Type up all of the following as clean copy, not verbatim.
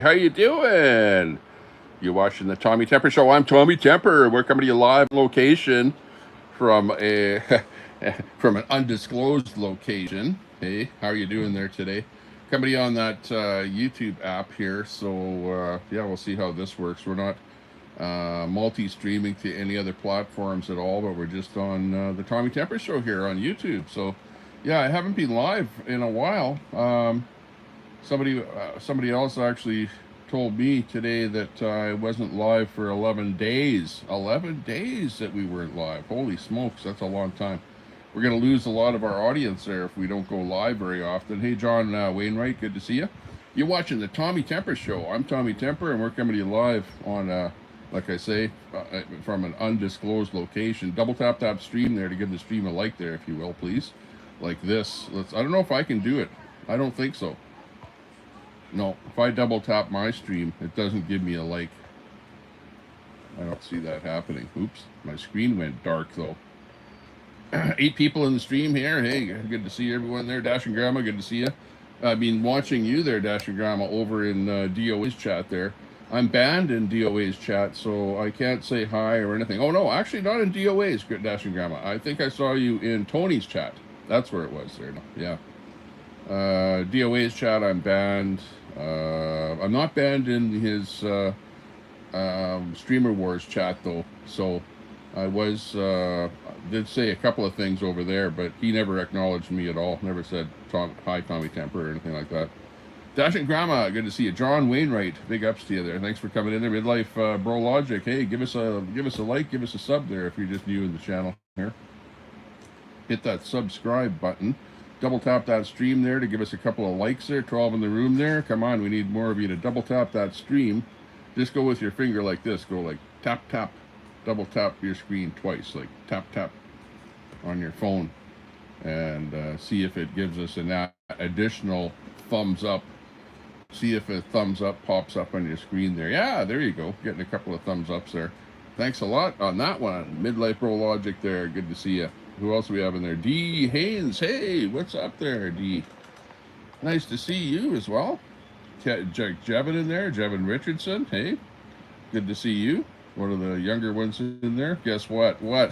How you doing? You watching the Tommy Temper Show? I'm Tommy Temper. We're coming to you live location from a from an undisclosed location. Hey, how are you doing there today? Coming to you on that YouTube app here. So yeah, we'll see how this works. We're not multi-streaming to any other platforms at all, but we're just on the Tommy Temper Show here on YouTube. So yeah, I haven't been live in a while. Somebody else actually told me today that I wasn't live for 11 days. 11 days that we weren't live. Holy smokes, that's a long time. We're going to lose a lot of our audience there if we don't go live very often. Hey, John Wainwright, good to see you. You're watching the Tommy Temper Show. I'm Tommy Temper, and we're coming to you live on, like I say, from an undisclosed location. Double tap that stream there to give the stream a like there, if you will, please. Like this. I don't know if I can do it. I don't think so. No, if I double tap my stream, it doesn't give me a like. I don't see that happening. Oops, my screen went dark though. 8 people in the stream here. Hey, good to see everyone there. Dash and Grandma, good to see you. I've been watching you there, Dash and Grandma, over in DOA's chat there. I'm banned in DOA's chat, so I can't say hi or anything. Oh no, actually not in DOA's, Dash and Grandma. I think I saw you in Tony's chat. That's where it was there. Yeah. DOA's chat, I'm banned. I'm not banned in his Streamer Wars chat though, so I was did say a couple of things over there, but he never acknowledged me at all. Never said hi Tommy Temper or anything like that. Dash and Grandma, good to see you. John Wainwright, big ups to you there. Thanks for coming in there. Midlife Bro Logic, hey, give us a like, give us a sub there if you're just new in the channel here. Hit that subscribe button. Double tap that stream there to give us a couple of likes there. 12 in the room there. Come on, we need more of you to double tap that stream. Just go with your finger like this. Go like tap, tap. Double tap your screen twice. Like tap, tap on your phone. And see if it gives us an additional thumbs up. See if a thumbs up pops up on your screen there. Yeah, there you go. Getting a couple of thumbs ups there. Thanks a lot on that one. Midlife Bro Logic there. Good to see you. Who else do we have in there? D. Haynes. Hey, what's up there, D? Nice to see you as well. Jevin in there. Jevin Richardson. Hey, good to see you. One of the younger ones in there. Guess what? What?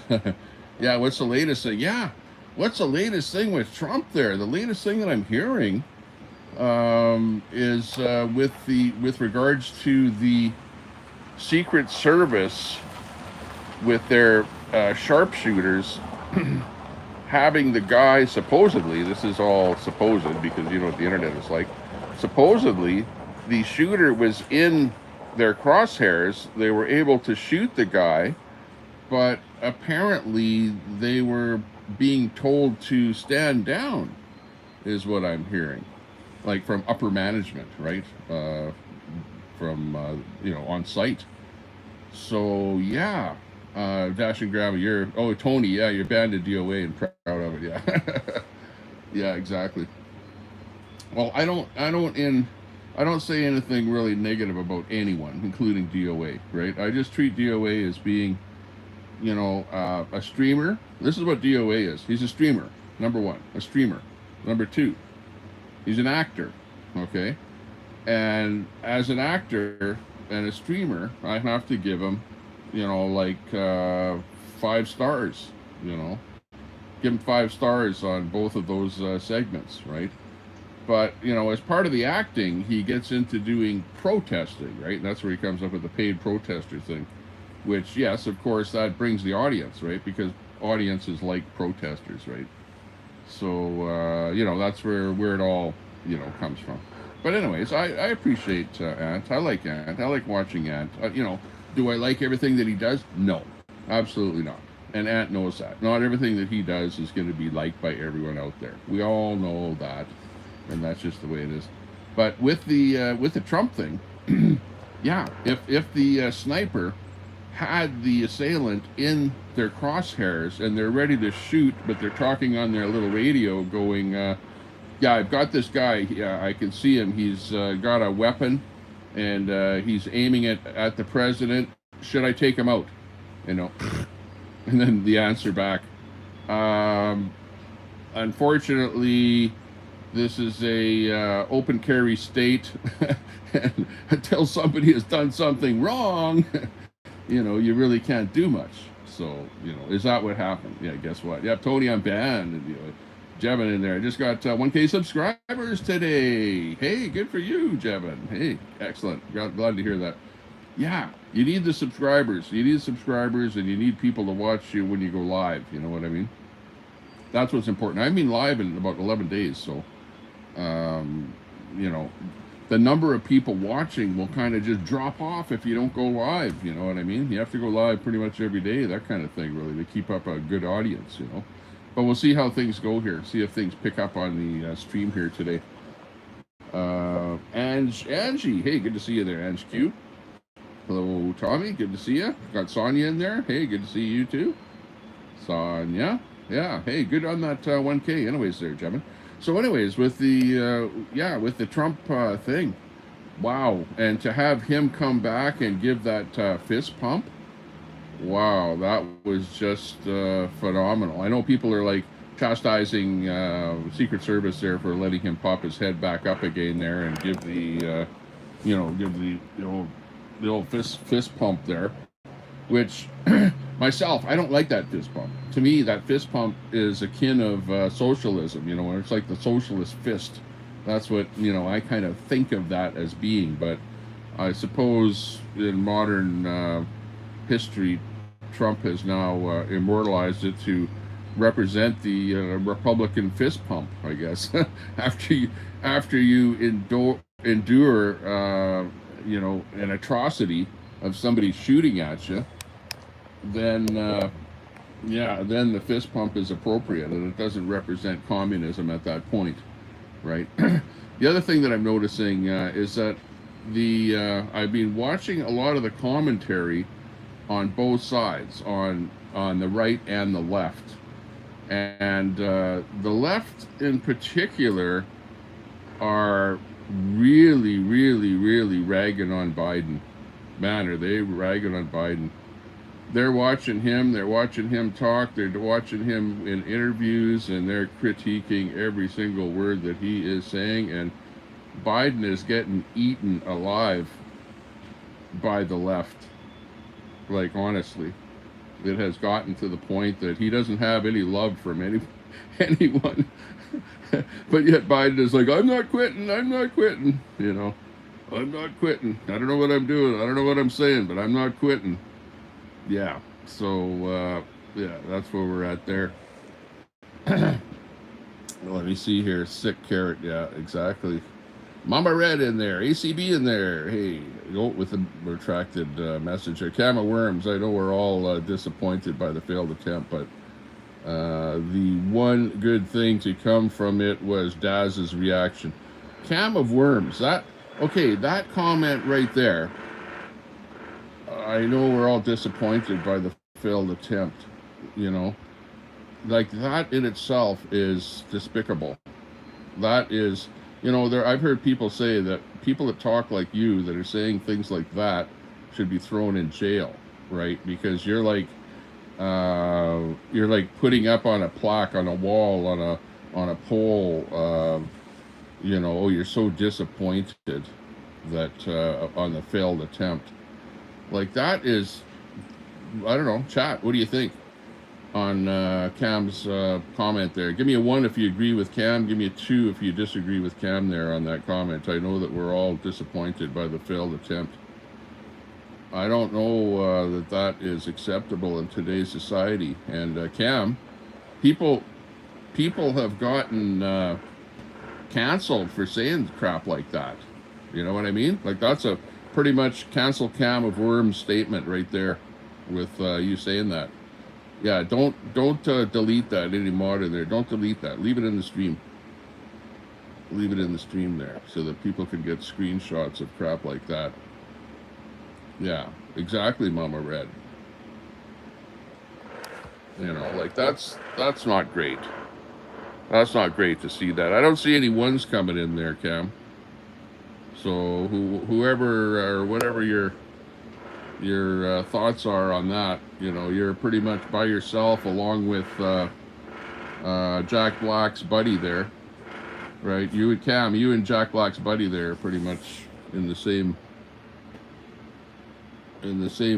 Yeah, what's the latest thing? Yeah, what's the latest thing with Trump there? The latest thing that I'm hearing is with regards to the Secret Service with their sharpshooters having the guy, supposedly, this is all supposed because you know what the internet is like, supposedly the shooter was in their crosshairs. They were able to shoot the guy, but apparently they were being told to stand down, is what I'm hearing, like from upper management, right? From you know, on site. So yeah. Dash and Grandma, Tony, yeah, you're banned in DOA and proud of it, yeah. Yeah, exactly. Well, I don't say anything really negative about anyone, including DOA, right? I just treat DOA as being, you know, a streamer. This is what DOA is. He's a streamer, number one, a streamer. Number two, he's an actor, okay? And as an actor and a streamer, I have to give him, you know, like 5 stars, you know, give him 5 stars on both of those segments, right? But, you know, as part of the acting, he gets into doing protesting, right? And that's where he comes up with the paid protester thing, which, yes, of course, that brings the audience, right? Because audiences like protesters, right? So, you know, that's where it all, you know, comes from. But anyways, I appreciate Ant. I like Ant. I like watching Ant. You know, do I like everything that he does? No, absolutely not. And Ant knows that. Not everything that he does is going to be liked by everyone out there. We all know that, and that's just the way it is. But with the Trump thing, yeah, if the sniper had the assailant in their crosshairs and they're ready to shoot, but they're talking on their little radio going, yeah, I've got this guy. Yeah, I can see him. He's got a weapon, and he's aiming it at the president. Should I take him out? You know, and then the answer back. Unfortunately, This is a open carry state, and until somebody has done something wrong, you really can't do much. So, is that what happened? Yeah, guess what? Yeah, Tony, I'm banned. And, Jevin in there. I just got 1K subscribers today. Hey, good for you, Jevin. Hey, excellent. Glad to hear that. Yeah, you need the subscribers. You need subscribers, and you need people to watch you when you go live. You know what I mean? That's what's important. I've been live in about 11 days, so um, you know, the number of people watching will kind of just drop off if you don't go live. You know what I mean? You have to go live pretty much every day, that kind of thing, really, to keep up a good audience. But we'll see how things go here. See if things pick up on the stream here today. Angie, hey, good to see you there, Angie Q. Hello, Tommy, good to see you. Got Sonia in there. Hey, good to see you too. Sonia, yeah, hey, good on that 1K. Anyways, there, Jevin. So, anyways, with the Trump thing, wow, and to have him come back and give that fist pump, wow, that was just phenomenal. I know people are like chastising Secret Service there for letting him pop his head back up again there and give the old fist pump there, which myself, I don't like that fist pump. To me, that fist pump is akin of socialism, it's like the socialist fist. That's what, I kind of think of that as being. But I suppose in modern history, Trump has now immortalized it to represent the Republican fist pump, I guess. after you endure an atrocity of somebody shooting at you, then the fist pump is appropriate, and it doesn't represent communism at that point, right? The other thing that I'm noticing is that I've been watching a lot of the commentary on both sides, on the right and the left, and the left in particular are really, really, really ragging on Biden. Man, are they ragging on Biden? They're watching him talk, they're watching him in interviews, and they're critiquing every single word that he is saying, and Biden is getting eaten alive by the left. Like, honestly, it has gotten to the point that he doesn't have any love from anyone. But yet Biden is like, I'm not quitting, I'm not quitting. I don't know what I'm doing, I don't know what I'm saying, but I'm not quitting. Yeah, so that's where we're at there. Let me see here. Sick carrot, yeah, exactly. Mama Red in there, ACB in there. Hey, with the retracted message here. Cam of Worms, I know we're all disappointed by the failed attempt, but the one good thing to come from it was Daz's reaction. Cam of Worms, that comment right there. I know we're all disappointed by the failed attempt, like that in itself is despicable. That is, I've heard people say that people that talk like you, that are saying things like that, should be thrown in jail, right? Because you're like putting up on a plaque on a wall, on a pole, oh, you're so disappointed that on the failed attempt. Like, that is, I don't know, chat, what do you think on Cam's comment there? Give me a 1 if you agree with Cam, give me a 2 if you disagree with Cam there on that comment. I know that we're all disappointed by the failed attempt. I don't know that is acceptable in today's society. And Cam, people have gotten canceled for saying crap like that. You know what I mean? Like, that's a pretty much cancel Cam of Worms statement right there with you saying that. Yeah, don't delete that anymore there. Don't delete that. Leave it in the stream. Leave it in the stream there so that people can get screenshots of crap like that. Yeah, exactly, Mama Red. Like, that's not great. That's not great to see that. I don't see any 1s coming in there, Cam. So whoever or whatever your thoughts are on that, you're pretty much by yourself, along with Jack Black's buddy there. right? You and Cam, you and Jack Black's buddy there, are pretty much in the same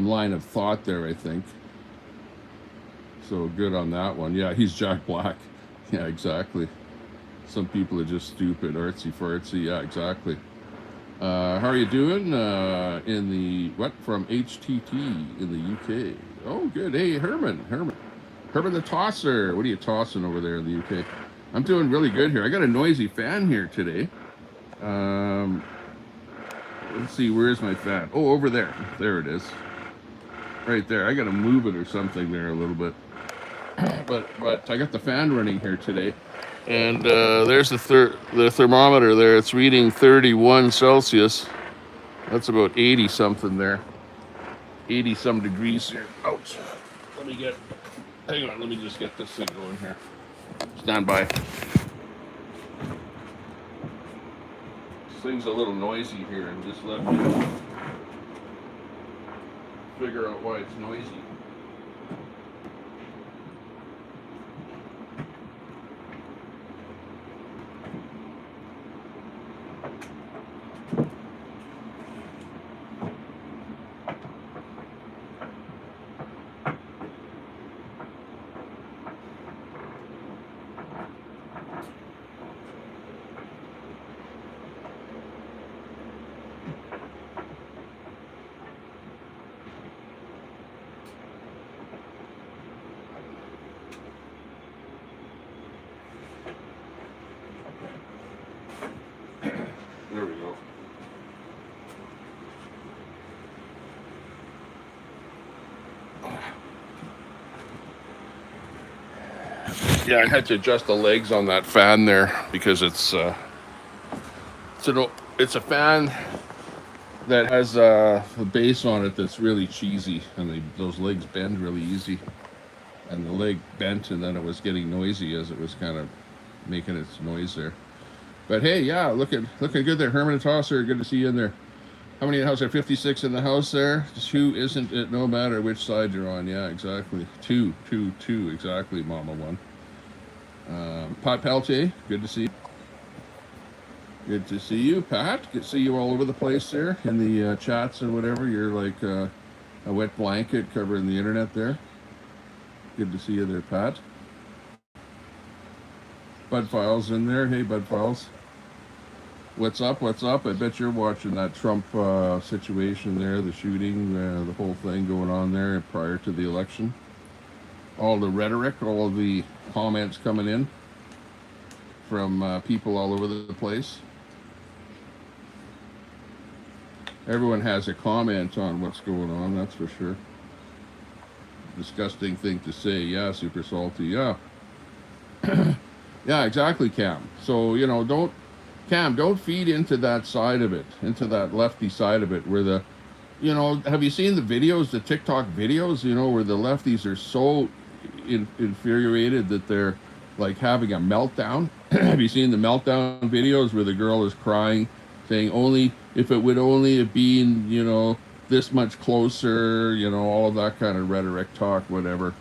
line of thought there, I think. So good on that one. Yeah, he's Jack Black. Yeah, exactly. Some people are just stupid, artsy fartsy. Yeah, exactly. How are you doing? In the what from HTT in the UK? Oh, good. Hey, Herman the tosser. What are you tossing over there in the UK? I'm doing really good here. I got a noisy fan here today. Let's see, where's my fan? Oh, over there. There it is. Right there. I got to move it or something there a little bit. But I got the fan running here today. And there's the thermometer there. It's reading 31 Celsius. That's about 80 something there. 80 some degrees here. Ouch. Hang on, let me just get this thing going here. Stand by. This thing's a little noisy here, and just let me figure out why it's noisy. There we go. Yeah, I had to adjust the legs on that fan there because it's a fan that has a base on it that's really cheesy, and those legs bend really easy. And the leg bent, and then it was getting noisy as it was kind of making its noise there. But hey, yeah, looking good there. Herman and Tosser, good to see you in there. How many in the house? There 56 in the house there. Just who isn't it? No matter which side you're on. Yeah, exactly. Two, exactly. Mama one. Pat Peltier, good to see you. Good to see you, Pat. Good to see you all over the place there in the chats and whatever. You're like a wet blanket covering the internet there. Good to see you there, Pat. Bud Files in there. Hey, Bud Files. What's up? I bet you're watching that Trump situation there, the shooting, the whole thing going on there prior to the election. All the rhetoric, all of the comments coming in from people all over the place. Everyone has a comment on what's going on, that's for sure. Disgusting thing to say. Yeah, super salty. Yeah. Yeah, exactly, Cam. So, don't feed into that side of it, into that lefty side of it, where have you seen the videos, the TikTok videos, where the lefties are so infuriated that they're like having a meltdown? Have you seen the meltdown videos where the girl is crying, saying if it would only have been, this much closer, all of that kind of rhetoric, talk, whatever.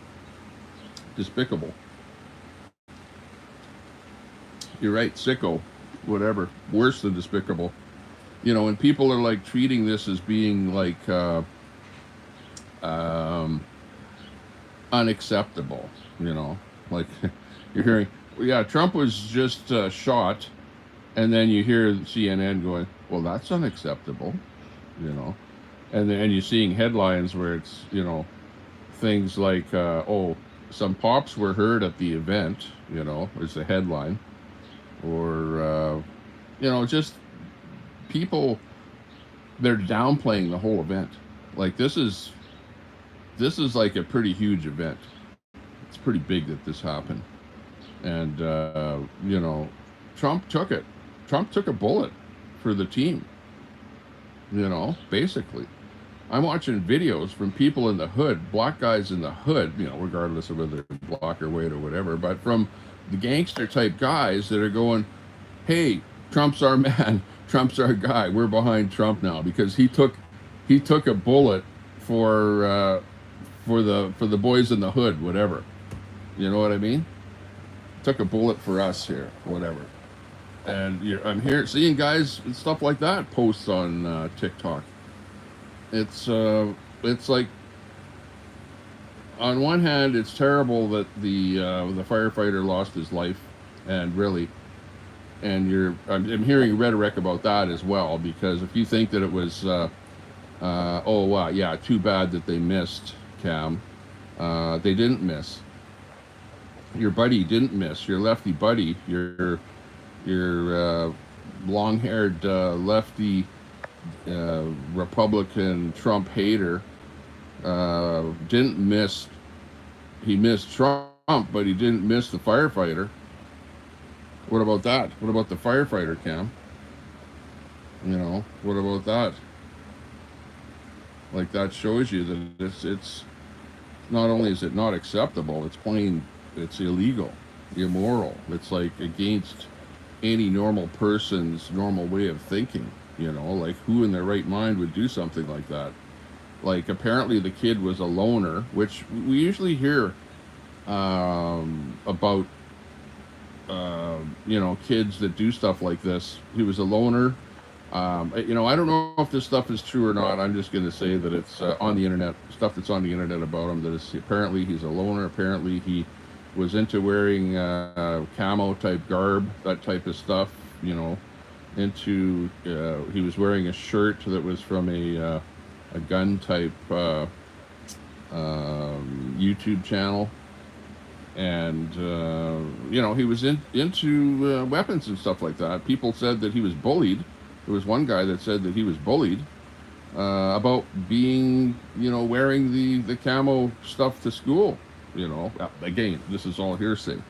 Despicable. You're right, sicko, whatever. Worse than despicable. And people are like treating this as being like unacceptable, like you're hearing, Trump was just shot, and then you hear CNN going, well, that's unacceptable, and then you're seeing headlines where it's, things like, some pops were heard at the event, is the headline. Or, just people, they're downplaying the whole event. Like, this is like a pretty huge event. It's pretty big that this happened. And, Trump took it. Trump took a bullet for the team, basically. I'm watching videos from people in the hood, black guys in the hood, regardless of whether they're black or white or whatever, but from the gangster type guys that are going, hey, Trump's our man, Trump's our guy, we're behind Trump now because he took a bullet for the boys in the hood, whatever. You know what I mean? Took a bullet for us here, whatever. And I'm here seeing guys and stuff like that posts on TikTok. It's like, on one hand, it's terrible that the firefighter lost his life, and really, and I'm hearing rhetoric about that as well, because if you think that it was oh wow, yeah, too bad that they missed, Cam. They didn't miss. Your buddy didn't miss. Your lefty buddy, your long-haired lefty Republican Trump hater, didn't miss. He missed Trump, but he didn't miss the firefighter. What about that? What about the firefighter, Cam? What about that? Like, that shows you that it's not only is it not acceptable, it's illegal, immoral. It's like against any normal person's normal way of thinking. Like, who in their right mind would do something like that? Like, apparently the kid was a loner, which we usually hear about kids that do stuff like this. He was a loner. I don't know if this stuff is true or not. I'm just going to say that it's on the internet, stuff that's on the internet about him, that apparently he's a loner. Apparently he was into wearing camo type garb, that type of stuff, he was wearing a shirt that was from a gun type YouTube channel. And he was into weapons and stuff like that. People said that he was bullied. There was one guy that said that he was bullied about being, wearing the camo stuff to school. Again, this is all hearsay.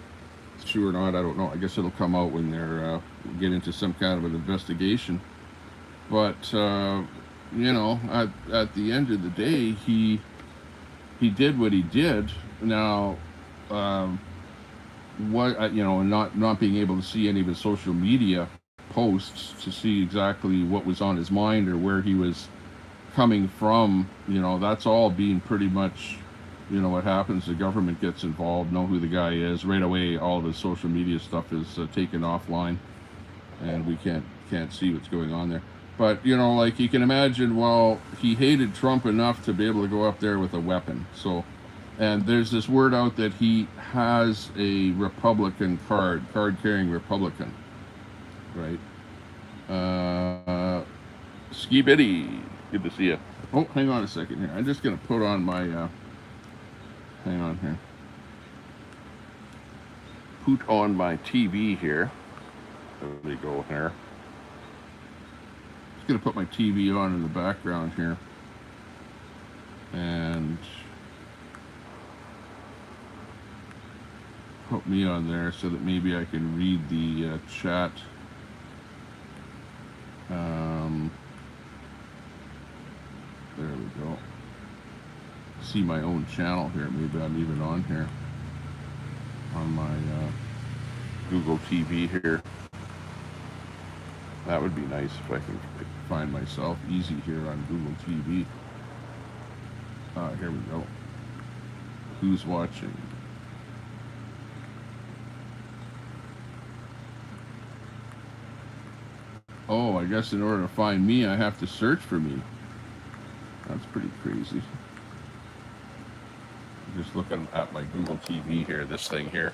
It's true or not, I don't know. I guess it'll come out when they're get into some kind of an investigation. But at the end of the day, he did what he did. Now, not being able to see any of his social media posts to see exactly what was on his mind or where he was coming from, that's all being pretty much, what happens. The government gets involved, know who the guy is right away. All of his social media stuff is taken offline, and we can't see what's going on there. But like, you can imagine, he hated Trump enough to be able to go up there with a weapon. So, and there's this word out that he has a Republican card-carrying Republican, right? Ski Biddy, good to see you. Oh, hang on a second here. I'm just going to put on my, hang on here. Put on my TV here. There we go here. Just going to put my TV on in the background here. And put me on there so that maybe I can read the chat. There we go. See my own channel here. Maybe I'm even on here on my Google TV here. That would be nice if I could find myself easy here on Google TV. Here we go. Who's watching? Oh, I guess in order to find me, I have to search for me. That's pretty crazy. I'm just looking at my Google TV here, this thing here.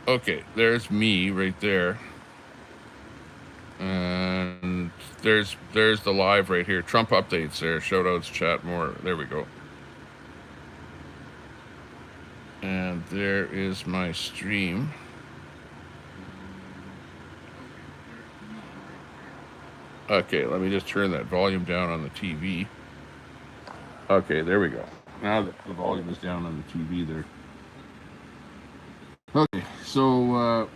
Okay, there's me right there. And there's the live right here. Trump updates there. Shoutouts, chat more. There we go. And there is my stream. Okay, let me just turn that volume down on the TV. Okay, there we go. Now that the volume is down on the TV there. Okay, so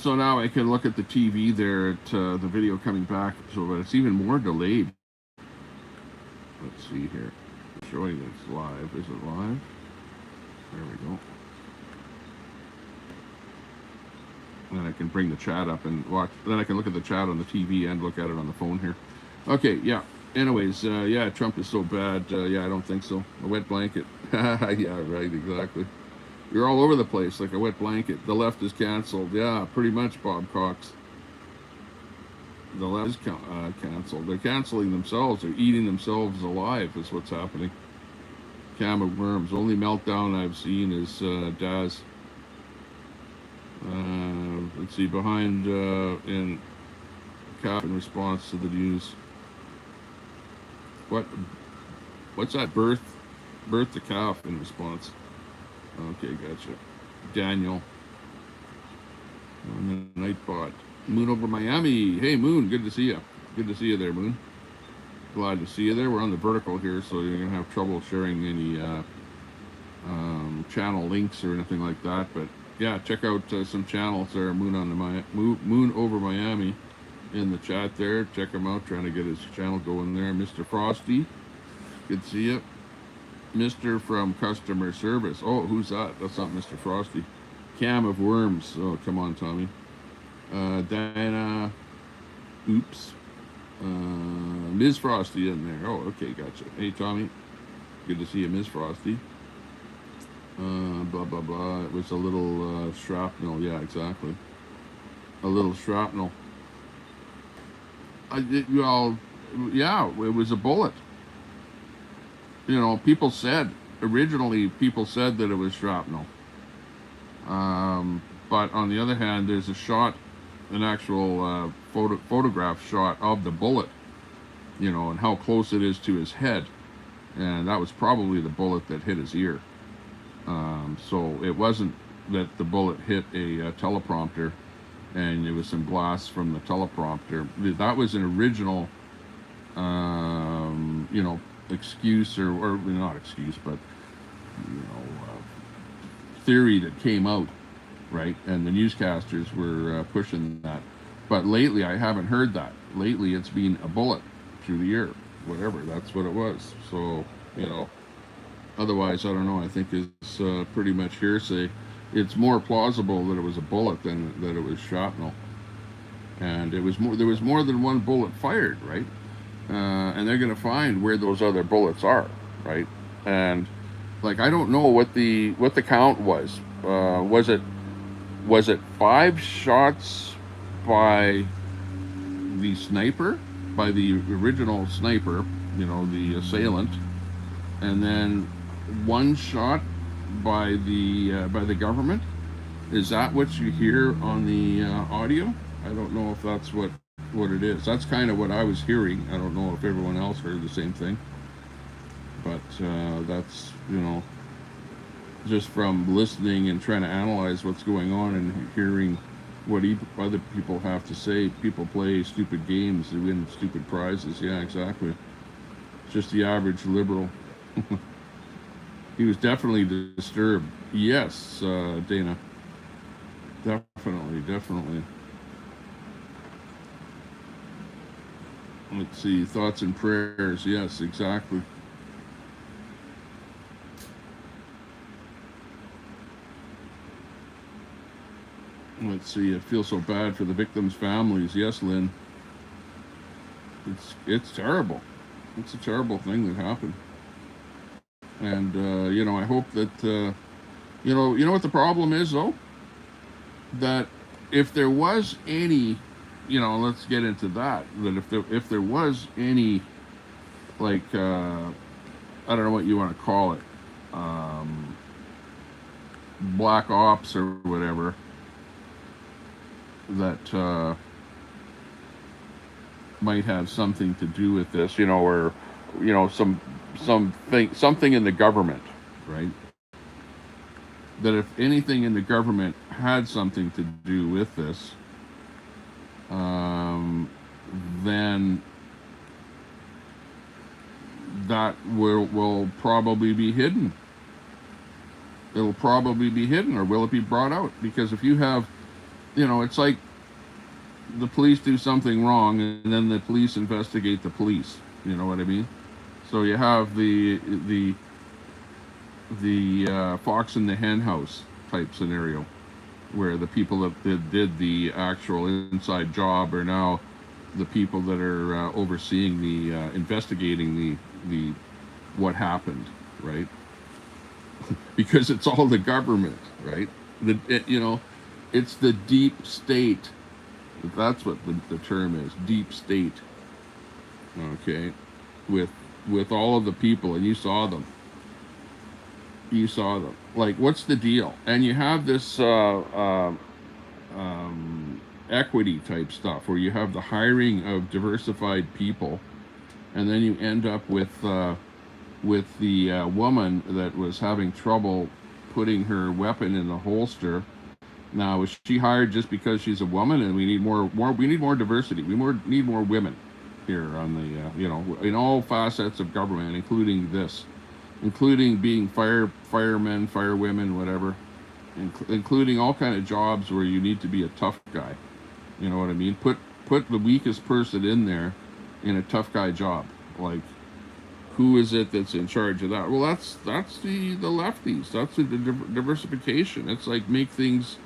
now I can look at the TV there at the video coming back, so but it's even more delayed. Let's see here. It's showing it's live. Is it live? There we go. And then I can bring the chat up and watch. Then I can look at the chat on the TV and look at it on the phone here. Okay, yeah. Anyways, yeah, Trump is so bad. Yeah, I don't think so. A wet blanket. Yeah, right, exactly. You're all over the place like a wet blanket. The left is canceled. Yeah, pretty much, Bob Cox. The left is canceled. They're canceling themselves. They're eating themselves alive is what's happening. Cam of Worms. Only meltdown I've seen is Daz. Let's see, behind in cap in response to the news. What's that? Birth to calf in response. Okay, gotcha. Daniel. And the Nightbot. Moon over Miami. Hey, Moon, good to see you. Good to see you there, Moon. Glad to see you there. We're on the vertical here, so you're going to have trouble sharing any channel links or anything like that. But yeah, check out some channels there. Moon over Miami in the chat there. Check him out. Trying to get his channel going there. Mr. Frosty. Good to see you. Mr. from customer service. Oh, who's that? That's not Mr. Frosty. Cam of Worms. Oh, come on, Tommy. Diana. Oops. Ms. Frosty in there. Oh, okay, gotcha. Hey, Tommy. Good to see you, Ms. Frosty. Blah, blah, blah. It was a little shrapnel. Yeah, exactly. A little shrapnel. Well, yeah, it was a bullet. You know, originally people said that it was shrapnel. But on the other hand, there's a shot, an actual photograph shot of the bullet, you know, and how close it is to his head. And that was probably the bullet that hit his ear. So it wasn't that the bullet hit a teleprompter and it was some glass from the teleprompter. That was an original, you know, excuse or not excuse, but, you know, theory that came out, right? And the newscasters were pushing that. But lately, I haven't heard that. Lately, it's been a bullet through the ear, whatever. That's what it was. So, you know, otherwise, I don't know. I think it's pretty much hearsay. It's more plausible that it was a bullet than that it was shrapnel. And it was more. There was more than one bullet fired, right? And they're going to find where those other bullets are, right? And like, I don't know what the count was. Was it 5 shots by the sniper, by the original sniper, you know, the assailant, and then 1 shot by the government? Is that what you hear on the audio? I don't know if that's what it is. That's kind of what I was hearing. I don't know if everyone else heard the same thing, but that's, you know, just from listening and trying to analyze what's going on and hearing what other people have to say. People play stupid games, they win stupid prizes. Yeah, exactly. Just the average liberal. He was definitely disturbed. Yes, Dana. Definitely. Let's see, thoughts and prayers. Yes, exactly. Let's see, I feel so bad for the victims' families. Yes, Lynn. It's terrible. It's a terrible thing that happened. And, you know, I hope that, you know what the problem is, though? That if there was any, you know, let's get into that, that if there was any, like, I don't know what you want to call it, black ops or whatever, that might have something to do with this, you know, or, you know, something in the government, right? That if anything in the government had something to do with this, then that will probably be hidden. It'll probably be hidden, or will it be brought out? Because if you have, you know, it's like the police do something wrong and then the police investigate the police. You know what I mean? So you have the fox in the hen house type scenario, where the people that did the actual inside job are now the people that are overseeing the investigating the what happened, right? because it's all the government, right? It's the deep state. That's what the term is, deep state. Okay, with all of the people, and you saw them. You saw them. Like, what's the deal? And you have this equity type stuff where you have the hiring of diversified people, and then you end up with the woman that was having trouble putting her weapon in the holster. Now, is she hired just because she's a woman, and we need more we need more diversity. Need more women here on the in all facets of government, including being firemen, firewomen, whatever, including all kind of jobs where you need to be a tough guy. You know what I mean? Put the weakest person in there in a tough guy job. Like, who is it that's in charge of that? Well, that's the lefties. That's the diversification. It's like, make things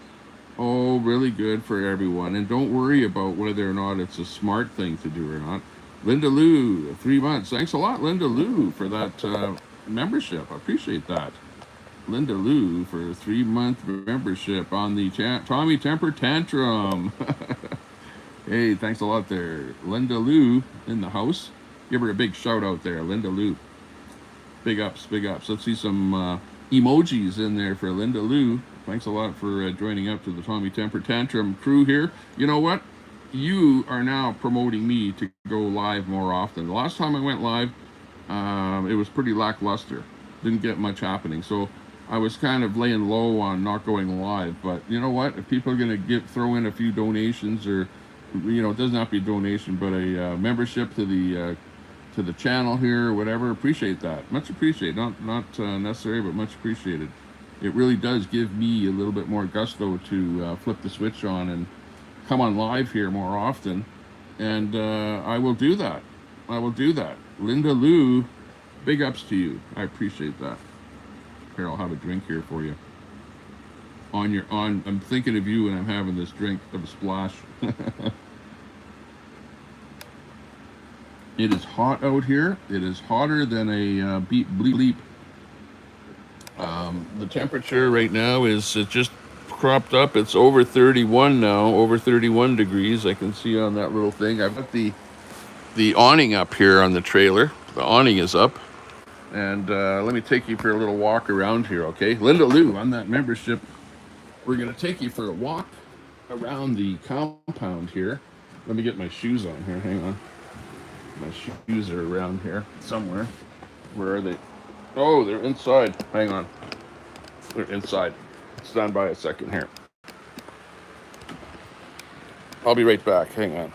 really good for everyone, and don't worry about whether or not it's a smart thing to do or not. Linda Lou, 3 months. Thanks a lot, Linda Lou, for that membership. I appreciate that. Linda Lou for a 3-month membership on the Tommy Temper Tantrum. Hey, thanks a lot there, Linda Lou in the house. Give her a big shout out there, Linda Lou. Big ups, big ups. Let's see some emojis in there for Linda Lou. Thanks a lot for joining up to the Tommy Temper Tantrum crew here. You know what? You are now promoting me to go live more often. The last time I went live, it was pretty lackluster. Didn't get much happening. So I was kind of laying low on not going live. But you know what? If people are going to throw in a few donations, or, it doesn't have to be a donation, but a membership to the channel here, or whatever, appreciate that. Much appreciated. Not necessary, but much appreciated. It really does give me a little bit more gusto to flip the switch on and come on live here more often. And I will do that. Linda Lou, big ups to you. I appreciate that. Here, I'll have a drink here for you. I'm thinking of you, and I'm having this drink of a splash. It is hot out here. It is hotter than a beep bleep. The temperature right now is just cropped up. It's over 31 now, over 31 degrees. I can see on that little thing. I've got the awning up here on the trailer. The awning is up. And let me take you for a little walk around here, okay? Linda Lou, on that membership, we're going to take you for a walk around the compound here. Let me get my shoes on here. Hang on. My shoes are around here somewhere. Where are they? Oh, they're inside. Hang on. They're inside. Stand by a second here. I'll be right back. Hang on.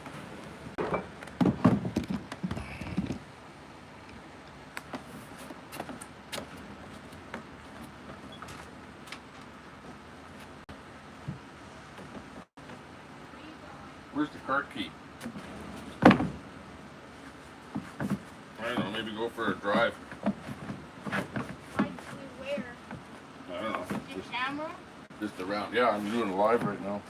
Where's the cart key? I don't know. Maybe go for a drive. Where? I don't know. The camera? Just around. Yeah, I'm doing it live right now.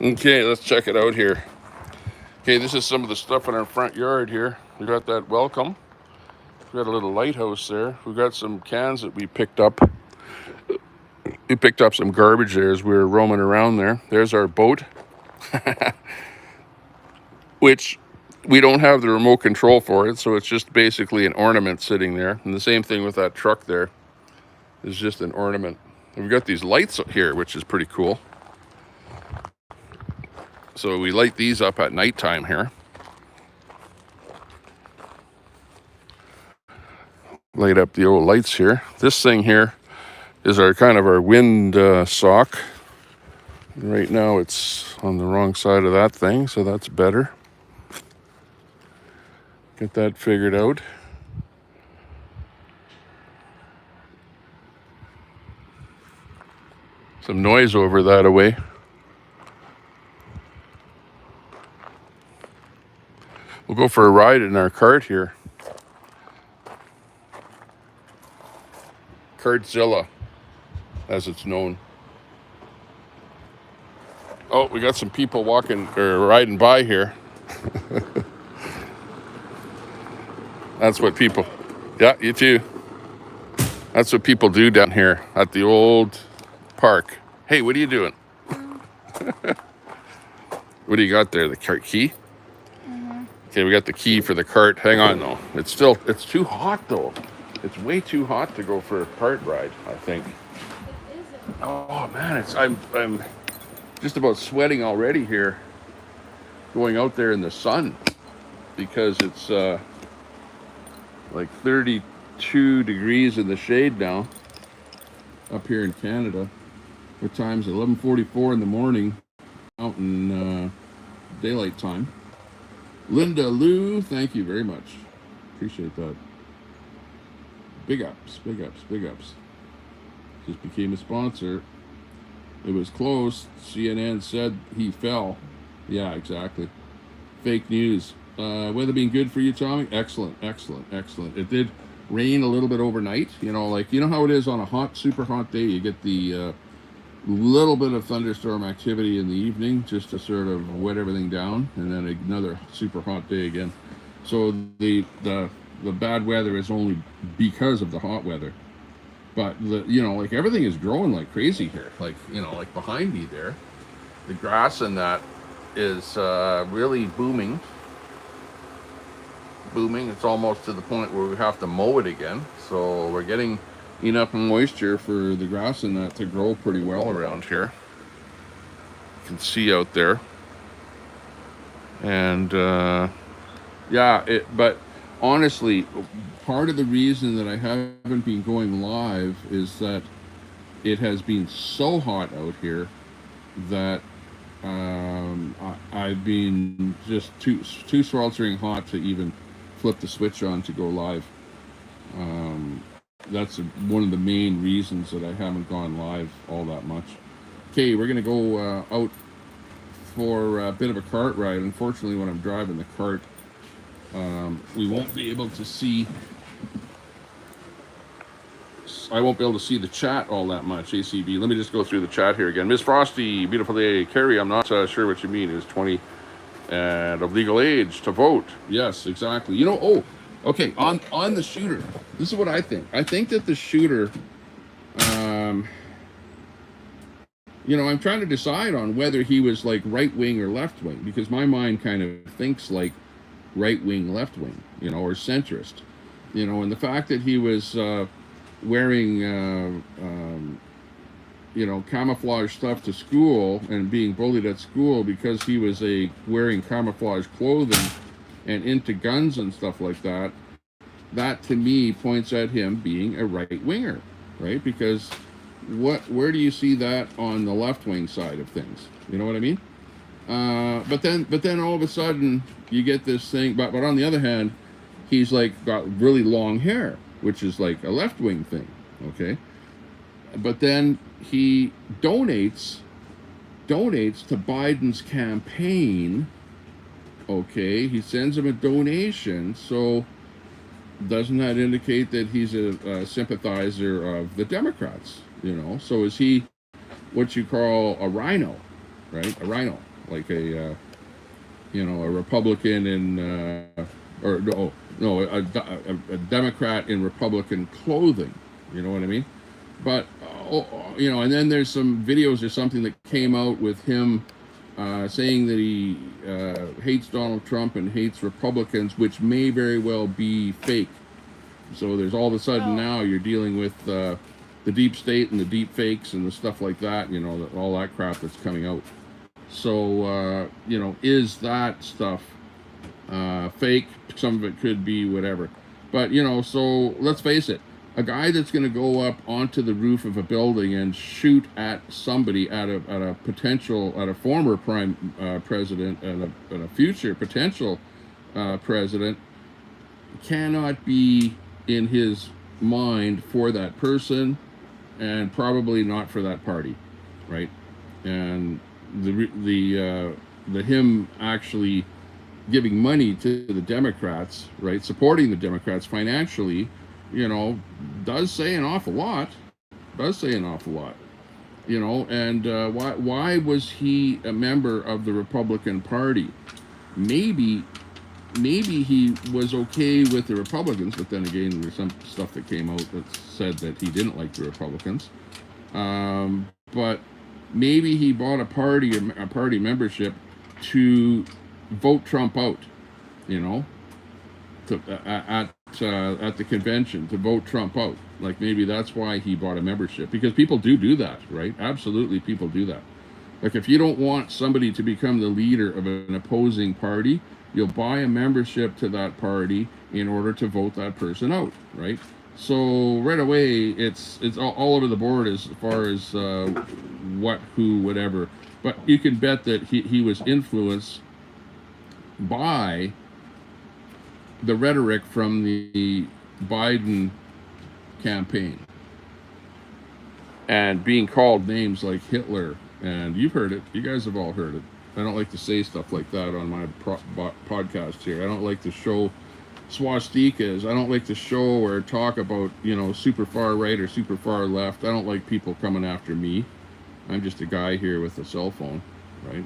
Okay, let's check it out here. Okay, this is some of the stuff in our front yard here. We got that welcome. We got a little lighthouse there. We got some cans that we picked up. We picked up some garbage there as we were roaming around there. There's our boat, which we don't have the remote control for it, so it's just basically an ornament sitting there. And the same thing with that truck there. It's just an ornament. And we've got these lights here, which is pretty cool. So we light these up at nighttime here. Light up the old lights here. This thing here is our kind of our wind sock. Right now it's on the wrong side of that thing, so that's better. Get that figured out. some noise over that away. We'll go for a ride in our cart here. Cartzilla, as it's known. Oh, we got some people walking or riding by here. That's what people, yeah, you too. That's what people do down here at the old park. Hey, what are you doing? What do you got there? The cart key? Okay, we got the key for the cart. Hang on though. It's too hot though. It's way too hot to go for a cart ride, I think. Oh man, I'm just about sweating already here going out there in the sun because it's like 32 degrees in the shade now up here in Canada. What time's 11:44 in the morning out in daylight time. Linda Lou, thank you very much. Appreciate that. Big ups, big ups, big ups. Just became a sponsor. It was close. CNN said he fell. Yeah, exactly. Fake news. Weather being good for you, Tommy? Excellent, excellent, excellent. It did rain a little bit overnight. You know, like, you know how it is on a hot, super hot day? You get the little bit of thunderstorm activity in the evening just to sort of wet everything down, and then another super hot day again. So the bad weather is only because of the hot weather. But you know, like everything is growing like crazy here. Like, you know, like behind me there, the grass and that is really booming. It's almost to the point where we have to mow it again. So we're getting enough moisture for the grass and that to grow pretty well around here. You can see out there. And yeah, but honestly, part of the reason that I haven't been going live is that it has been so hot out here that I've been just too sweltering hot to even flip the switch on to go live. That's one of the main reasons that I haven't gone live all that much. Okay, we're gonna go out for a bit of a cart ride. Unfortunately, when I'm driving the cart, we won't be able to see. I won't be able to see the chat all that much. ACB. Let me just go through the chat here again. Miss Frosty, beautiful day. Carrie, I'm not sure what you mean. Is 20 and of legal age to vote? Yes, exactly. You know. Oh, okay. On the shooter, this is what I think. I think that the shooter. You know, I'm trying to decide on whether he was like right wing or left wing, because my mind kind of thinks like right wing, left wing, you know, or centrist, you know, and the fact that he was wearing, you know, camouflage stuff to school and being bullied at school because he was wearing camouflage clothing and into guns and stuff like that, that to me points at him being a right winger, right? Because where do you see that on the left wing side of things? You know what I mean? But then all of a sudden you get this thing. But on the other hand, he's like got really long hair, which is like a left wing thing. Okay. But then he donates to Biden's campaign. Okay, he sends him a donation. So doesn't that indicate that he's a sympathizer of the Democrats? You know, so is he what you call a rhino, right? A rhino, like a, you know, a Republican in, or no, a Democrat in Republican clothing. You know what I mean? But, you know, and then there's some videos or something that came out with him saying that he hates Donald Trump and hates Republicans, which may very well be fake. So there's all of a sudden now you're dealing with the deep state and the deep fakes and the stuff like that, you know, all that crap that's coming out. So, you know, is that stuff fake? Some of it could be whatever. But, you know, so let's face it, a guy that's going to go up onto the roof of a building and shoot at somebody, at a former prime president and a future potential president, cannot be in his mind for that person, and probably not for that party. right? And the him actually giving money to the Democrats, right, supporting the Democrats financially, does say an awful lot. Does say an awful lot. And why was he a member of the Republican Party? Maybe he was okay with the Republicans, but then again, there's some stuff that came out that said that he didn't like the Republicans. But maybe he bought a party membership to vote Trump out, at the convention, to vote Trump out. Like, maybe that's why he bought a membership, because people do that, right? Absolutely, people do that. Like, if you don't want somebody to become the leader of an opposing party, you'll buy a membership to that party in order to vote that person out, right? So right away, it's all over the board as far as what, who, whatever. But you can bet that he was influenced by the rhetoric from the Biden campaign and being called names like Hitler. And you've heard it. You guys have all heard it. I don't like to say stuff like that on my podcast here. I don't like to show swastikas. I don't like to show or talk about, super far right or super far left. I don't like people coming after me. I'm just a guy here with a cell phone, right?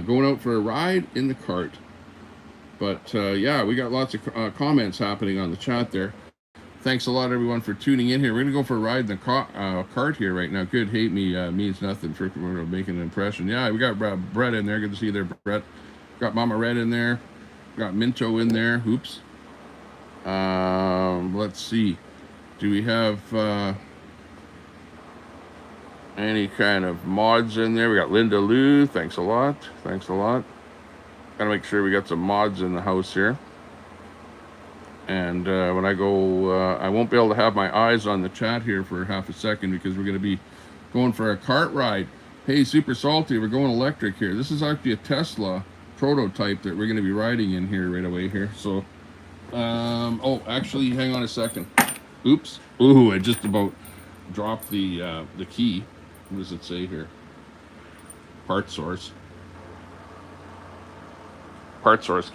Going out for a ride in the cart. But yeah, we got lots of comments happening on the chat there. Thanks a lot, everyone, for tuning in here. We're going to go for a ride in the cart here right now. Good hate me means nothing for making an impression. Yeah, we got Brett in there. Good to see you there, Brett. Got Mama Red in there. Got Minto in there. Oops. Let's see. Do we have any kind of mods in there? We got Linda Lou. Thanks a lot. Thanks a lot. Gotta make sure we got some mods in the house here. And when I go, I won't be able to have my eyes on the chat here for half a second, because we're going to be going for a cart ride. Hey, Super Salty, we're going electric here. This is actually a Tesla prototype that we're going to be riding in here right away here. So, oh, actually, hang on a second. Oops. Ooh, I just about dropped the key. What does it say here? Part source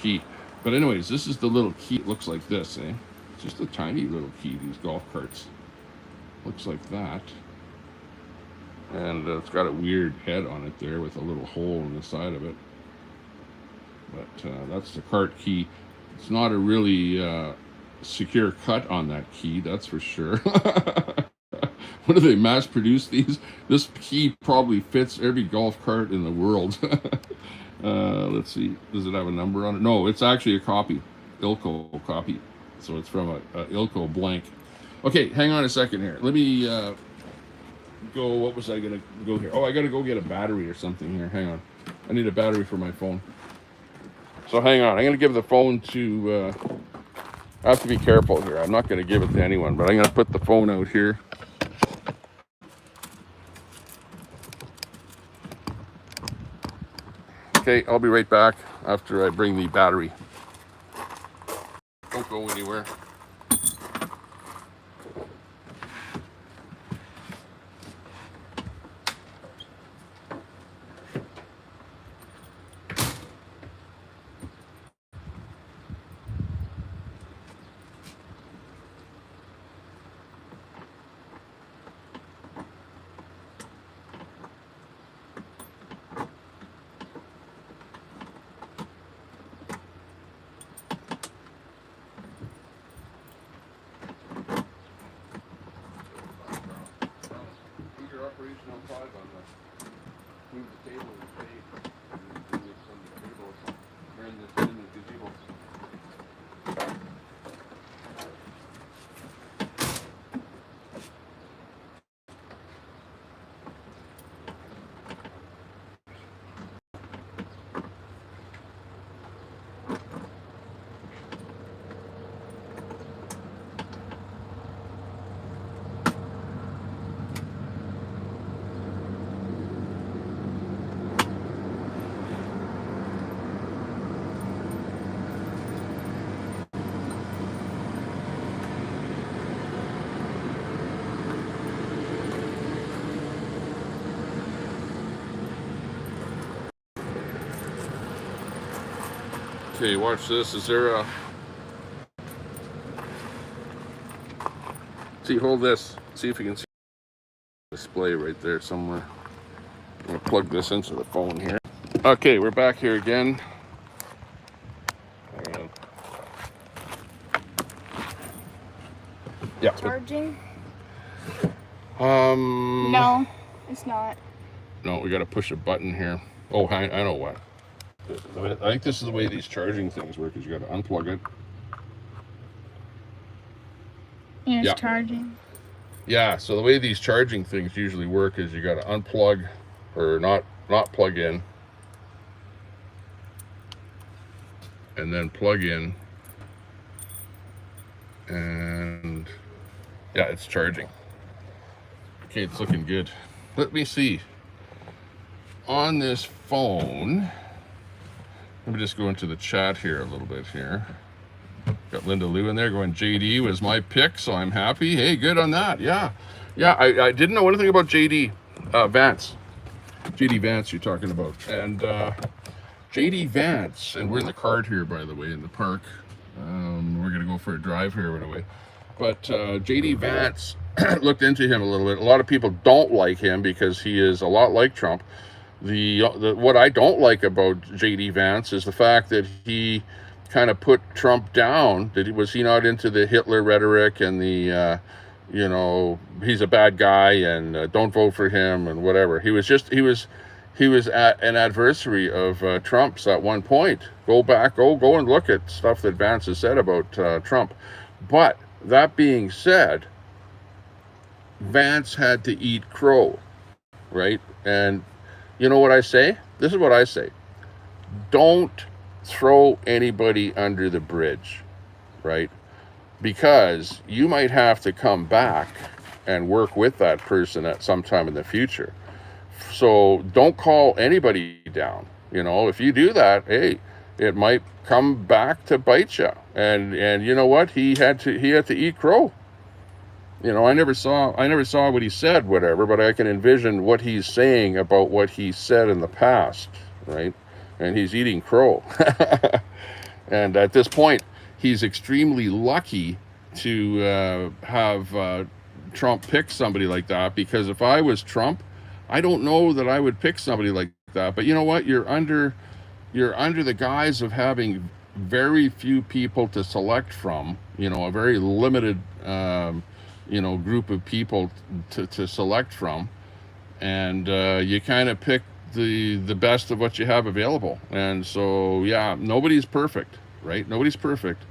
key. But anyways, this is the little key. It looks like this, eh? It's just a tiny little key, these golf carts. Looks like that. And it's got a weird head on it there with a little hole in the side of it. But that's the cart key. It's not a really secure cut on that key, that's for sure. When do they mass produce these? This key probably fits every golf cart in the world. Let's see. Does it have a number on it? No, it's actually a copy. Ilko copy. So it's from a Ilko blank. Okay, hang on a second here. Let me go. What was I going to go here? Oh, I got to go get a battery or something here. Hang on. I need a battery for my phone. So hang on. I'm going to give the phone to... I have to be careful here. I'm not going to give it to anyone, but I'm going to put the phone out here. Okay, I'll be right back after I bring the battery. Don't go anywhere. Okay, watch this. Is there a... See, hold this. See if you can see the display right there somewhere. I'm going to plug this into the phone here. Okay, we're back here again. Yeah. Charging? No, it's not. No, we got to push a button here. Oh, I know what. I think this is the way these charging things work, is you got to unplug it. And it's charging? Yeah, so the way these charging things usually work is you got to unplug, or not plug in, and then plug in, and yeah, it's charging. Okay, it's looking good. Let me see. On this phone, let me just go into the chat here a little bit here. Got Linda Lou in there going, JD was my pick, so I'm happy. Hey, good on that. Yeah, I didn't know anything about JD Vance. JD Vance you're talking about. And JD Vance, and we're in the cart here, by the way, in the park. We're going to go for a drive here right away. But JD Vance, looked into him a little bit. A lot of people don't like him because he is a lot like Trump. What I don't like about JD Vance is the fact that he kind of put Trump down. Was he not into the Hitler rhetoric and the you know, he's a bad guy and don't vote for him and whatever. He was an adversary of Trump's at one point. Go and look at stuff that Vance has said about Trump. But that being said, Vance had to eat crow, right? And you know what I say? This is what I say. Don't throw anybody under the bridge, right? Because you might have to come back and work with that person at some time in the future. So don't call anybody down. You know, if you do that, hey, it might come back to bite you. And you know what? He had to eat crow. You know, I never saw what he said, whatever, but I can envision what he's saying about what he said in the past, right? And he's eating crow. And at this point, he's extremely lucky to have Trump pick somebody like that, because if I was Trump, I don't know that I would pick somebody like that. But you know what? You're under the guise of having very few people to select from, you know, a very limited you know, group of people to select from, and you kind of pick the best of what you have available. And so yeah, nobody's perfect, right? Nobody's perfect.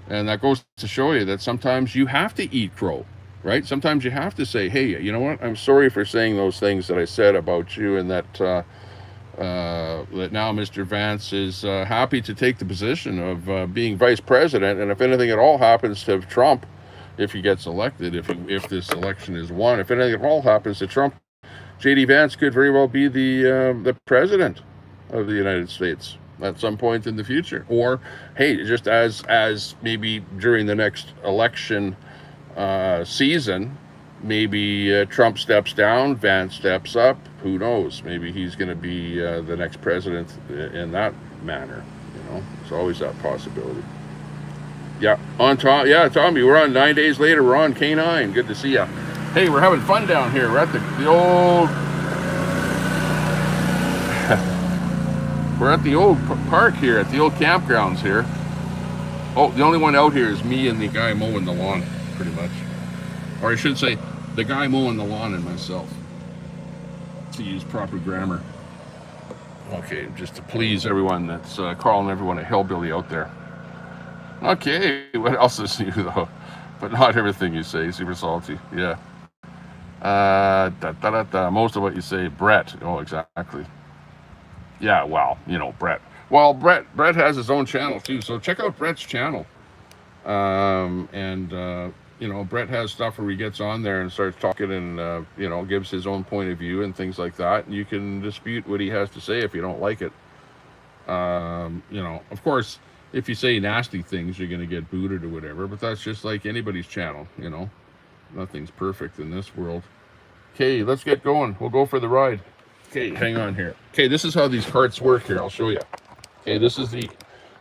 And that goes to show you that sometimes you have to eat crow, right? Sometimes you have to say, hey, you know what, I'm sorry for saying those things that I said about you, and that that now Mr. Vance is happy to take the position of being vice president, and if anything at all happens to Trump, if he gets elected, if this election is won, if anything at all happens to Trump, JD Vance could very well be the president of the United States at some point in the future. Or hey, just as maybe during the next election season, maybe Trump steps down, Vance steps up. Who knows? Maybe he's going to be the next president in that manner. You know, it's always that possibility. Yeah, yeah, Tommy, we're on 9 days later. We're on K9. Good to see you. Hey, we're having fun down here. We're at the old we're at the old park here, at the old campgrounds here. Oh, the only one out here is me and the guy mowing the lawn, pretty much. Or I should say, the guy mowing the lawn and myself, to use proper grammar. Okay, just to please everyone that's calling everyone a hillbilly out there. Okay, what else is new though? But not everything you say, super salty. Yeah. Most of what you say, Brett. Oh, exactly. Yeah, well, you know, Brett. Well, Brett has his own channel too, so check out Brett's channel. You know, Brett has stuff where he gets on there and starts talking and, you know, gives his own point of view and things like that. And you can dispute what he has to say if you don't like it. You know, of course, if you say nasty things, you're going to get booted or whatever, but that's just like anybody's channel, you know. Nothing's perfect in this world. Okay, let's get going. We'll go for the ride. Okay, hang on here. Okay, this is how these carts work here. I'll show you. Okay, this is the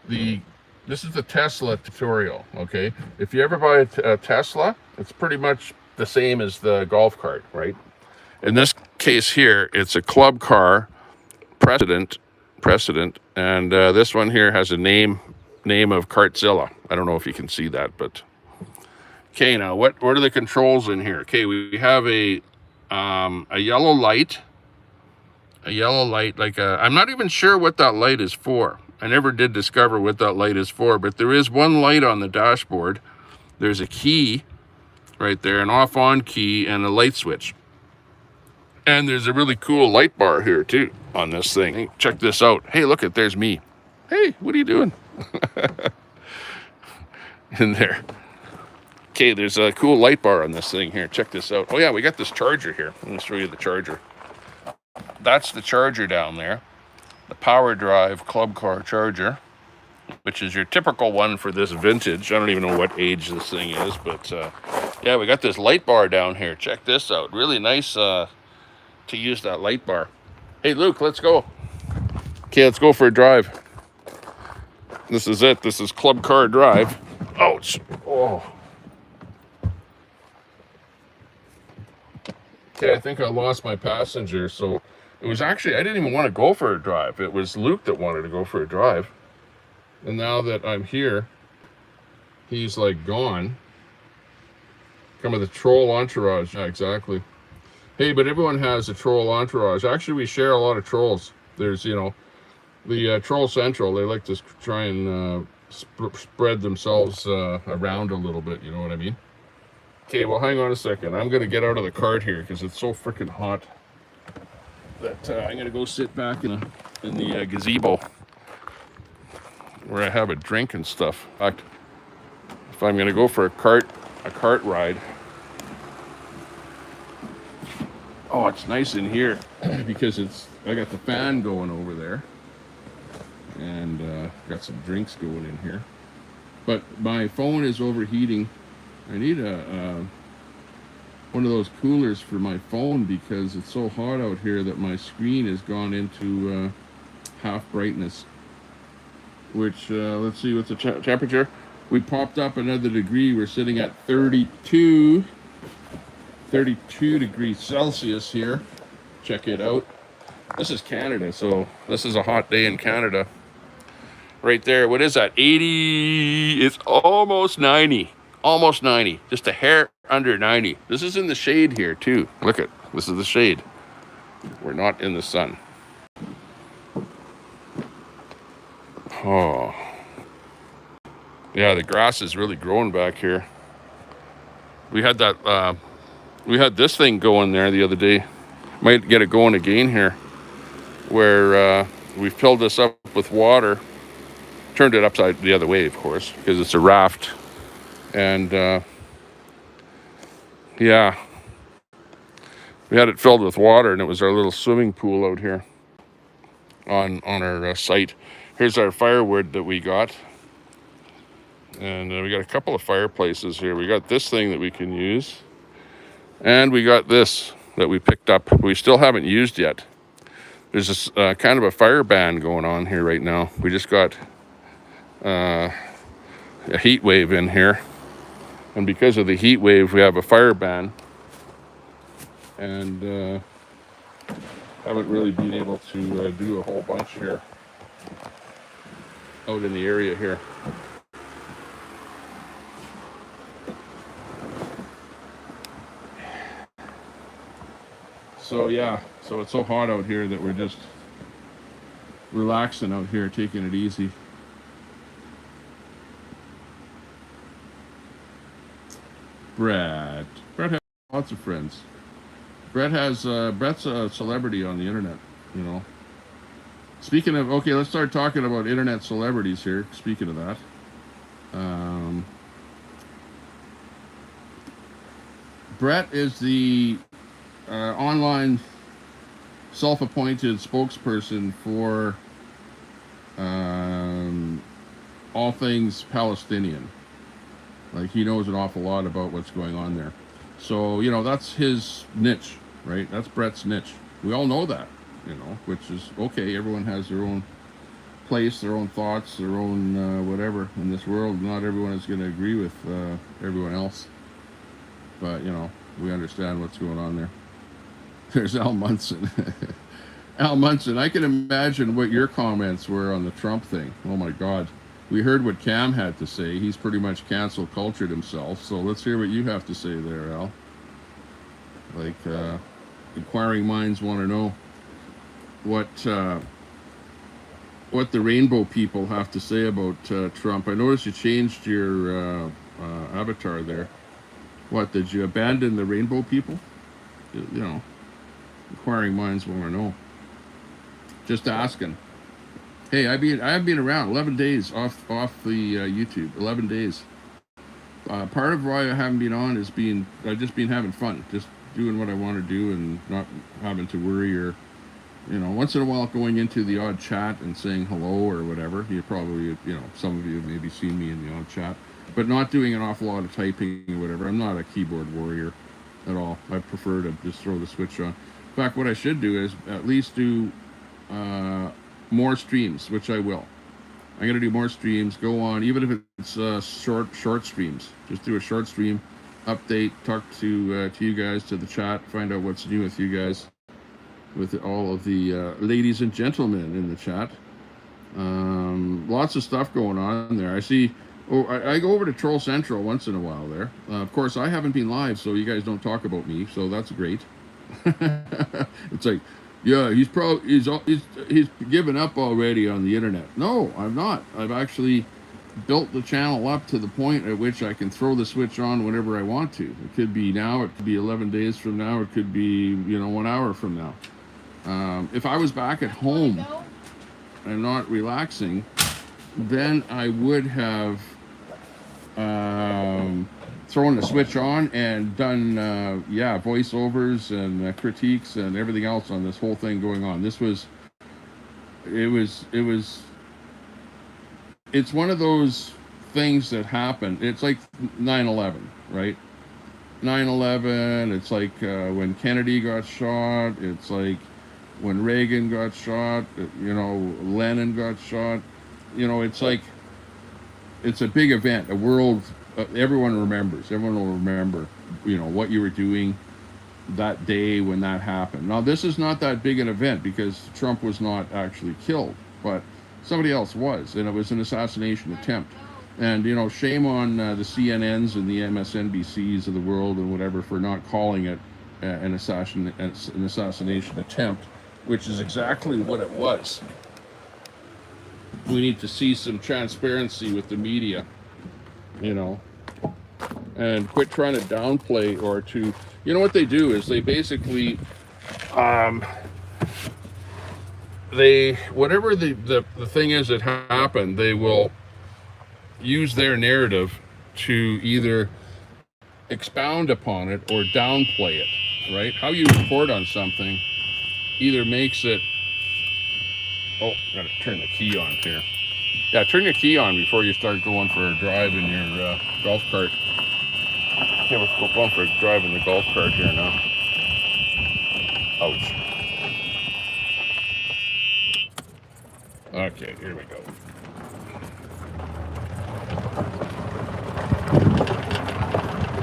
this is the Tesla tutorial, okay? If you ever buy a Tesla, it's pretty much the same as the golf cart, right? In this case here, it's a club car precedent, and this one here has a name of Cartzilla. I don't know if you can see that, but okay. Now, what are the controls in here? Okay, we have a yellow light, like I'm not even sure what that light is for. I never did discover what that light is for, but there is one light on the dashboard. There's a key right there, an off-on key, and a light switch. And there's a really cool light bar here too on this thing. Hey, check this out. Hey, look it, there's me. Hey, what are you doing? In there. Okay, there's a cool light bar on this thing here. Check this out. Oh yeah, we got this charger here. Let me show you the charger. That's the charger down there. The Power Drive Club Car charger, which is your typical one for this vintage. I don't even know what age this thing is, but yeah, we got this light bar down here. Check this out. Really nice to use that light bar. Hey Luke, let's go. Okay, let's go for a drive. This is it. This is Club Car Drive. Ouch. Oh. Okay, I think I lost my passenger. So it was actually, I didn't even want to go for a drive. It was Luke that wanted to go for a drive. And now that I'm here, he's like gone. Come with a troll entourage. Yeah, exactly. Hey, but everyone has a troll entourage. Actually, we share a lot of trolls. There's, you know, the Troll Central. They like to try and spread themselves around a little bit. You know what I mean? Okay, well, hang on a second. I'm going to get out of the cart here because it's so freaking hot that I'm going to go sit back in the gazebo where I have a drink and stuff. In fact, if I'm going to go for a cart ride, oh, it's nice in here because I got the fan going over there and got some drinks going in here. But my phone is overheating. I need one of those coolers for my phone because it's so hot out here that my screen has gone into half brightness. Which, let's see, what's the temperature? We popped up another degree. We're sitting at 32 degrees Celsius here. Check it out. This is Canada, so this is a hot day in Canada. Right there, what is that? 80, it's almost 90. Almost 90, just a hair under 90. This is in the shade here too. Look at, this is the shade. We're not in the sun. Oh. Yeah, the grass is really growing back here. We had that, we had this thing going there the other day. Might get it going again here. Where we filled this up with water. Turned it upside the other way, of course, because it's a raft. And yeah, we had it filled with water, and it was our little swimming pool out here on our site. Here's our firewood that we got, and we got a couple of fireplaces here. We got this thing that we can use, and we got this that we picked up. We still haven't used yet. There's this kind of a fire ban going on here right now. We just got a heat wave in here. And because of the heat wave, we have a fire ban. And haven't really been able to do a whole bunch here out in the area here. So yeah, so it's so hot out here that we're just relaxing out here, taking it easy. Brett has lots of friends. Brett's a celebrity on the internet, you know. Speaking of, okay, let's start talking about internet celebrities here. Speaking of that, Brett is the online self-appointed spokesperson for all things Palestinian. Like, he knows an awful lot about what's going on there. So, you know, that's his niche, right? That's Brett's niche. We all know that, you know, which is okay. Everyone has their own place, their own thoughts, their own whatever in this world. Not everyone is going to agree with everyone else, but you know, we understand what's going on there. There's Al Munson. Al Munson, I can imagine what your comments were on the Trump thing. Oh my God. We heard what Cam had to say. He's pretty much cancel cultured himself. So let's hear what you have to say there, Al. Like, inquiring minds want to know what the rainbow people have to say about Trump. I noticed you changed your avatar there. What, did you abandon the rainbow people? You know, inquiring minds want to know. Just asking. Hey, I've been around 11 days off the YouTube. 11 days. Part of why I haven't been on is I've just been having fun, just doing what I want to do and not having to worry, or you know, once in a while going into the odd chat and saying hello or whatever. You probably, you know, some of you have maybe seen me in the odd chat, but not doing an awful lot of typing or whatever. I'm not a keyboard warrior at all. I prefer to just throw the switch on. In fact, what I should do is at least do more streams, which I will. I'm gonna do more streams. Go on, even if it's short streams. Just do a short stream, update, talk to you guys, to the chat, find out what's new with you guys, with all of the ladies and gentlemen in the chat. Lots of stuff going on there. I see. Oh, I go over to Troll Central once in a while there. Of course, I haven't been live, so you guys don't talk about me. So that's great. It's like, yeah, he's given up already on the internet. No, I'm not. I've actually built the channel up to the point at which I can throw the switch on whenever I want to. It could be now, it could be 11 days from now, it could be, you know, 1 hour from now. If I was back at home and not relaxing, then I would have thrown the switch on and done voiceovers and critiques and everything else on this whole thing going on. It's one of those things that happened. It's like 9/11, right? 9/11, it's like when Kennedy got shot, it's like when Reagan got shot, you know, Lenin got shot. You know, it's like, it's a big event, a world, everyone remembers. Everyone will remember, you know, what you were doing that day when that happened. Now, this is not that big an event because Trump was not actually killed, but somebody else was, and it was an assassination attempt. And, you know, shame on the CNNs and the MSNBCs of the world and whatever for not calling it an assassination attempt, which is exactly what it was. We need to see some transparency with the media, you know, and quit trying to downplay or to, you know, what they do is they basically, whatever the thing is that happened, they will use their narrative to either expound upon it or downplay it, right? How you report on something either makes it, oh, gotta turn the key on here. Yeah, turn your key on before you start going for a drive in your golf cart. Okay, we're going for a drive in the golf cart here now. Ouch. Okay, here we go.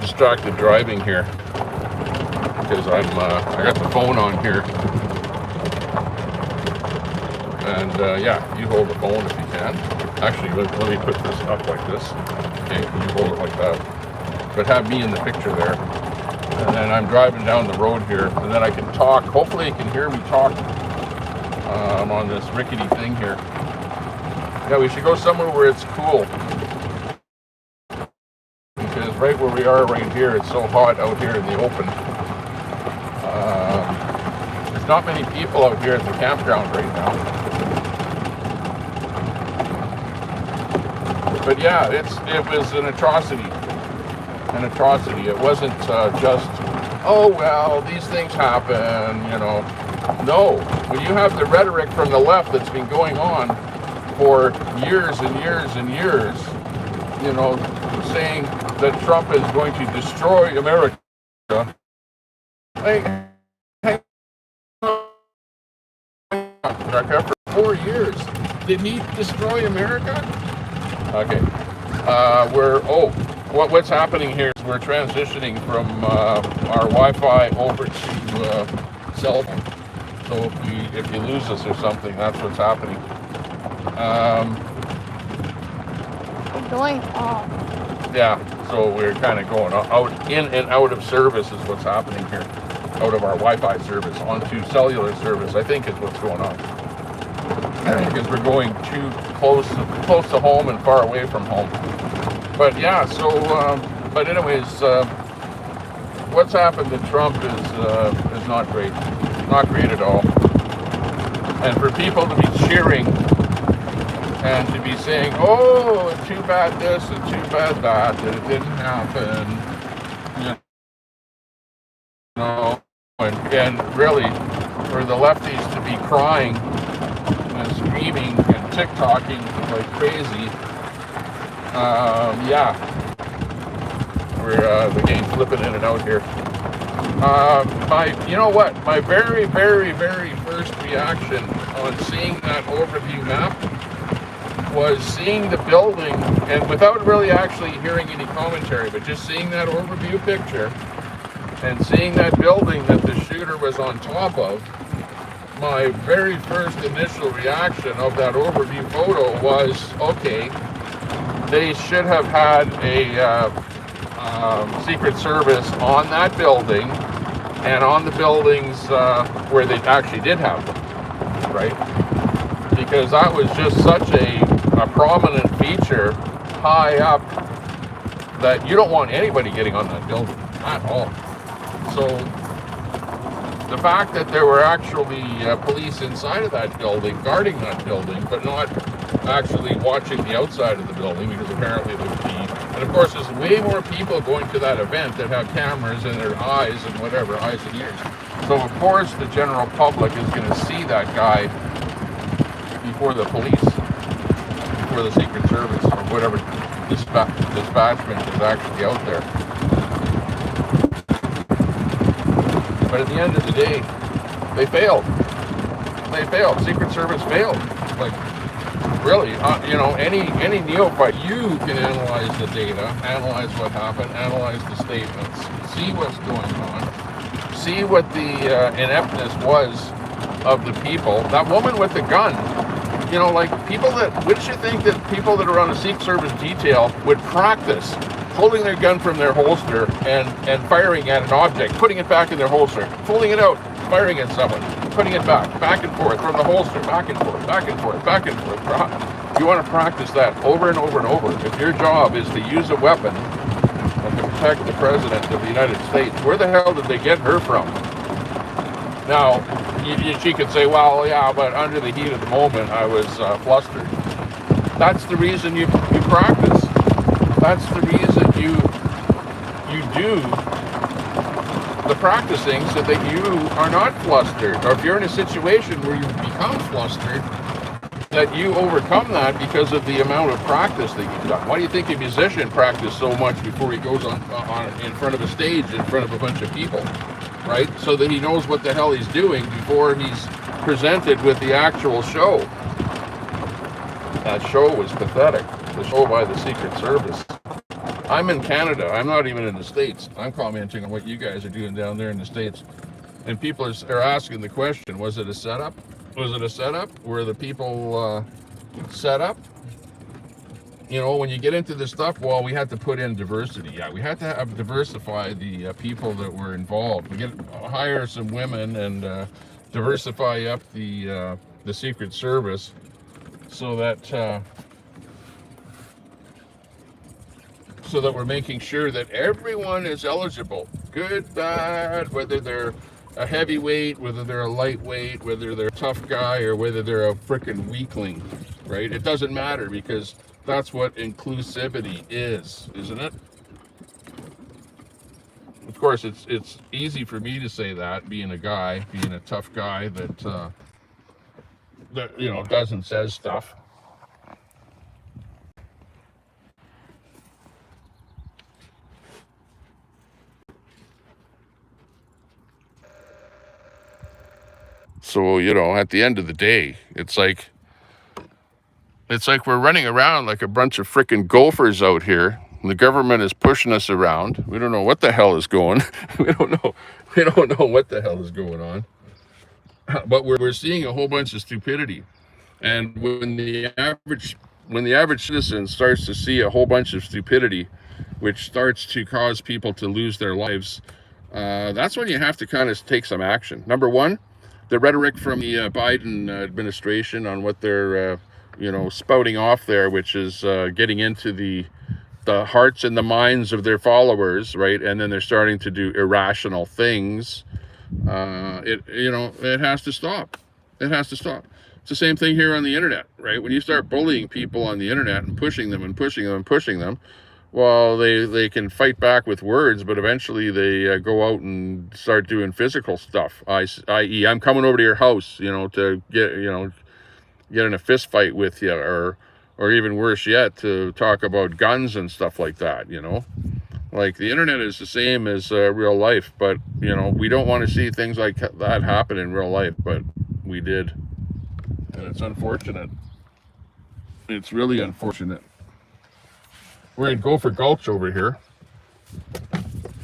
Distracted driving here because I got the phone on here. And yeah, you hold the phone if you can. Actually, let me put this up like this. Okay, you hold it like that. But have me in the picture there. And then I'm driving down the road here, and then I can talk. Hopefully you can hear me talk. I'm on this rickety thing here. Yeah, we should go somewhere where it's cool. Because right where we are right here, it's so hot out here in the open. There's not many people out here at the campground right now. But yeah, it was an atrocity. An atrocity. It wasn't just, oh, well, these things happen, you know. No, when you have the rhetoric from the left that's been going on for years and years and years, you know, saying that Trump is going to destroy America. Hey, hang on, for 4 years. Did he destroy America? Okay. What's happening here is we're transitioning from our Wi-Fi over to cell phone. So if you lose us or something, that's what's happening. We're going off. Yeah, so we're kind of going in and out of service is what's happening here. Out of our Wi-Fi service onto cellular service, I think is what's going on. Because we're going too close to home and far away from home. But yeah, so but anyways, what's happened to Trump is not great at all. And for people to be cheering and to be saying, "Oh, too bad this and too bad that it didn't happen," you know, and really for the lefties to be crying and screaming and TikToking like crazy, yeah, we're flipping in and out here. You know what? My very, very, very first reaction on seeing that overview map was seeing the building, and without really actually hearing any commentary, but just seeing that overview picture and seeing that building that the shooter was on top of. My very first initial reaction of that overview photo was, okay, they should have had a Secret Service on that building and on the buildings where they actually did have them, right? Because that was just such a prominent feature high up that you don't want anybody getting on that building at all. So the fact that there were actually police inside of that building, guarding that building, but not actually watching the outside of the building, because apparently there would be, and of course there's way more people going to that event that have cameras in their eyes and whatever, eyes and ears. So of course the general public is going to see that guy before the police, before the Secret Service, or whatever dispatchment is actually out there. But at the end of the day, they failed. Secret Service failed. Like, really, any neophyte, you can analyze the data, analyze what happened, analyze the statements, see what's going on, see what the ineptness was of the people. That woman with the gun, wouldn't you think that people that are on a Secret Service detail would practice holding their gun from their holster and firing at an object, putting it back in their holster, pulling it out, firing at someone, putting it back and forth from the holster, back and forth, back and forth, back and forth. You want to practice that over and over and over. If your job is to use a weapon and to protect the President of the United States, where the hell did they get her from? Now, she could say, well, yeah, but under the heat of the moment, I was flustered. That's the reason you practice. That's the reason you do the practicing, so that you are not flustered. Or if you're in a situation where you become flustered, that you overcome that because of the amount of practice that you've done. Why do you think a musician practices so much before he goes on in front of a stage, in front of a bunch of people, right? So that he knows what the hell he's doing before he's presented with the actual show. That show was pathetic. The show by the Secret Service. I'm in Canada. I'm not even in the States. I'm commenting on what you guys are doing down there in the States. And people are asking the question, was it a setup? Was it a setup? Were the people set up? When you get into this stuff, well, we had to put in diversity. Yeah, we had to diversify the people that were involved. We hire some women and diversify up the Secret Service so that we're making sure that everyone is eligible, good, bad, whether they're a heavyweight, whether they're a lightweight, whether they're a tough guy, or whether they're a freaking weakling, right? It doesn't matter, because that's what inclusivity is, isn't it? Of course, it's easy for me to say that, being a guy, being a tough guy that does and says stuff. So, at the end of the day, it's like, It's like we're running around like a bunch of freaking gophers out here. The government is pushing us around. We don't know what the hell is going. We don't know what the hell is going on. But we're seeing a whole bunch of stupidity. And when the average citizen starts to see a whole bunch of stupidity, which starts to cause people to lose their lives, that's when you have to kind of take some action. Number one, the rhetoric from the Biden administration on what they're spouting off there, which is getting into the hearts and the minds of their followers, right? And then they're starting to do irrational things. It has to stop. It has to stop. It's the same thing here on the internet, right? When you start bullying people on the internet and pushing them and pushing them and pushing them, well, they can fight back with words, but eventually they go out and start doing physical stuff. I.e., I'm coming over to your house, to get in a fist fight with you, or even worse yet, to talk about guns and stuff like that. Like, the internet is the same as real life, but we don't want to see things like that happen in real life, but we did, and it's unfortunate. It's really unfortunate. We're in Gopher Gulch over here,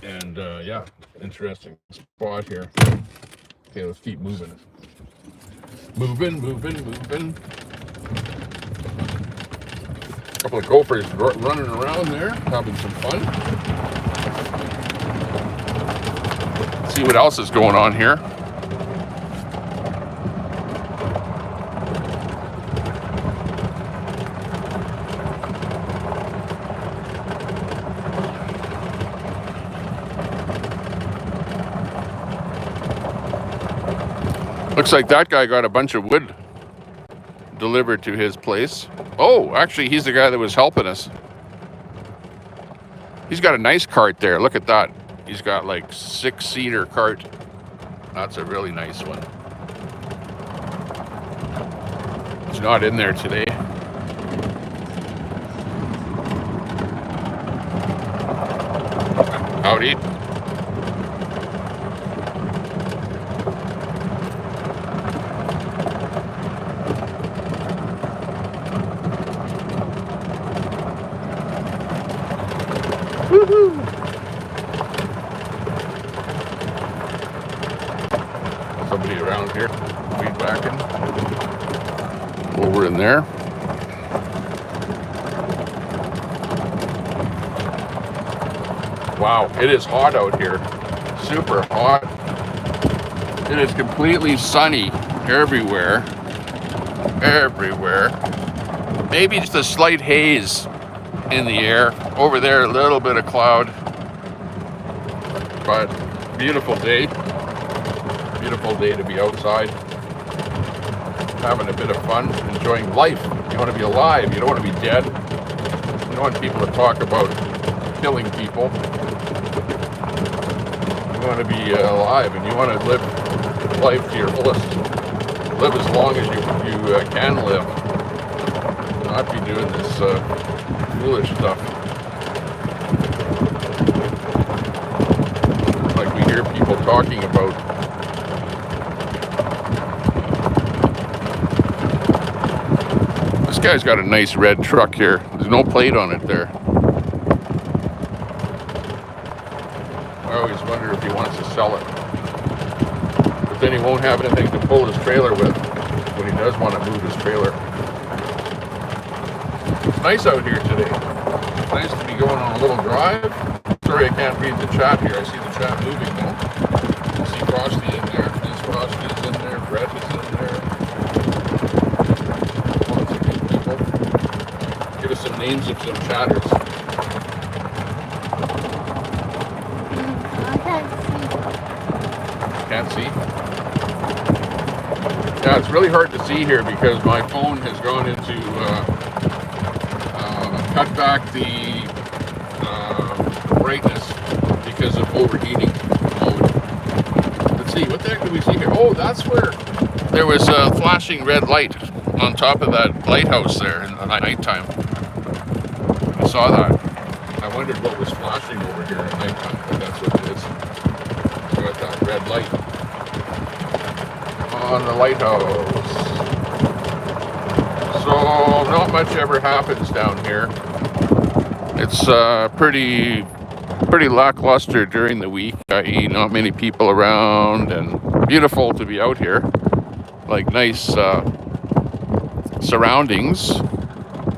and yeah, interesting spot here. Okay, let's keep moving. Moving. A couple of gophers running around there, having some fun. Let's see what else is going on here. Looks like that guy got a bunch of wood delivered to his place. Oh, actually, he's the guy that was helping us. He's got a nice cart there. Look at that. He's got like 6-seater cart. That's a really nice one. He's not in there today. Howdy. Woohoo! Somebody around here, weed whacking. Over in there. Wow, it is hot out here. Super hot. It is completely sunny everywhere. Everywhere. Maybe just a slight haze in the air. Over there, a little bit of cloud. But beautiful day. Beautiful day to be outside. Having a bit of fun, enjoying life. You want to be alive. You don't want to be dead. You don't want people to talk about killing people. You want to be alive, and you want to live life to your fullest. Live as long as you can live. Not be doing this foolish stuff. Like we hear people talking about. This guy's got a nice red truck here. There's no plate on it there. I always wonder if he wants to sell it. But then he won't have anything to pull his trailer with when he does want to move his trailer. It's nice out here today. It's nice to be going on a little drive. Sorry I can't read the chat here. I see the chat moving though. I see Frosty in there. There's Frosty is in there. Brett is in there. Lots of good people. Give us some names of some chatters. Can't see. Yeah, it's really hard to see here because my phone has gone into cut back the brightness because of overheating mode. Let's see, what the heck do we see here? Oh, that's where there was a flashing red light on top of that lighthouse there in the nighttime. I saw that. I wondered what was flashing over here at nighttime, but that's what it is. We got that red light on the lighthouse. So not much ever happens down here. It's pretty lackluster during the week, i.e. not many people around, and beautiful to be out here. Like nice surroundings,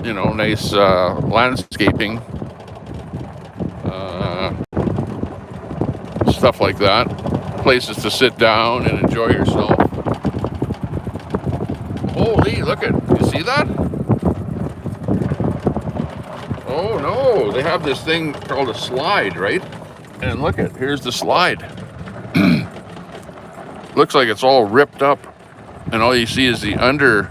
you know, nice landscaping, stuff like that. Places to sit down and enjoy yourself. Holy, look at, you see that? Oh no, they have this thing called a slide, right? And look at, here's the slide. Looks like it's all ripped up, and all you see is the under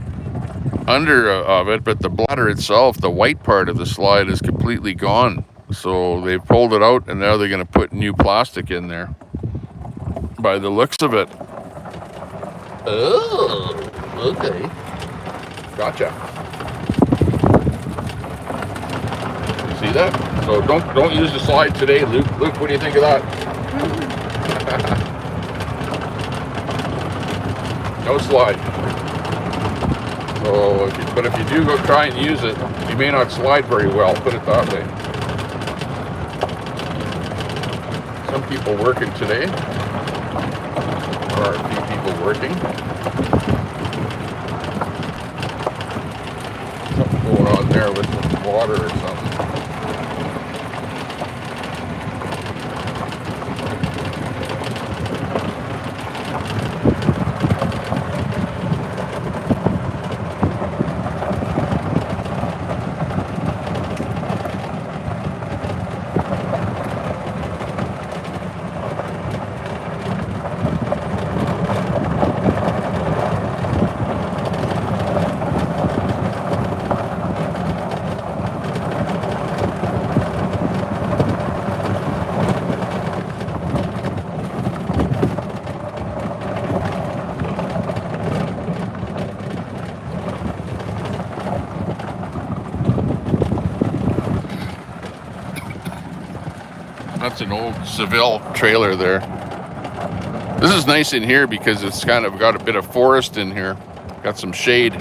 of it, but the bladder itself, the white part of the slide, is completely gone. So they've pulled it out, and now they're going to put new plastic in there. By the looks of it. Oh, okay. Gotcha. You see that? So don't use the slide today, Luke. Luke, what do you think of that? No slide. So, but if you do go try and use it, you may not slide very well. Put it that way. Some people working today. There are a few people working. Something going on there with some water or something. That's an old Seville trailer there. This is nice in here because it's kind of got a bit of forest in here. Got some shade.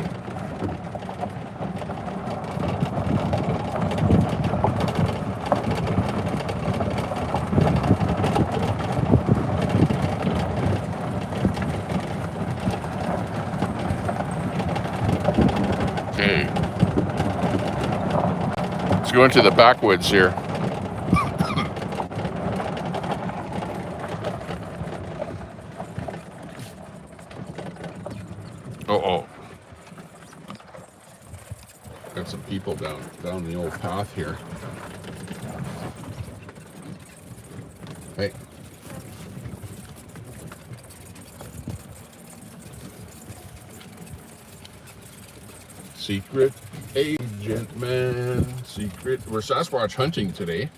Okay. Let's go into the backwoods here. Got some people down the old path here. Hey. Secret agent man, secret. We're Sasquatch hunting today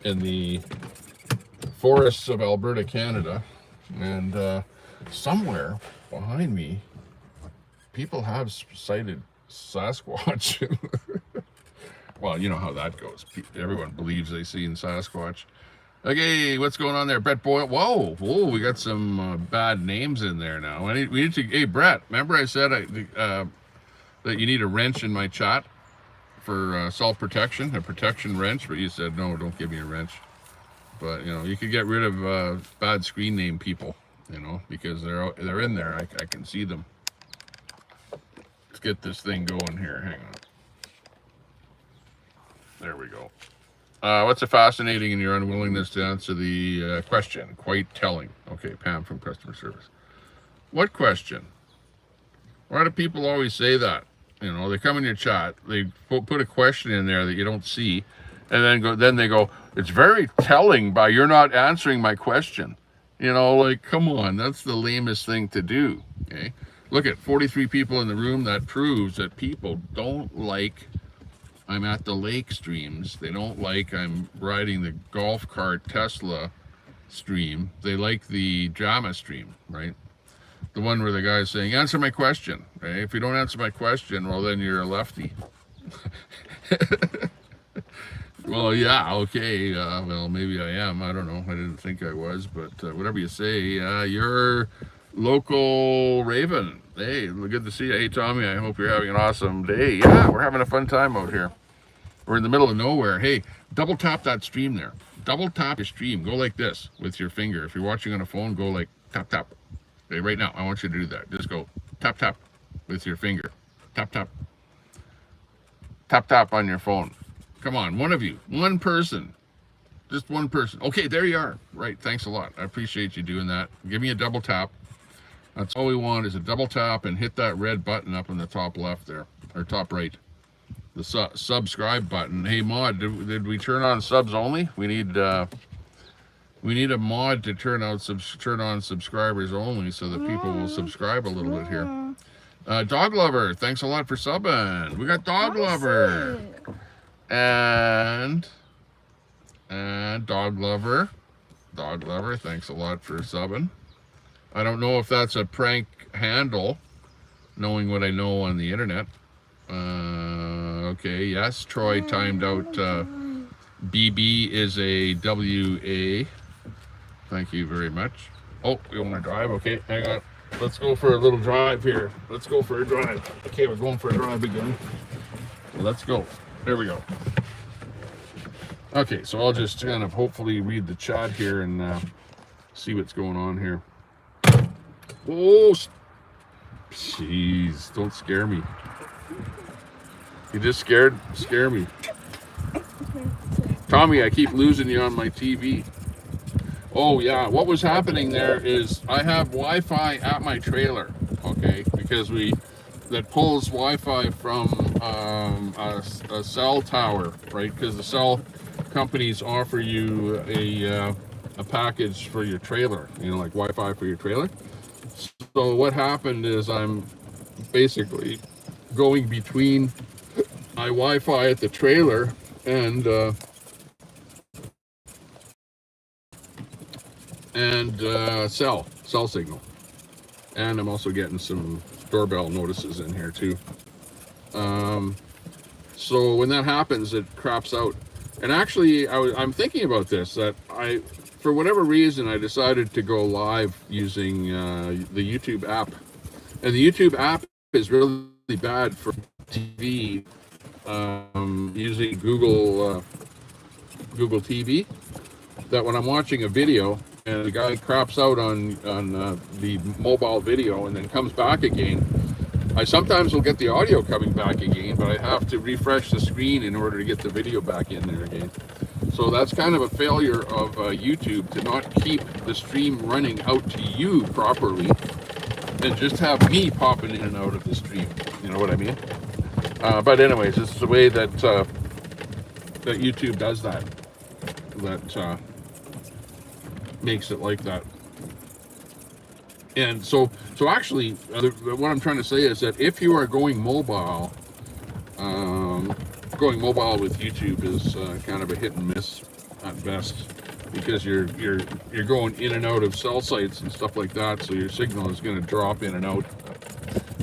in the forests of Alberta, Canada, and somewhere behind me, people have sighted Sasquatch. Well, you know how that goes. Everyone believes they see in Sasquatch. Okay, what's going on there? Brett Boyle. Whoa, we got some bad names in there now. We need to. Hey, Brett, remember I said that you need a wrench in my chat for self-protection, a protection wrench, but you said no, don't give me a wrench. But you know, you could get rid of bad screen name people, you know, because they're in there. I can see them. Let's get this thing going here. Hang on. There we go. What's a fascinating in your unwillingness to answer the question? Quite telling. Okay, Pam from customer service. What question? Why do people always say that? You know, they come in your chat, they put a question in there that you don't see, and then they go, it's very telling by you're not answering my question. You know, like, come on, that's the lamest thing to do. Okay. Look at 43 people in the room. That proves that people don't like I'm at the lake streams. They don't like I'm riding the golf cart Tesla stream. They like the drama stream, right? The one where the guy's saying, answer my question. Right? If you don't answer my question, well, then you're a lefty. Well, yeah, okay. Well, maybe I am. I don't know. I didn't think I was, but whatever you say, you're Local Raven. Hey, good to see you. Hey, Tommy, I hope you're having an awesome day. Yeah, we're having a fun time out here. We're in the middle of nowhere. Hey, double tap that stream there. Double tap your stream. Go like this with your finger. If you're watching on a phone, go like tap, tap. Okay, right now, I want you to do that. Just go tap, tap with your finger. Tap, tap. Tap, tap on your phone. Come on, one of you. One person. Just one person. Okay, there you are. Right, thanks a lot. I appreciate you doing that. Give me a double tap. That's all we want is a double tap and hit that red button up in the top left there, or top right. The subscribe button. Hey, Mod, did we turn on subs only? We need a mod to turn on subscribers only so that people will subscribe a little bit here. Dog Lover, thanks a lot for subbing. We got Dog Lover. And Dog Lover. Dog Lover, thanks a lot for subbing. I don't know if that's a prank handle, knowing what I know on the internet. Okay, yes, Troy timed out. BB is a WA. Thank you very much. Oh, we want to drive? Okay, hang on. Let's go for a little drive here. Let's go for a drive. Okay, we're going for a drive again. Let's go. There we go. Okay, so I'll just kind of hopefully read the chat here and see what's going on here. Oh, jeez, don't scare me. You just scare me. Tommy, I keep losing you on my TV. Oh yeah, what was happening there is I have Wi-Fi at my trailer, okay, because that pulls Wi-Fi from a cell tower, right? Because the cell companies offer you a package for your trailer, you know, like Wi-Fi for your trailer. So what happened is I'm basically going between my Wi-Fi at the trailer and cell signal, and I'm also getting some doorbell notices in here too. So when that happens, it craps out. And actually, I'm thinking about this, that for whatever reason, I decided to go live using the YouTube app. And the YouTube app is really bad for TV, using Google TV, that when I'm watching a video and the guy craps out on the mobile video and then comes back again, I sometimes will get the audio coming back again, but I have to refresh the screen in order to get the video back in there again. So that's kind of a failure of YouTube to not keep the stream running out to you properly and just have me popping in and out of the stream. You know what I mean? But anyways, this is the way that that YouTube does that. That makes it like that. And so actually, what I'm trying to say is that if you are going mobile with YouTube is kind of a hit and miss at best, because you're going in and out of cell sites and stuff like that, so your signal is going to drop in and out.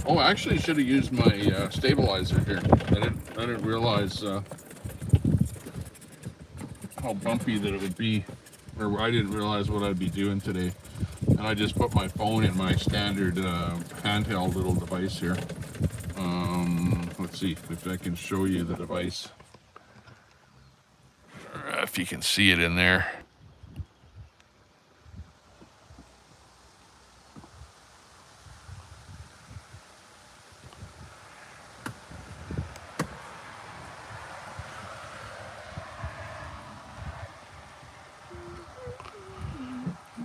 Oh, I actually should have used my stabilizer here. I didn't realize how bumpy that it would be, or I didn't realize what I'd be doing today. And I just put my phone in my standard handheld little device here. Let's see if I can show you the device. If you can see it in there.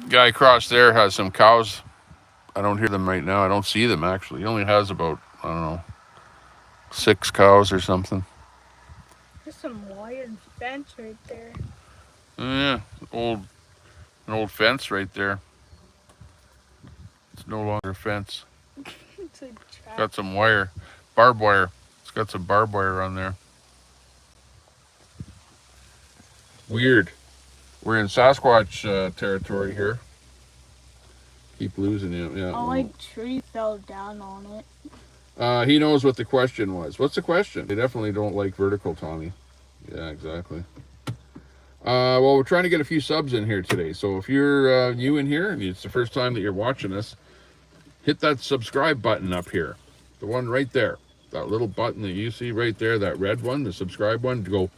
Guy across there has some cows. I don't hear them right now. I don't see them actually. He only has about, I don't know, 6 cows or something. There's some wired fence right there. Yeah, an old fence right there. It's no longer a fence. It's a trap. Got some wire, barbed wire. It's got some barbed wire on there. Weird. We're in Sasquatch territory here. Keep losing it. Yeah. Oh, my tree fell down on it. He knows what the question was. What's the question? They definitely don't like vertical, Tommy. Yeah, exactly. Well, we're trying to get a few subs in here today. So if you're new in here and it's the first time that you're watching us, hit that subscribe button up here. The one right there. That little button that you see right there, that red one, the subscribe one, to go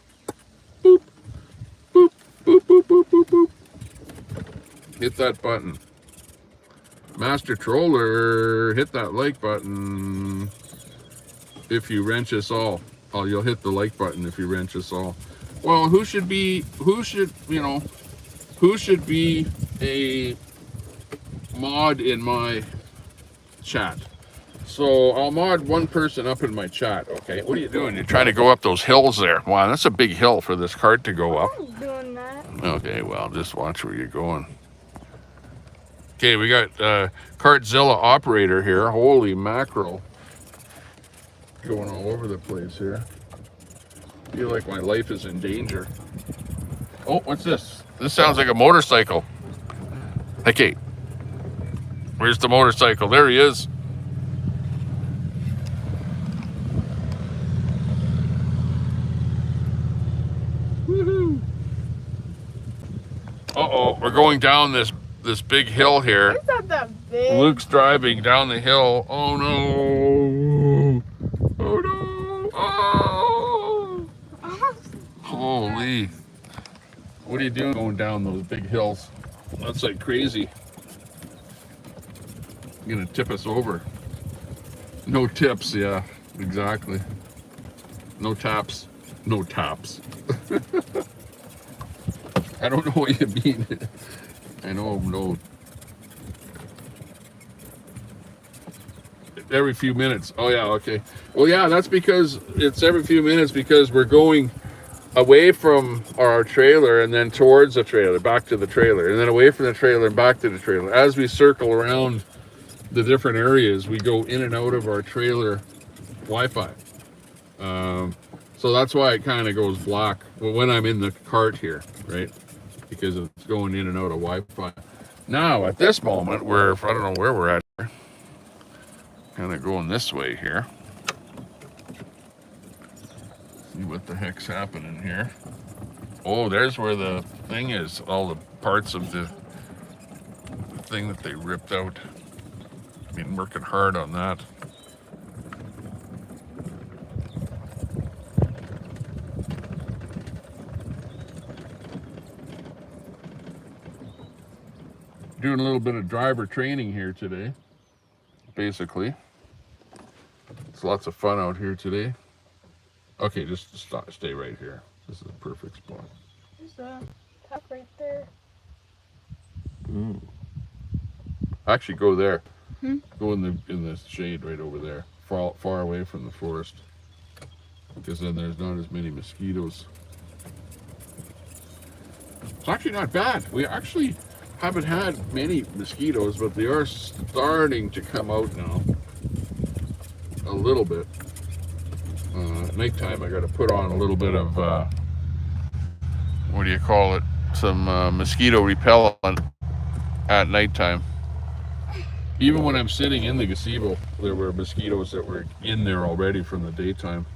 boop, boop, boop, boop, boop, boop, boop. Hit that button. Master Troller, hit that like button if you wrench us all. Oh, you'll hit the like button if you wrench us all. Well, who should be a mod in my chat? So I'll mod one person up in my chat, okay? What are you doing? You're trying to go up those hills there. Wow, that's a big hill for this cart to go up. I'm doing that. Okay, well, just watch where you're going. Okay, we got Cartzilla operator here. Holy mackerel. Going all over the place here. Feel like my life is in danger. Oh, what's this? This sounds like a motorcycle. Okay. Where's the motorcycle? There he is. Woohoo. Uh-oh, we're going down this big hill here. It's not that big. Luke's driving down the hill. Oh no. Oh no. Oh. Holy. What are you doing going down those big hills? That's like crazy. You're gonna tip us over. No tips, yeah, exactly. No taps. No taps. I don't know what you mean. I know, no. Every few minutes. Oh yeah, okay. Well, yeah, that's because it's every few minutes because we're going away from our trailer and then towards the trailer, back to the trailer, and then away from the trailer and back to the trailer. As we circle around the different areas, we go in and out of our trailer Wi-Fi. So that's why it kind of goes black when I'm in the cart here, right? Because it's going in and out of Wi-Fi. Now, at this moment, I don't know where we're at here. Kind of going this way here. See what the heck's happening here. Oh, there's where the thing is. All the parts of the thing that they ripped out. Been working hard on that. Doing a little bit of driver training here today, basically. It's lots of fun out here today. Okay, just stay right here. This is a perfect spot. There's a tap right there. Ooh. Actually, go there. Hmm? Go in the shade right over there, far away from the forest, because then there's not as many mosquitoes. It's actually not bad. We actually haven't had many mosquitoes, but they are starting to come out now. A little bit. At nighttime, I got to put on a little bit of, what do you call it? Some mosquito repellent at nighttime. Even when I'm sitting in the gazebo, there were mosquitoes that were in there already from the daytime.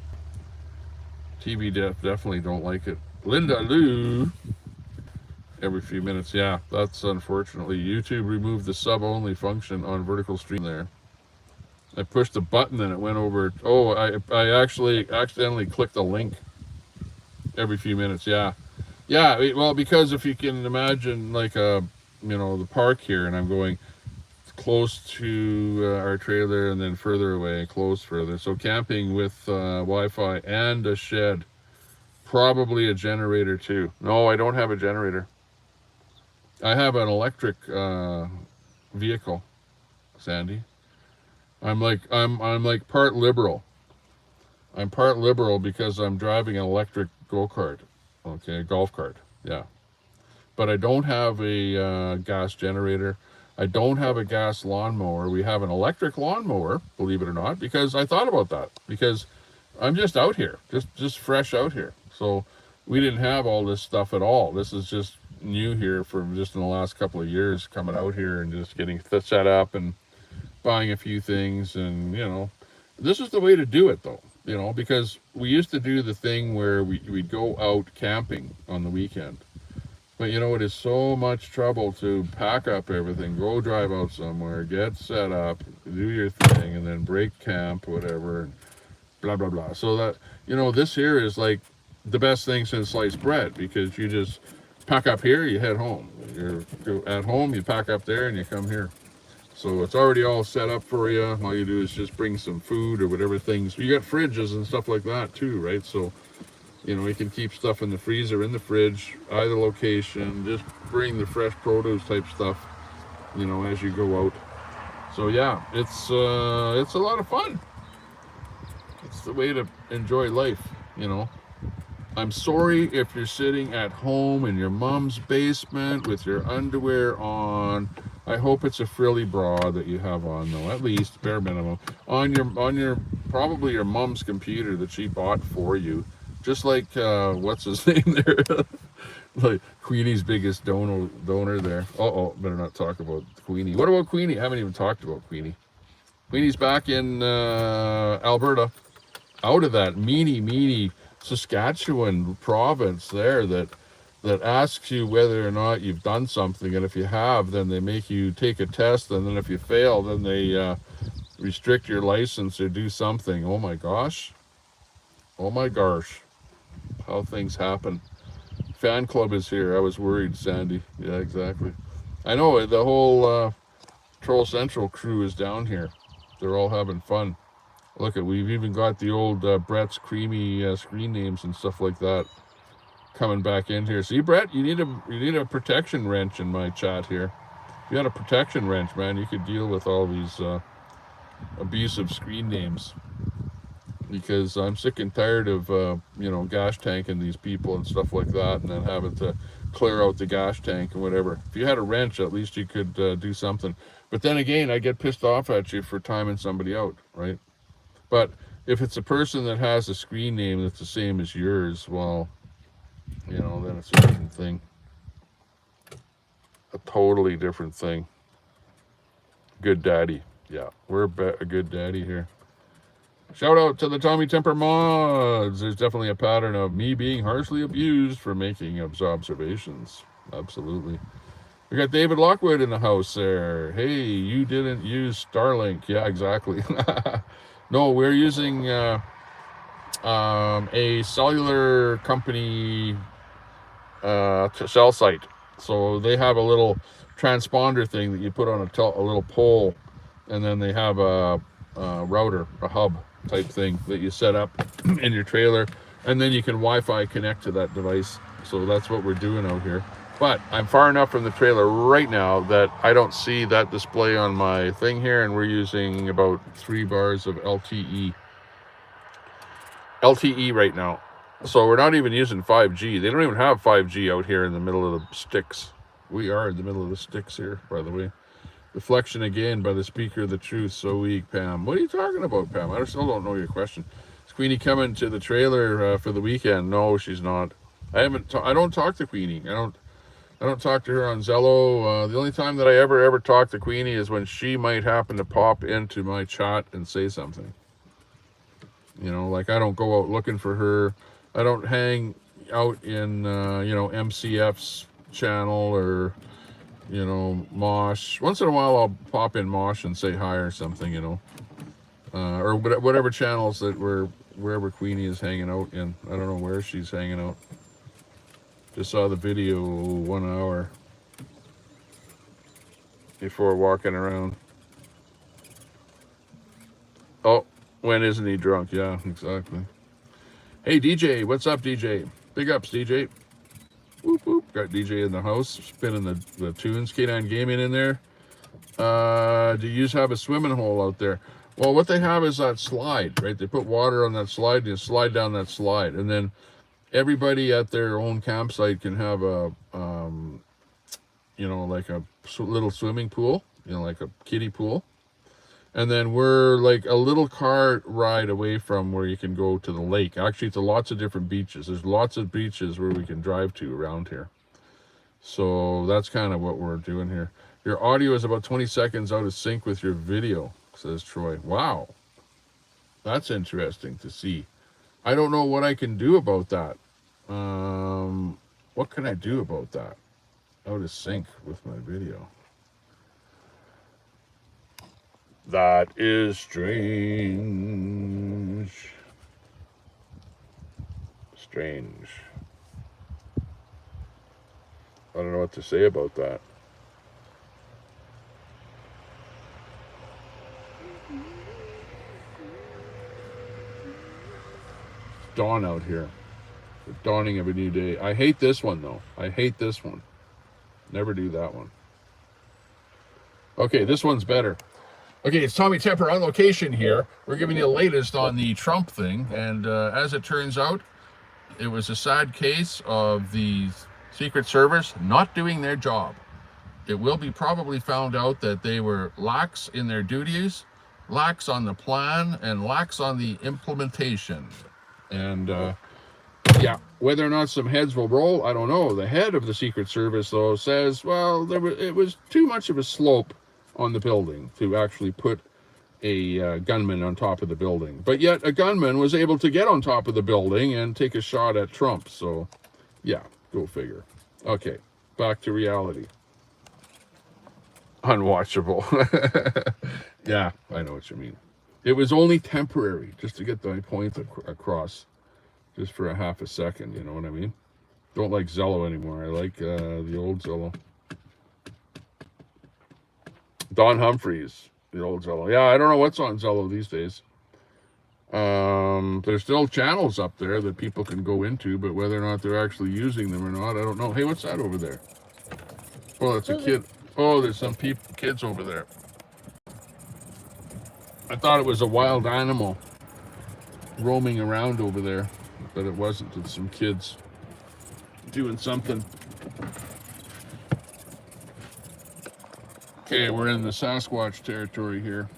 TV definitely don't like it. Linda Lou. Every few minutes, yeah, that's unfortunately. YouTube removed the sub-only function on vertical stream there. I pushed the button and it went over. Oh, I actually accidentally clicked a link every few minutes, yeah. Yeah, well, because if you can imagine like the park here, and I'm going close to our trailer and then further away, close further. So camping with Wi-Fi and a shed, probably a generator too. No, I don't have a generator. I have an electric vehicle, Sandy. I'm like part liberal. I'm part liberal because I'm driving an electric go-kart, okay, golf cart, yeah. But I don't have a gas generator. I don't have a gas lawnmower. We have an electric lawnmower, believe it or not, because I thought about that. Because I'm just out here, just fresh out here. So we didn't have all this stuff at all. This is just new here for just in the last couple of years, coming out here and just getting set up and buying a few things. And this is the way to do it though, because we used to do the thing where we'd go out camping on the weekend, But you know, it is so much trouble to pack up everything, go drive out somewhere, get set up, do your thing, and then break camp, whatever, blah, blah, blah. So that, you know, this here is like the best thing since sliced bread because you just pack up here, you head home. You're at home, you pack up there, and you come here. So it's already all set up for you. All you do is just bring some food or whatever things. You got fridges and stuff like that too, right? So you know, you can keep stuff in the freezer, in the fridge, either location. Just bring the fresh produce type stuff, you know, as you go out. So yeah, it's a lot of fun. It's the way to enjoy life, you know. I'm sorry if you're sitting at home in your mom's basement with your underwear on. I hope it's a frilly bra that you have on, though, at least bare minimum. On your probably your mom's computer that she bought for you. Just like what's his name there? Like Queenie's biggest donor there. Oh, better not talk about Queenie. What about Queenie? I haven't even talked about Queenie. Queenie's back in Alberta, out of that meanie Saskatchewan province there that asks you whether or not you've done something, and if you have, then they make you take a test, and then if you fail, then they restrict your license or do something. Oh my gosh, how things happen. Fan club is here. I was worried, Sandy. Yeah, exactly. I know the whole Troll Central crew is down here. They're all having fun. Look at, we've even got the old Brett's creamy screen names and stuff like that coming back in here. See, Brett, you need a protection wrench in my chat here. If you had a protection wrench, man, you could deal with all these abusive screen names. Because I'm sick and tired of you know, gas tanking these people and stuff like that, and then having to clear out the gas tank and whatever. If you had a wrench, at least you could do something. But then again, I get pissed off at you for timing somebody out, right? But if it's a person that has a screen name that's the same as yours, well, you know, then it's a different thing. A totally different thing. Good daddy. Yeah, we're a good daddy here. Shout out to the Tommy Temper mods. There's definitely a pattern of me being harshly abused for making observations. Absolutely. We got David Lockwood in the house there. Hey, you didn't use Starlink. Yeah, exactly. No, we're using a cellular company cell site. So they have a little transponder thing that you put on a little pole, and then they have a router, a hub type thing that you set up in your trailer, and then you can Wi-Fi connect to that device. So that's what we're doing out here. But I'm far enough from the trailer right now that I don't see that display on my thing here, and we're using about 3 bars of LTE right now. So we're not even using 5G. They don't even have 5G out here in the middle of the sticks. We are in the middle of the sticks here, by the way. Deflection again by the speaker of the truth. So weak, Pam. What are you talking about, Pam? I still don't know your question. Is Queenie coming to the trailer for the weekend? No, she's not. I don't talk to Queenie. I don't talk to her on Zello. The only time that I ever talk to Queenie is when she might happen to pop into my chat and say something. You know, like I don't go out looking for her. I don't hang out in you know, MCF's channel or, you know, Mosh. Once in a while I'll pop in Mosh and say hi or something, you know. Or whatever channels that wherever Queenie is hanging out in. I don't know where she's hanging out. Just saw the video 1 hour before walking around. Oh, when isn't he drunk? Yeah, exactly. Hey, DJ, what's up, DJ? Big ups, DJ. Whoop, whoop. Got DJ in the house, spinning the tunes. K9 Gaming in there. Do you have a swimming hole out there? Well, what they have is that slide, right? They put water on that slide, and you slide down that slide. And then everybody at their own campsite can have a, you know, like a little swimming pool, you know, like a kiddie pool. And then we're like a little car ride away from where you can go to the lake. Actually, it's lots of different beaches. There's lots of beaches where we can drive to around here. So that's kind of what we're doing here. Your audio is about 20 seconds out of sync with your video, says Troy. Wow. That's interesting to see. I don't know what I can do about that. What can I do about that? out of sync with my video. That is strange. Strange. I don't know what to say about that. It's dawn out here. The dawning of a new day. I hate this one though. I hate this one. Never do that one. Okay, this one's better. Okay, it's Tommy Tepper on location here. We're giving you the latest on the Trump thing. And as it turns out, it was a sad case of the Secret Service not doing their job. It will be probably found out that they were lax in their duties, lax on the plan, and lax on the implementation. And yeah, whether or not some heads will roll, I don't know. The head of the Secret Service, though, says, well, it was too much of a slope on the building to actually put a gunman on top of the building. But yet a gunman was able to get on top of the building and take a shot at Trump. So, yeah, go figure. Okay, back to reality. Unwatchable. Yeah, I know what you mean. It was only temporary, just to get my point across. Just for a half a second, you know what I mean? Don't like Zello anymore. I like the old Zello. Don Humphreys, the old Zello. Yeah, I don't know what's on Zello these days. There's still channels up there that people can go into, but whether or not they're actually using them or not, I don't know. Hey, what's that over there? Oh, that's a kid. Oh, there's some kids over there. I thought it was a wild animal roaming around over there, but it wasn't. It's some kids doing something. Okay, we're in the Sasquatch territory here.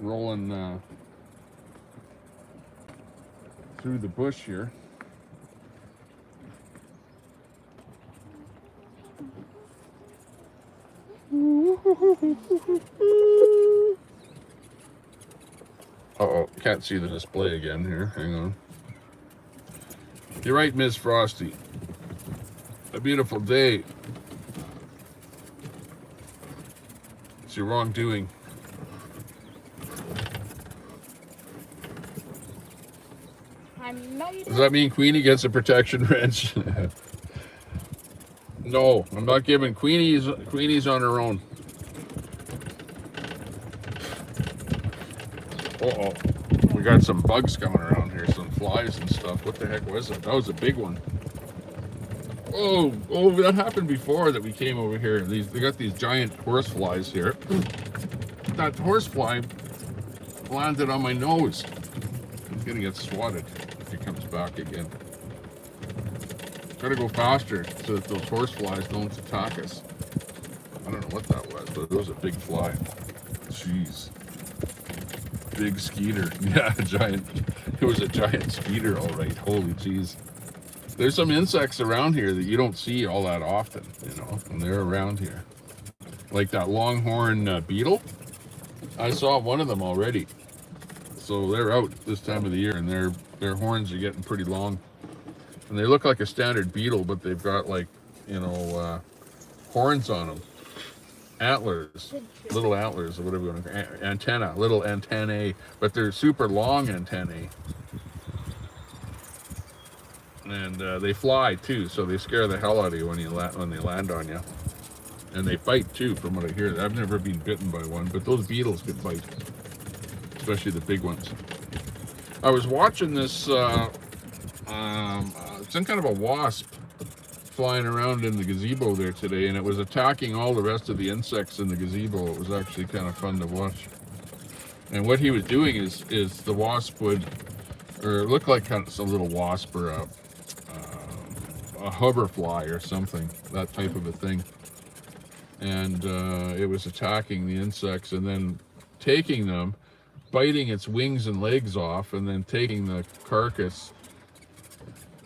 Rolling through the bush here. Uh-oh, can't see the display again here. Hang on. You're right, Miss Frosty. A beautiful day. It's your wrongdoing. Does that mean Queenie gets a protection wrench? No, I'm not giving Queenie's on her own. Uh-oh. We got some bugs coming around here, some flies and stuff. What the heck was that? That was a big one. Oh, that happened before that we came over here. They got these giant horse flies here. That horse fly landed on my nose. I'm gonna get swatted if he comes back again. Gotta go faster so that those horse flies don't attack us. I don't know what that was, but it was a big fly. Jeez. Big skeeter. Yeah, giant. It was a giant skeeter, all right. Holy jeez. There's some insects around here that you don't see all that often, you know, and they're around here. Like that longhorn beetle. I saw one of them already. So they're out this time of the year, and their horns are getting pretty long. And they look like a standard beetle, but they've got, like, you know, horns on them. Antlers, little antlers, or whatever you want to call it. Antenna, little antennae, but they're super long antennae. And they fly too, so they scare the hell out of you when they land on you. And they bite too, from what I hear. I've never been bitten by one, but those beetles could bite, especially the big ones. I was watching this, some kind of a wasp flying around in the gazebo there today, and it was attacking all the rest of the insects in the gazebo. It was actually kind of fun to watch. And what he was doing is the wasp would, or it looked like kind of a little wasp or a hoverfly or something, that type of a thing. And it was attacking the insects and then taking them, biting its wings and legs off, and then taking the carcass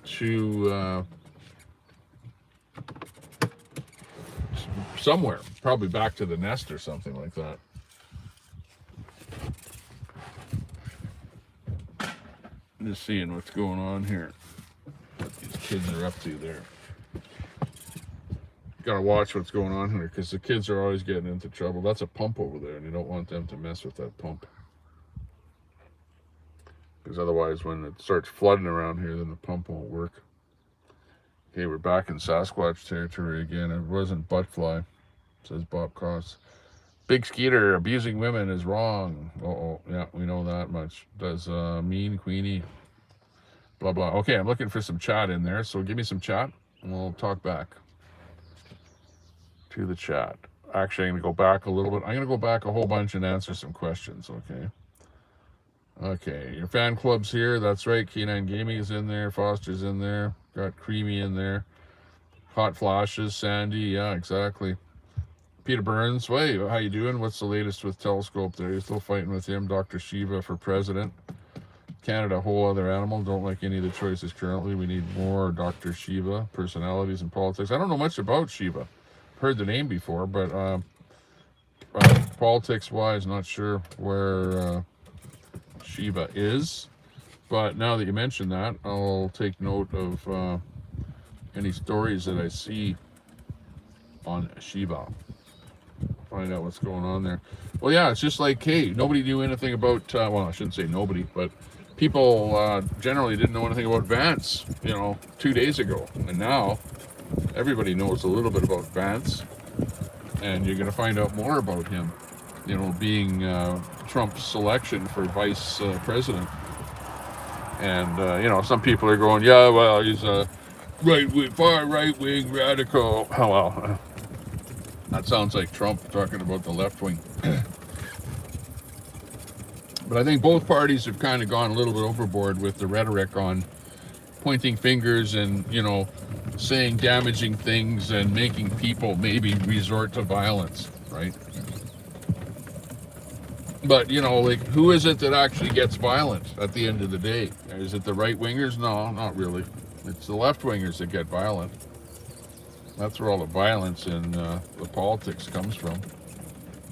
to somewhere, probably back to the nest or something like that. I'm just seeing what's going on here, what these kids are up to there. gotta watch what's going on here because the kids are always getting into trouble. That's a pump over there, and you don't want them to mess with that pump. Because otherwise, when it starts flooding around here, then the pump won't work. Okay, we're back in Sasquatch territory again. It wasn't buttfly, says Bob Cost. Big Skeeter, abusing women is wrong. Uh-oh, yeah, we know that much. Does mean Queenie. Blah, blah. Okay, I'm looking for some chat in there, so give me some chat, and we'll talk back to the chat. Actually, I'm going to go back a little bit. I'm going to go back a whole bunch and answer some questions, okay? Okay, your fan club's here. That's right. K9 Gaming is in there. Foster's in there. Got Creamy in there. Hot Flashes, Sandy. Yeah, exactly. Peter Burns. Wait, how you doing? What's the latest with Telescope there? You're still fighting with him. Dr. Shiva for president. Canada, a whole other animal. Don't like any of the choices currently. We need more Dr. Shiva. Personalities in politics. I don't know much about Shiva. Heard the name before, but politics-wise, not sure where Shiva is. But now that you mention that, I'll take note of any stories that I see on Shiva. Find out what's going on there. Well, yeah, it's just like, hey, nobody knew anything about, well, I shouldn't say nobody, but people generally didn't know anything about Vance, 2 days ago. And now everybody knows a little bit about Vance, and you're going to find out more about him, being Trump's selection for vice president. And, some people are going, yeah, well, he's a far right-wing radical. Oh, well, that sounds like Trump talking about the left wing. But I think both parties have kind of gone a little bit overboard with the rhetoric on pointing fingers and, saying damaging things and making people maybe resort to violence, right? But, who is it that actually gets violent at the end of the day? Is it the right-wingers? No, not really. It's the left-wingers that get violent. That's where all the violence in the politics comes from.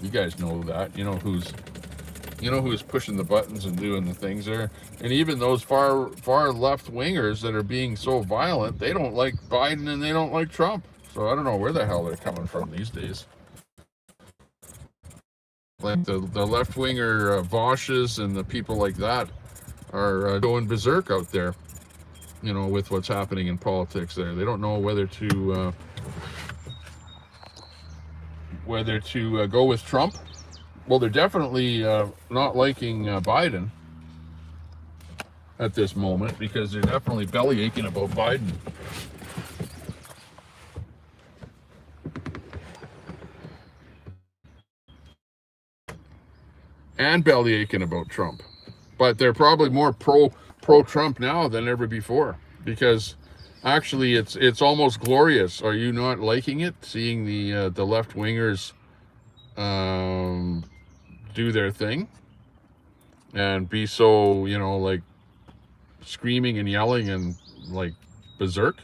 You guys know that. You know who's pushing the buttons and doing the things there. And even those far left-wingers that are being so violent, they don't like Biden and they don't like Trump. So I don't know where the hell they're coming from these days. Like the left-winger Voshes and the people like that are going berserk out there, with what's happening in politics there. They don't know whether to go with Trump. Well, they're definitely not liking Biden at this moment because they're definitely belly aching about Biden. And belly aching about Trump. But they're probably more pro-Trump now than ever before because actually it's almost glorious. Are you not liking it? Seeing the left-wingers do their thing and be so, like screaming and yelling and like berserk?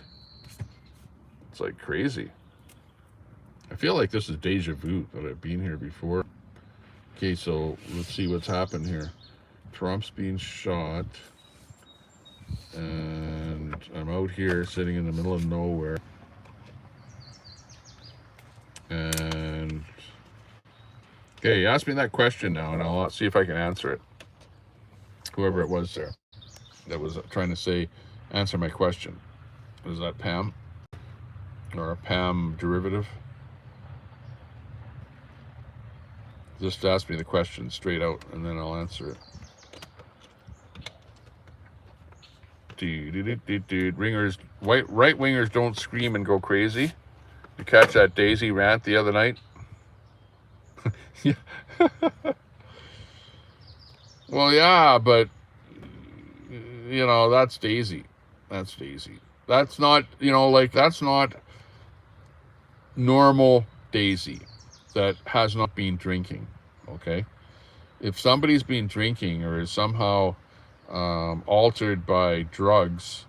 It's like crazy. I feel like this is deja vu that I've been here before. Okay, so let's see what's happened here. Trump's being shot, and I'm out here sitting in the middle of nowhere. And okay, ask me that question now, and I'll see if I can answer it. Whoever it was there that was trying to answer my question. Was that Pam? Or a Pam derivative? Just ask me the question straight out, and then I'll answer it. Ringers, right-wingers don't scream and go crazy. You catch that Daisy rant the other night? Yeah. Well, yeah, but, that's Daisy. That's Daisy. That's not, that's not normal Daisy that has not been drinking, okay? If somebody's been drinking or is somehow altered by drugs,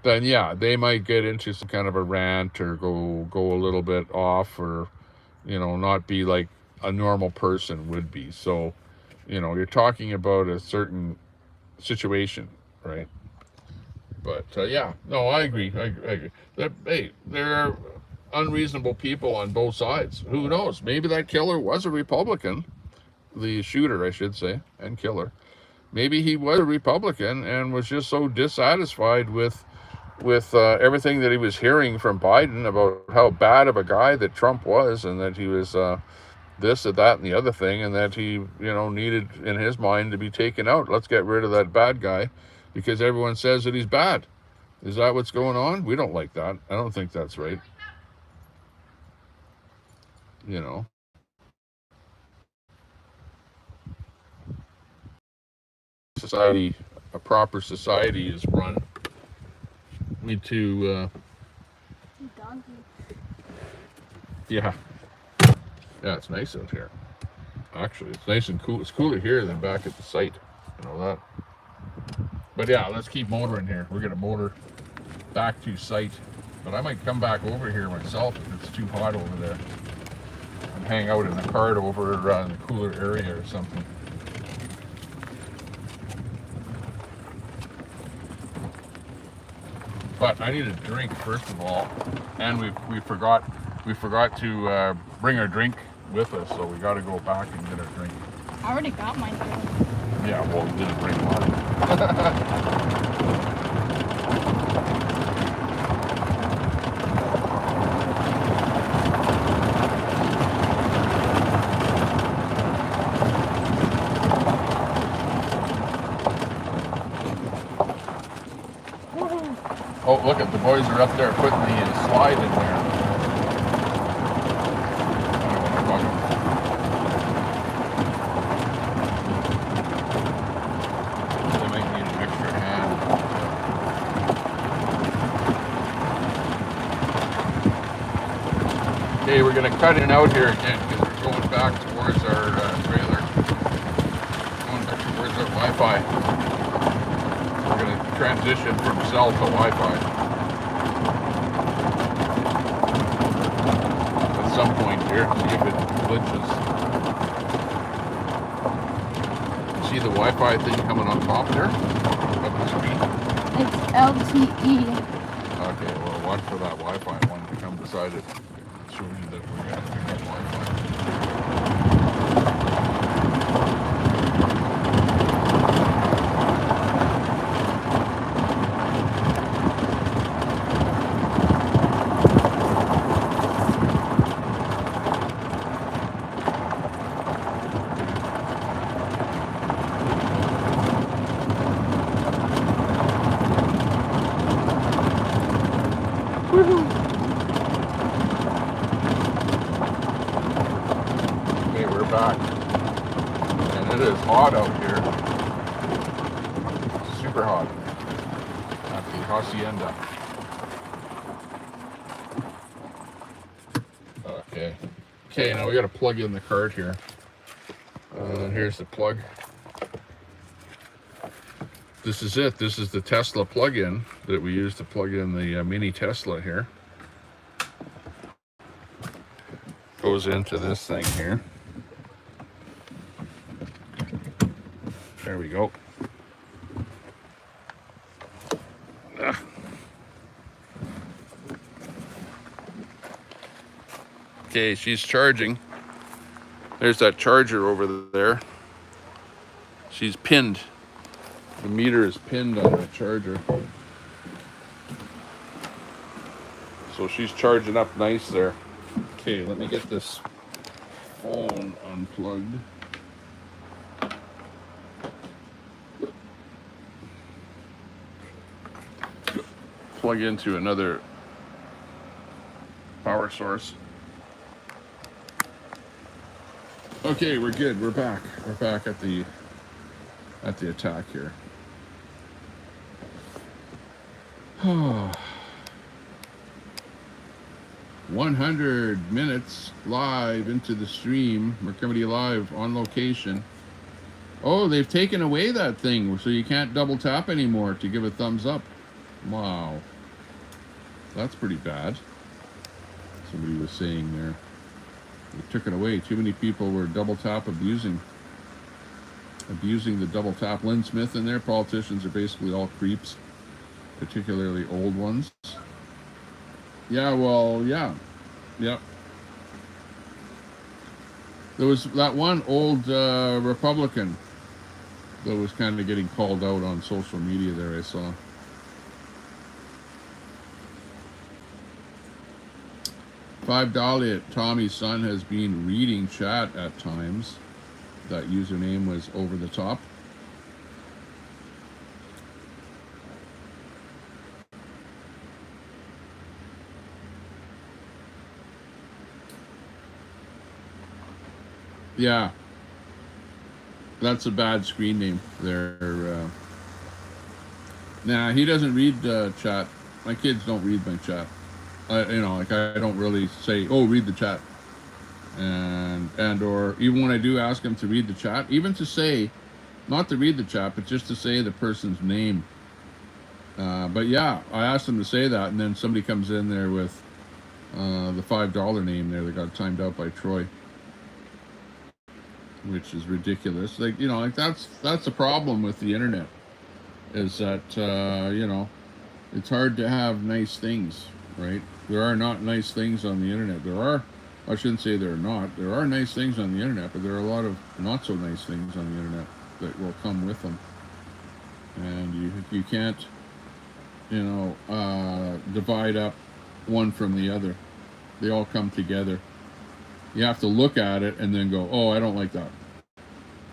then yeah, they might get into some kind of a rant or go a little bit off or, not be like a normal person would be. So, you're talking about a certain situation, right? But yeah, no, I agree. I agree. Hey, there are unreasonable people on both sides. Who knows? Maybe that killer was a Republican, the shooter, I should say, and killer. Maybe he was a Republican and was just so dissatisfied with everything that he was hearing from Biden about how bad of a guy that Trump was, and that he was this or that and the other thing, and that he, needed in his mind to be taken out. Let's get rid of that bad guy because everyone says that he's bad. Is that what's going on? We don't like that. I don't think that's right. Society, a proper society is run. We need to, yeah, it's nice out here. Actually, it's nice and cool. It's cooler here than back at the site. You know that. But yeah, let's keep motoring here. We're gonna motor back to site. But I might come back over here myself if it's too hot over there, and hang out in the cart over in the cooler area or something. But I need a drink first of all, and we forgot to bring our drink with us, so we got to go back and get our drink. I already got my drink. Yeah, well, we didn't bring mine. Oh, look at the boys are up there putting the slide in there. They might need an extra hand. Okay, we're going to cut in out here again because we're going back towards our trailer. Going back towards our Wi-Fi. We're going to transition from cell to Wi-Fi at some point here, see if it glitches. You see the Wi-Fi thing coming on top there? Up the screen? It's LTE. Okay, well, watch for that Wi-Fi one to come beside it. It shows you that we're going to pick up Wi-Fi. Okay, we're back. And it is hot out here. Super hot. At the hacienda. Okay, now we got to plug in the card here. Here's the plug. This is it. This is the Tesla plug-in that we use to plug in the mini Tesla here. Goes into this thing here. There we go. Okay, she's charging. There's that charger over there. She's pinned. The meter is pinned on the charger. So she's charging up nice there. Okay, let me get this phone unplugged. Plug into another power source. Okay, we're good. We're back. We're back at the attack here. 100 minutes live into the stream. We're coming to you live on location. Oh, they've taken away that thing, so you can't double tap anymore to give a thumbs up. Wow. That's pretty bad. Somebody was saying there. They took it away. Too many people were double tap abusing the double tap. Lynn Smith and their politicians are basically all creeps, particularly old ones. Yeah, well, yeah. Yep. There was that one old Republican that was kind of getting called out on social media there, I saw. $5 Tommy's son has been reading chat at times. That username was over the top. Yeah, that's a bad screen name there. Nah, he doesn't read chat. My kids don't read my chat. You know, like I don't really say, "Oh, read the chat," and or even when I do ask them to read the chat, even to say, not to read the chat, but just to say the person's name. But yeah, I asked them to say that, and then somebody comes in there with the $5 name there that got timed out by Troy, which is ridiculous. Like, you know, like that's the problem with the internet, is that you know, it's hard to have nice things, right? There are not nice things on the internet. There are, I shouldn't say there are not. There are nice things on the internet, but there are a lot of not so nice things on the internet that will come with them, and you can't, you know, divide up one from the other. They all come together. You have to look at it and then go, "Oh, I don't like that."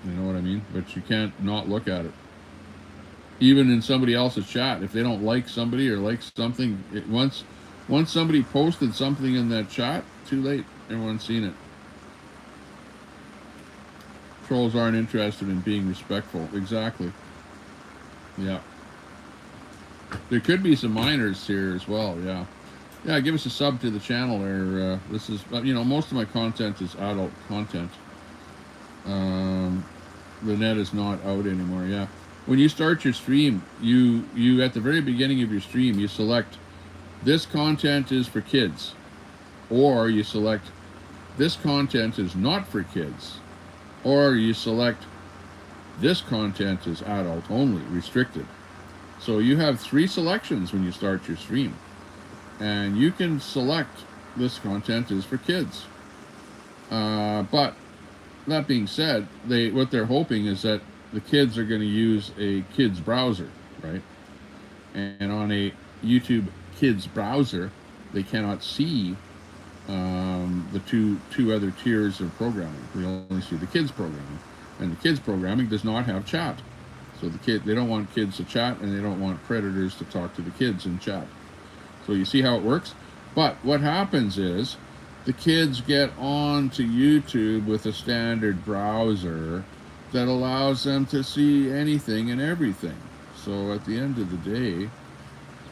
You know what I mean? But you can't not look at it. Even in somebody else's chat, if they don't like somebody or like something, once somebody posted something in that chat, too late. Everyone's seen it. Trolls aren't interested in being respectful. Exactly. Yeah. There could be some minors here as well. Yeah. Yeah, give us a sub to the channel there. This is, you know, most of my content is adult content. The net is not out anymore. Yeah. When you start your stream, you at the very beginning of your stream, you select this content is for kids, or you select this content is not for kids, or you select this content is adult only, restricted. So you have 3 selections when you start your stream, and you can select this content is for kids. But that being said, what they're hoping is that the kids are going to use a kids browser, right? And on a YouTube kids browser, they cannot see the two other tiers of programming. They only see the kids programming, and the kids programming does not have chat. So they don't want kids to chat, and they don't want predators to talk to the kids in chat. So you see how it works? But what happens is the kids get onto YouTube with a standard browser that allows them to see anything and everything. So at the end of the day,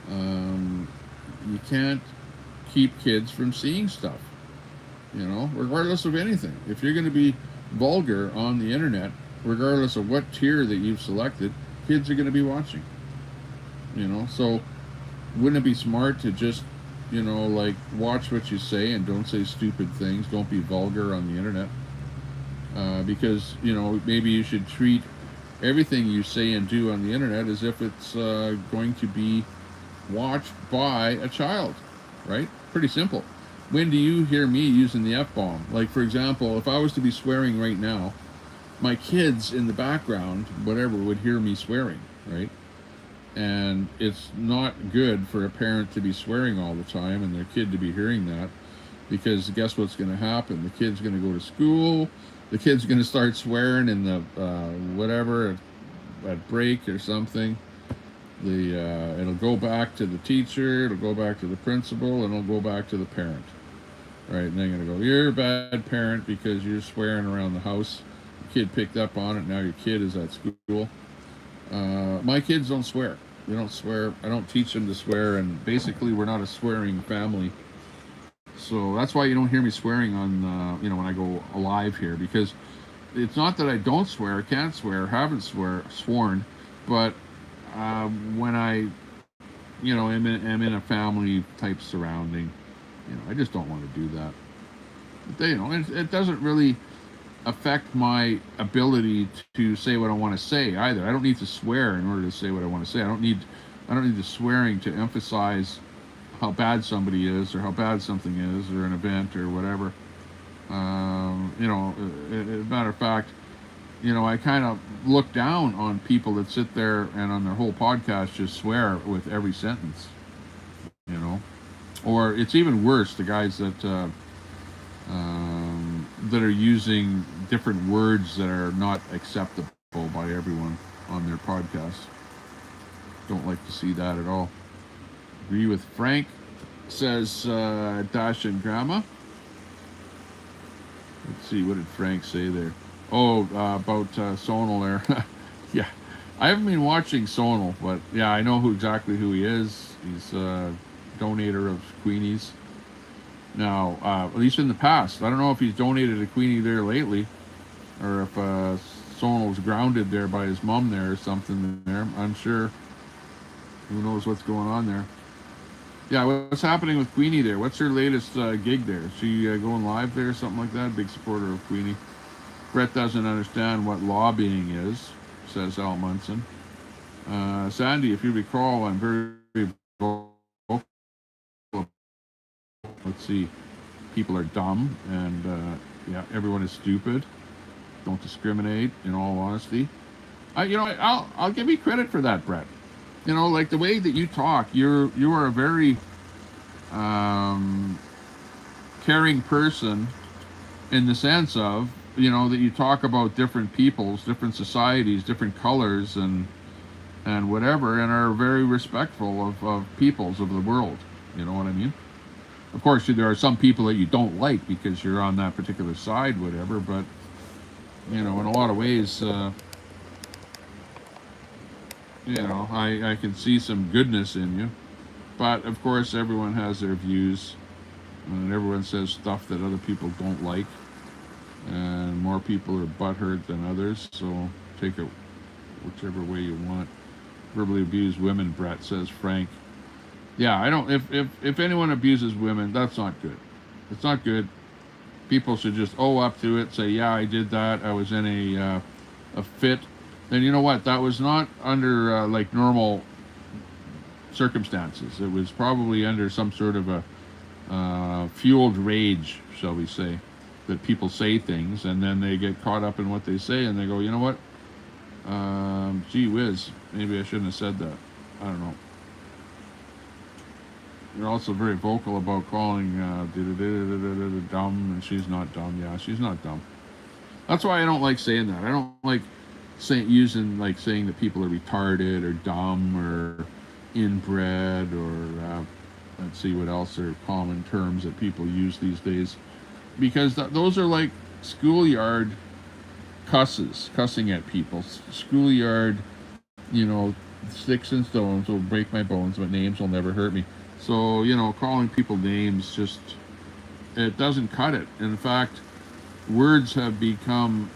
you can't keep kids from seeing stuff, you know, regardless of anything. If you're going to be vulgar on the internet, regardless of what tier that you've selected, kids are going to be watching, you know. So wouldn't it be smart to just, you know, like, watch what you say and don't say stupid things, don't be vulgar on the internet, because, you know, maybe you should treat everything you say and do on the internet as if it's going to be watched by a child, right? Pretty simple. When do you hear me using the F-bomb? Like, for example, if I was to be swearing right now, my kids in the background, whatever, would hear me swearing, right? And it's not good for a parent to be swearing all the time and their kid to be hearing that, because guess what's going to happen? The kid's going to go to school, the kid's going to start swearing in the whatever, at break or something. It'll go back to the teacher, it'll go back to the principal, and it'll go back to the parent, right? And they're going to go, "You're a bad parent because you're swearing around the house. The kid picked up on it, now your kid is at school." My kids don't swear. They don't swear. I don't teach them to swear, and basically we're not a swearing family. So that's why you don't hear me swearing on, you know, when I go live here, because it's not that I don't swear, can't swear, haven't sworn, but when I, you know, am in a family type surrounding, you know, I just don't want to do that. But you know, it doesn't really affect my ability to say what I want to say either. I don't need to swear in order to say what I want to say. I don't need the swearing to emphasize how bad somebody is, or how bad something is, or an event, or whatever. You know, matter of fact, you know, I kind of look down on people that sit there and on their whole podcast just swear with every sentence. You know, or it's even worse, the guys that are using different words that are not acceptable by everyone on their podcasts. Don't like to see that at all. Agree with Frank, says Dash and Grandma. Let's see, what did Frank say there? Oh, about Sonal there. Yeah, I haven't been watching Sonal, but yeah, I know exactly who he is. He's a donator of Queenie's. Now, at least in the past, I don't know if he's donated a Queenie there lately, or if Sonal was grounded there by his mom there or something there. I'm unsure. Who knows what's going on there? Yeah, what's happening with Queenie there? What's her latest gig there? Is she going live there or something like that? Big supporter of Queenie. Brett doesn't understand what lobbying is, says Al Munson. Sandy, if you recall, I'm very vocal. Let's see. People are dumb, and yeah, everyone is stupid. Don't discriminate, in all honesty. You know, I'll give you credit for that, Brett. You know, like the way that you talk, you are a very caring person, in the sense of, you know, that you talk about different peoples, different societies, different colors, and whatever, and are very respectful of peoples of the world. You know what I mean? Of course, there are some people that you don't like because you're on that particular side, whatever, but, you know, in a lot of ways, you know, I can see some goodness in you. But, of course, everyone has their views, and everyone says stuff that other people don't like, and more people are butthurt than others, so take it whichever way you want. Verbally abuse women, Brett, says Frank. Yeah, I don't. If anyone abuses women, that's not good. It's not good. People should just owe up to it. Say, yeah, I did that. I was in a fit. Then you know what? That was not under like normal circumstances. It was probably under some sort of a fueled rage, shall we say, that people say things and then they get caught up in what they say and they go, you know what? Gee whiz, maybe I shouldn't have said that. I don't know. You're also very vocal about calling dumb, and she's not dumb. Yeah, she's not dumb. That's why I don't like saying that. I don't like saying that people are retarded or dumb or inbred or let's see what else are common terms that people use these days, because those are like schoolyard cussing at people. Schoolyard, you know, sticks and stones will break my bones, but names will never hurt me. So, you know, calling people names just, it doesn't cut it. In fact, words have become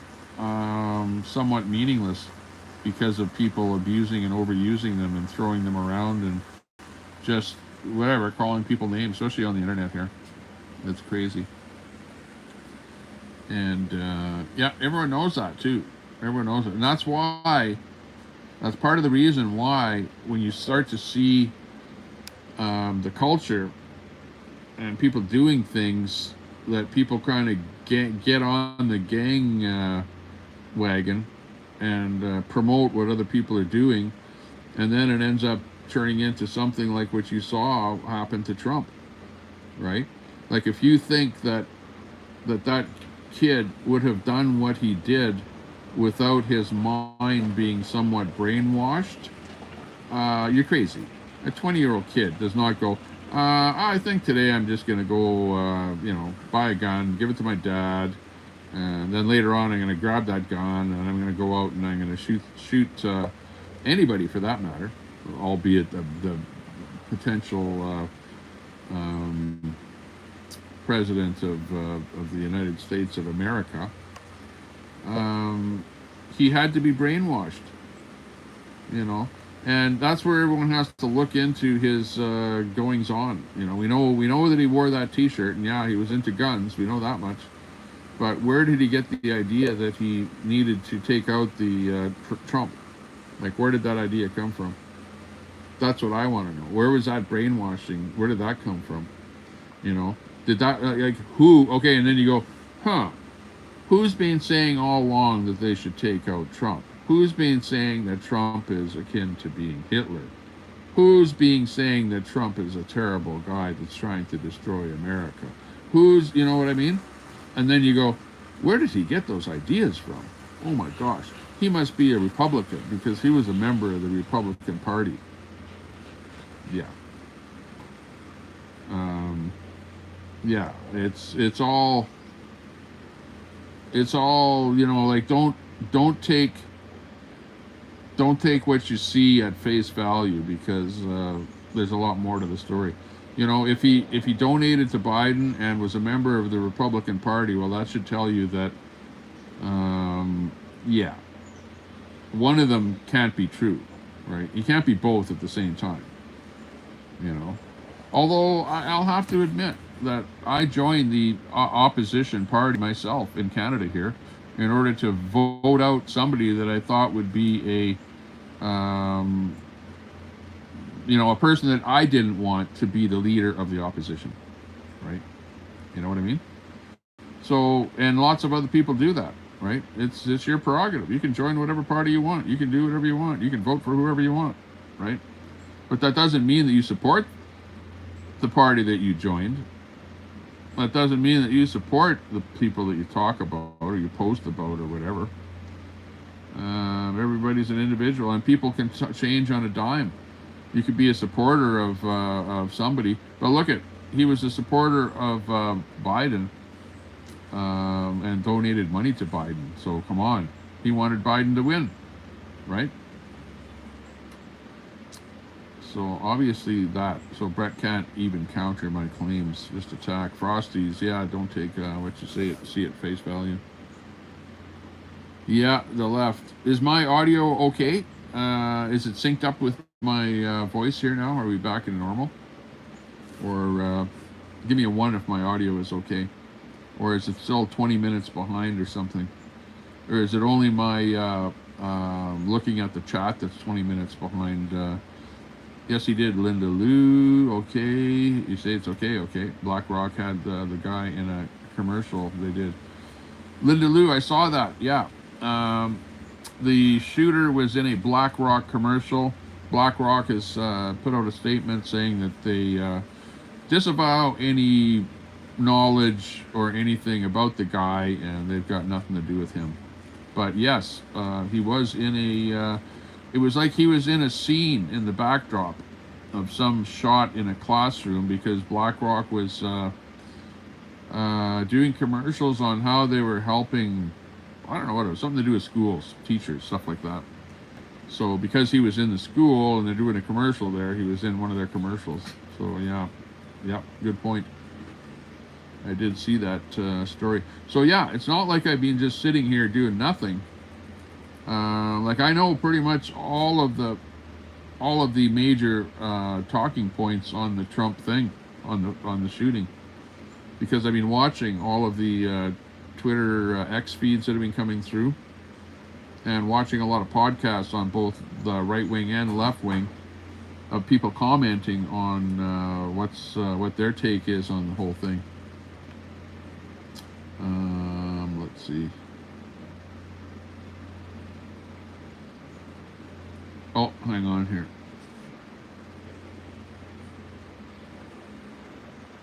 somewhat meaningless because of people abusing and overusing them and throwing them around and just whatever, calling people names, especially on the internet here. That's crazy. And yeah, everyone knows that too. Everyone knows it. And that's part of the reason why when you start to see the culture and people doing things that people kind of get on the gang wagon and promote what other people are doing, and then it ends up turning into something like what you saw happen to Trump, right? Like if you think that kid would have done what he did without his mind being somewhat brainwashed, you're crazy. A 20-year-old kid does not go, I think today I'm just going to go, you know, buy a gun, give it to my dad, and then later on I'm going to grab that gun and I'm going to go out and I'm going to shoot anybody for that matter, albeit the potential president of the United States of America. He had to be brainwashed, you know. And that's where everyone has to look into his goings on. You know, we know that he wore that T-shirt, and yeah, he was into guns. We know that much. But where did he get the idea that he needed to take out the Trump? Like, where did that idea come from? That's what I want to know. Where was that brainwashing? Where did that come from? You know, did that like who? Okay, and then you go, huh? Who's been saying all along that they should take out Trump? Who's been saying that Trump is akin to being Hitler? Who's being saying that Trump is a terrible guy that's trying to destroy America? Who's, you know what I mean? And then you go, where did he get those ideas from? Oh my gosh, he must be a Republican because he was a member of the Republican Party. Yeah. Um, yeah, it's all you know, like don't take don't take what you see at face value because there's a lot more to the story. You know, if he donated to Biden and was a member of the Republican Party, well, that should tell you that yeah, one of them can't be true, right? You can't be both at the same time. You know, although I'll have to admit that I joined the opposition party myself in Canada here in order to vote out somebody that I thought would be you know, a person that I didn't want to be the leader of the opposition, right? You know what I mean? So, and lots of other people do that, right? It's your prerogative. You can join whatever party you want. You can do whatever you want. You can vote for whoever you want, right? But that doesn't mean that you support the party that you joined. That doesn't mean that you support the people that you talk about or you post about or whatever. Everybody's an individual, and people can change on a dime. You could be a supporter of somebody, but look at he was a supporter of Biden and donated money to Biden. So come on, he wanted Biden to win, right? So obviously that. So Brett can't even counter my claims. Just attack Frosties. Yeah, don't take what you say see at face value. Yeah, the left. Is my audio okay? Is it synced up with my voice here now? Are we back in normal? Or give me a 1 if my audio is okay. Or is it still 20 minutes behind or something? Or is it only my looking at the chat that's 20 minutes behind? Yes, he did. Linda Lou, okay. You say it's okay, okay. BlackRock had the guy in a commercial. They did. Linda Lou, I saw that. Yeah. The shooter was in a BlackRock commercial. BlackRock has put out a statement saying that they disavow any knowledge or anything about the guy, and they've got nothing to do with him. But yes, he was in a. It was like he was in a scene in the backdrop of some shot in a classroom because BlackRock was doing commercials on how they were helping. I don't know what it was, something to do with schools, teachers, stuff like that. So because he was in the school and they're doing a commercial there, he was in one of their commercials. So yeah, good point. I did see that story. So yeah, it's not like I've been just sitting here doing nothing. Like I know pretty much all of the major talking points on the Trump thing, on the shooting, because I've been watching all of the Twitter X feeds that have been coming through, and watching a lot of podcasts on both the right wing and left wing of people commenting on what their take is on the whole thing. Let's see. Oh, hang on here.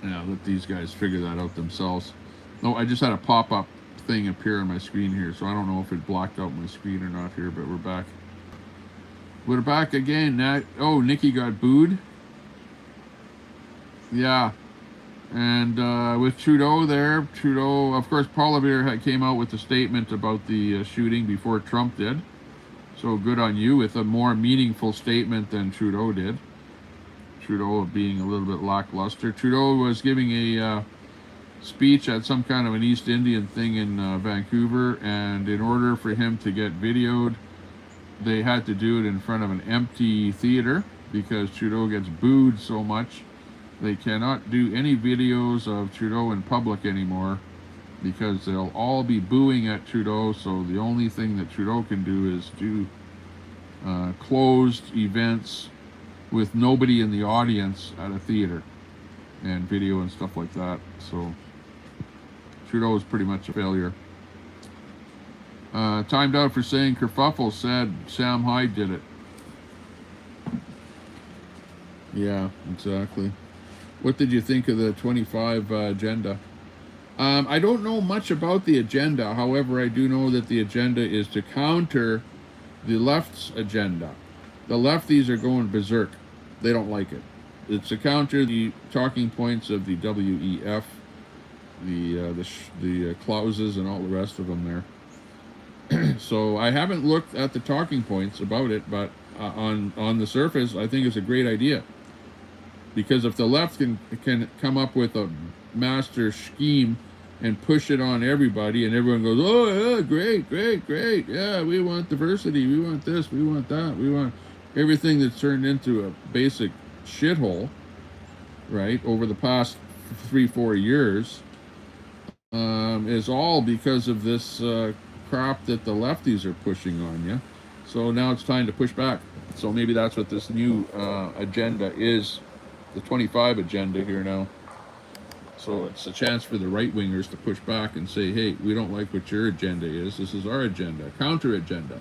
Yeah, let these guys figure that out themselves. No, I just had a pop-up thing appear on my screen here, so I don't know if it blocked out my screen or not here, but we're back. We're back again. Oh, Nikki got booed. Yeah. And with Trudeau there, Trudeau, of course, Paul Revere came out with a statement about the shooting before Trump did. So good on you with a more meaningful statement than Trudeau did. Trudeau being a little bit lackluster. Trudeau was giving a speech at some kind of an East Indian thing in Vancouver, and in order for him to get videoed, they had to do it in front of an empty theater because Trudeau gets booed so much. They cannot do any videos of Trudeau in public anymore because they'll all be booing at Trudeau, so the only thing that Trudeau can do is do closed events with nobody in the audience at a theater and video and stuff like that. So Trudeau was pretty much a failure. Timed out for saying kerfuffle, said Sam Hyde did it. Yeah, exactly. What did you think of the 25 agenda? I don't know much about the agenda. However, I do know that the agenda is to counter the left's agenda. The lefties are going berserk. They don't like it. It's to counter the talking points of the WEF, the clauses and all the rest of them there. So I haven't looked at the talking points about it, but on the surface, I think it's a great idea. Because if the left can come up with a master scheme and push it on everybody, and everyone goes, oh, yeah, great, great, great. Yeah, we want diversity. We want this. We want that. We want everything that's turned into a basic shithole, right, over the past 3-4 years, is all because of this crap that the lefties are pushing on you. So now it's time to push back. So maybe that's what this new agenda is. The 25 agenda here now. So it's a chance for the right-wingers to push back and say, hey, we don't like what your agenda is. This is our agenda, counter agenda.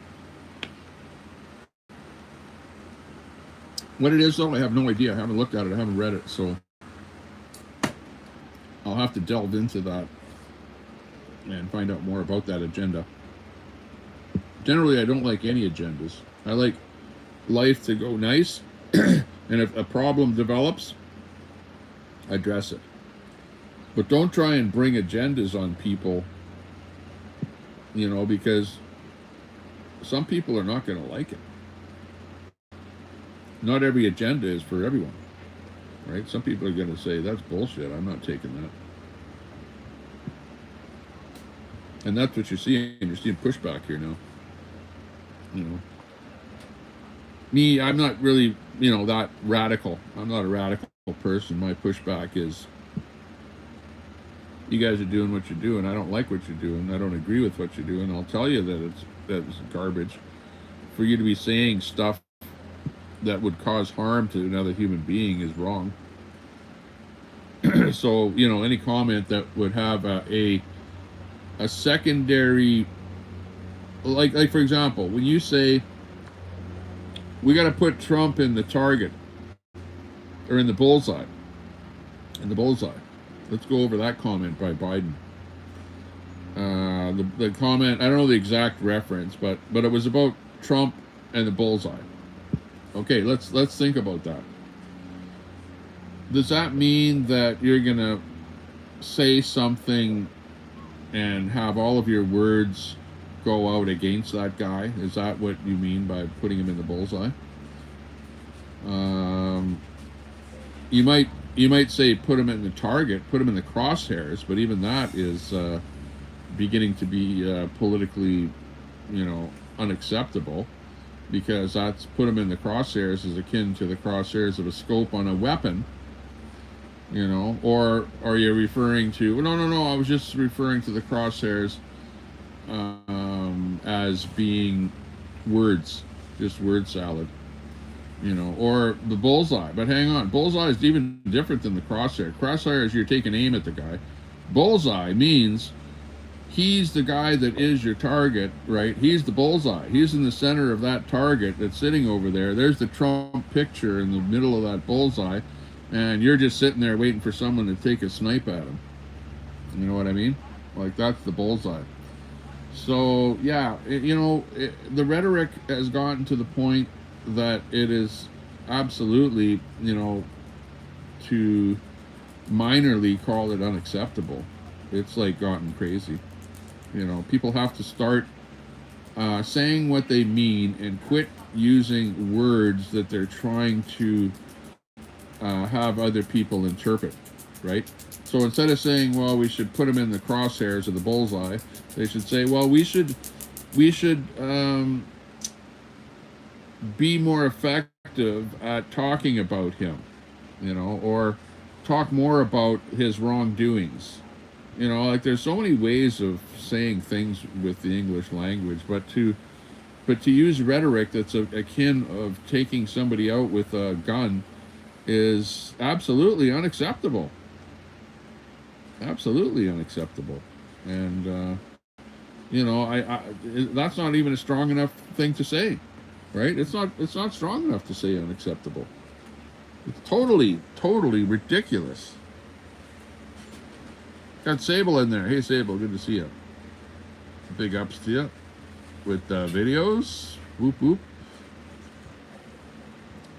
What it is, though, I have no idea. I haven't looked at it. I haven't read it. So I'll have to delve into that and find out more about that agenda. Generally, I don't like any agendas. I like life to go nice. And if a problem develops, address it. But don't try and bring agendas on people, you know, because some people are not going to like it. Not every agenda is for everyone, right? Some people are going to say, that's bullshit. I'm not taking that. And that's what you're seeing. You're seeing pushback here now. You know. Me, I'm not really, you know, that radical. I'm not a radical person. My pushback is, you guys are doing what you're doing. I don't like what you're doing. I don't agree with what you're doing. I'll tell you that it's garbage. For you to be saying stuff that would cause harm to another human being is wrong. So, you know, any comment that would have a secondary, like for example, when you say, we got to put Trump in the target, or in the bullseye. In the bullseye. Let's go over that comment by Biden. The comment, I don't know the exact reference, but it was about Trump and the bullseye. Okay, let's think about that. Does that mean that you're gonna say something and have all of your words go out against that guy? Is that what you mean by putting him in the bullseye? You might say put him in the target, put him in the crosshairs, but even that is beginning to be politically, you know, unacceptable, because that's put him in the crosshairs is akin to the crosshairs of a scope on a weapon, you know. Or are you referring to, no, I was just referring to the crosshairs as being words, just word salad, you know, or the bullseye. But hang on, bullseye is even different than the crosshair. Crosshair is you're taking aim at the guy. Bullseye means he's the guy that is your target, right? He's the bullseye. He's in the center of that target that's sitting over there. There's the Trump picture in the middle of that bullseye, and you're just sitting there waiting for someone to take a snipe at him. You know what I mean? Like, that's the bullseye. So, yeah, the rhetoric has gotten to the point that it is absolutely, you know, to minorly call it unacceptable. It's like gotten crazy. You know, people have to start saying what they mean and quit using words that they're trying to have other people interpret, right? So instead of saying, well, we should put him in the crosshairs of the bullseye, they should say, well, we should be more effective at talking about him, you know, or talk more about his wrongdoings. You know, like, there's so many ways of saying things with the English language, but to But to use rhetoric that's akin of taking somebody out with a gun is absolutely unacceptable. Absolutely unacceptable. And you know, that's not even a strong enough thing to say, right? It's not strong enough to say unacceptable. It's totally ridiculous. Got Sable in there. Hey Sable, good to see you. Big ups to you with videos. Whoop whoop.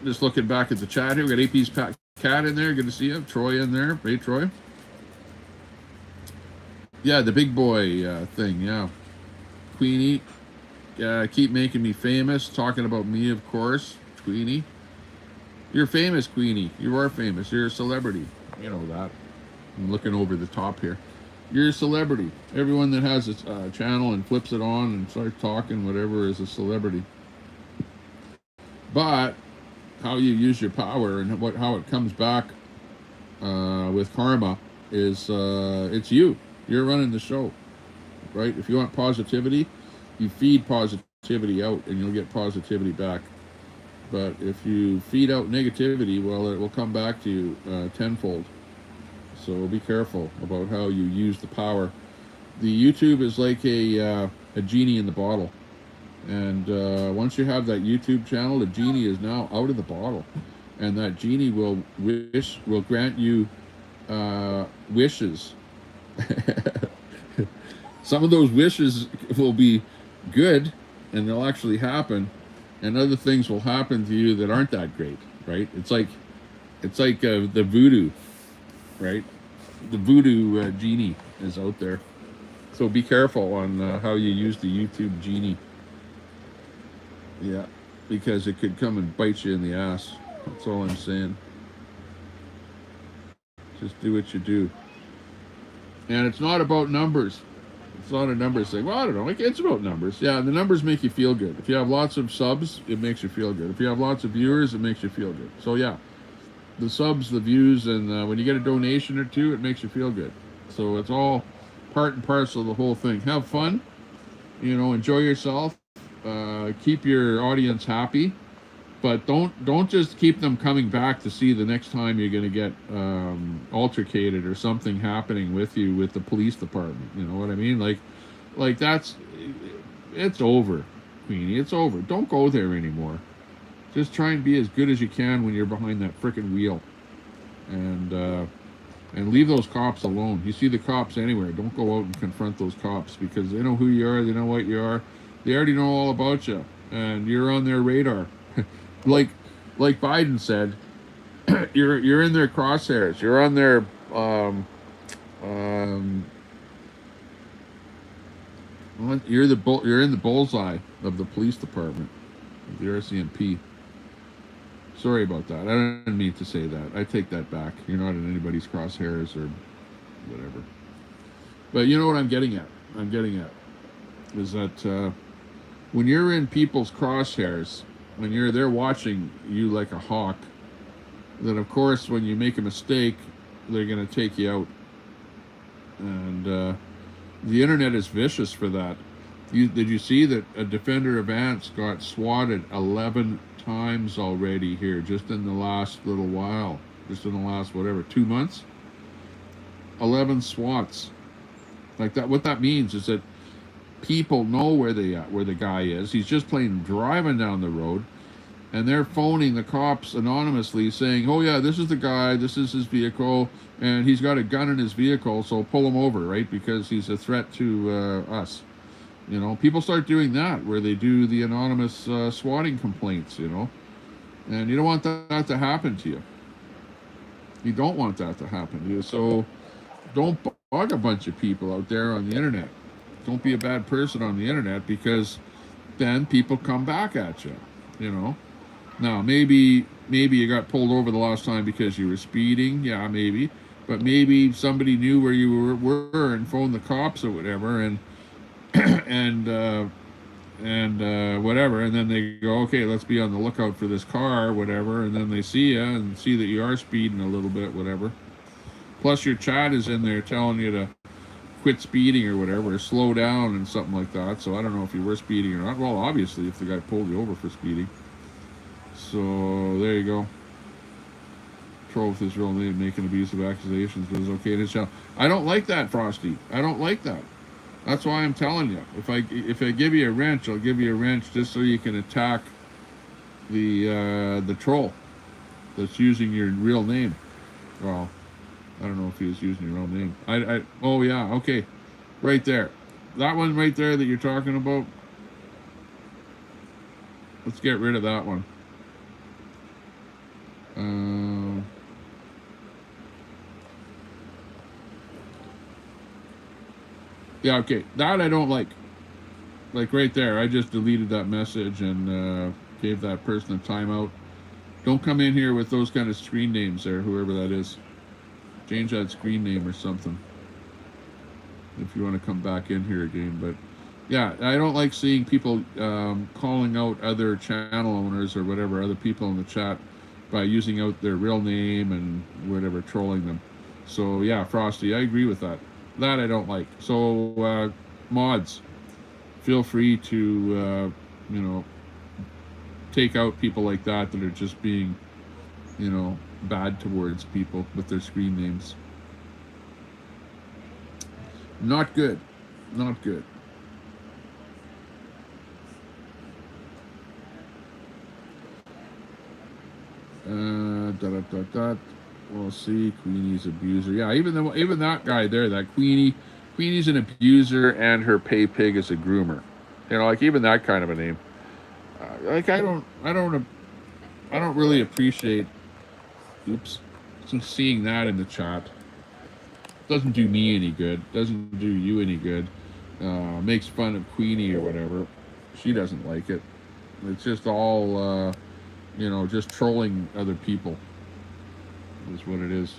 Just looking back at the chat here. We got AP's Cat in there. Good to see you. Troy in there. Hey Troy. Yeah, the big boy thing. Yeah. Queenie. Keep making me famous. Talking about me, of course. Queenie. You're famous, Queenie. You are famous. You're a celebrity. You know that. I'm looking over the top here. You're a celebrity. Everyone that has a channel and flips it on and starts talking, whatever, is a celebrity. But how you use your power and how it comes back with karma is it's you. You're running the show, right? If you want positivity, you feed positivity out and you'll get positivity back. But if you feed out negativity, well, it will come back to you tenfold. So be careful about how you use the power. The YouTube is like a genie in the bottle. And once you have that YouTube channel, the genie is now out of the bottle. And that genie will grant you wishes. Some of those wishes will be good and they'll actually happen. And other things will happen to you that aren't that great, right? It's like the voodoo, right? The voodoo genie is out there. So be careful on how you use the YouTube genie. Yeah, because it could come and bite you in the ass. That's all I'm saying. Just do what you do. And it's not about numbers. It's not a numbers thing. Well, I don't know. It's about numbers. Yeah, the numbers make you feel good. If you have lots of subs, it makes you feel good. If you have lots of viewers, it makes you feel good. So yeah, the subs, the views, and when you get a donation or two, it makes you feel good. So it's all part and parcel of the whole thing. Have fun. You know, enjoy yourself. Keep your audience happy. But don't just keep them coming back to see the next time you're going to get altercated or something happening with you with the police department. You know what I mean? Like it's over, Queenie. It's over. Don't go there anymore. Just try and be as good as you can when you're behind that frickin' wheel, and leave those cops alone. You see the cops anywhere. Don't go out and confront those cops because they know who you are. They know what you are. They already know all about you, and you're on their radar. Like Biden said, you're in their crosshairs. You're on their you're in the bullseye of the police department, of the RCMP. Sorry about that. I didn't mean to say that. I take that back. You're not in anybody's crosshairs or whatever. But you know what I'm getting at? Is that when you're in people's crosshairs, when they're watching you like a hawk, then of course when you make a mistake, they're going to take you out. And the internet is vicious for that. Did you see that a defender of ants got swatted 11 times already here, just in the last little while, just in the last 2 months? 11 swats. Like that. What that means is that people know where the guy is. He's just driving down the road, and they're phoning the cops anonymously saying, oh yeah, this is the guy, this is his vehicle, and he's got a gun in his vehicle, so pull him over, right? Because he's a threat to us. You know, people start doing that, where they do the anonymous swatting complaints, you know, and you don't want that to happen to you. You don't want that to happen to you, so don't bug a bunch of people out there on the internet. Don't be a bad person on the internet, because then people come back at you, you know. Now, maybe you got pulled over the last time because you were speeding, yeah, maybe. But maybe somebody knew where you were and phoned the cops or whatever, and whatever, and then they go, okay, let's be on the lookout for this car, whatever, and then they see you and see that you are speeding a little bit, whatever. Plus your chat is in there telling you to quit speeding or whatever, or slow down and something like that. So I don't know if you were speeding or not. Well, obviously, if the guy pulled you over for speeding. So there you go. Troll with his real name, making abusive accusations, but it's okay in his channel. I don't like that, Frosty. I don't like that. That's why I'm telling you. If I give you a wrench, I'll give you a wrench just so you can attack the troll that's using your real name. Well, I don't know if he was using your own name. Oh yeah, okay, right there, that one right there that you're talking about. Let's get rid of that one. Yeah, okay, that I don't like. Like right there, I just deleted that message and gave that person a timeout. Don't come in here with those kind of screen names there, whoever that is. Change that screen name or something if you want to come back in here again. But yeah, I don't like seeing people calling out other channel owners or whatever, other people in the chat, by using out their real name and whatever, trolling them. So yeah, Frosty, I agree with that. That I don't like. So mods, feel free to you know, take out people like that are just being, you know, bad towards people with their screen names. Not good. Not good. We'll see. Queenie's abuser. Yeah, even that guy there, that Queenie's an abuser, and her pay pig is a groomer. You know, like even that kind of a name. Like I don't really appreciate. Oops, seeing that in the chat. Doesn't do me any good. Doesn't do you any good. Makes fun of Queenie or whatever. She doesn't like it. It's just all, you know, just trolling other people. Is what it is.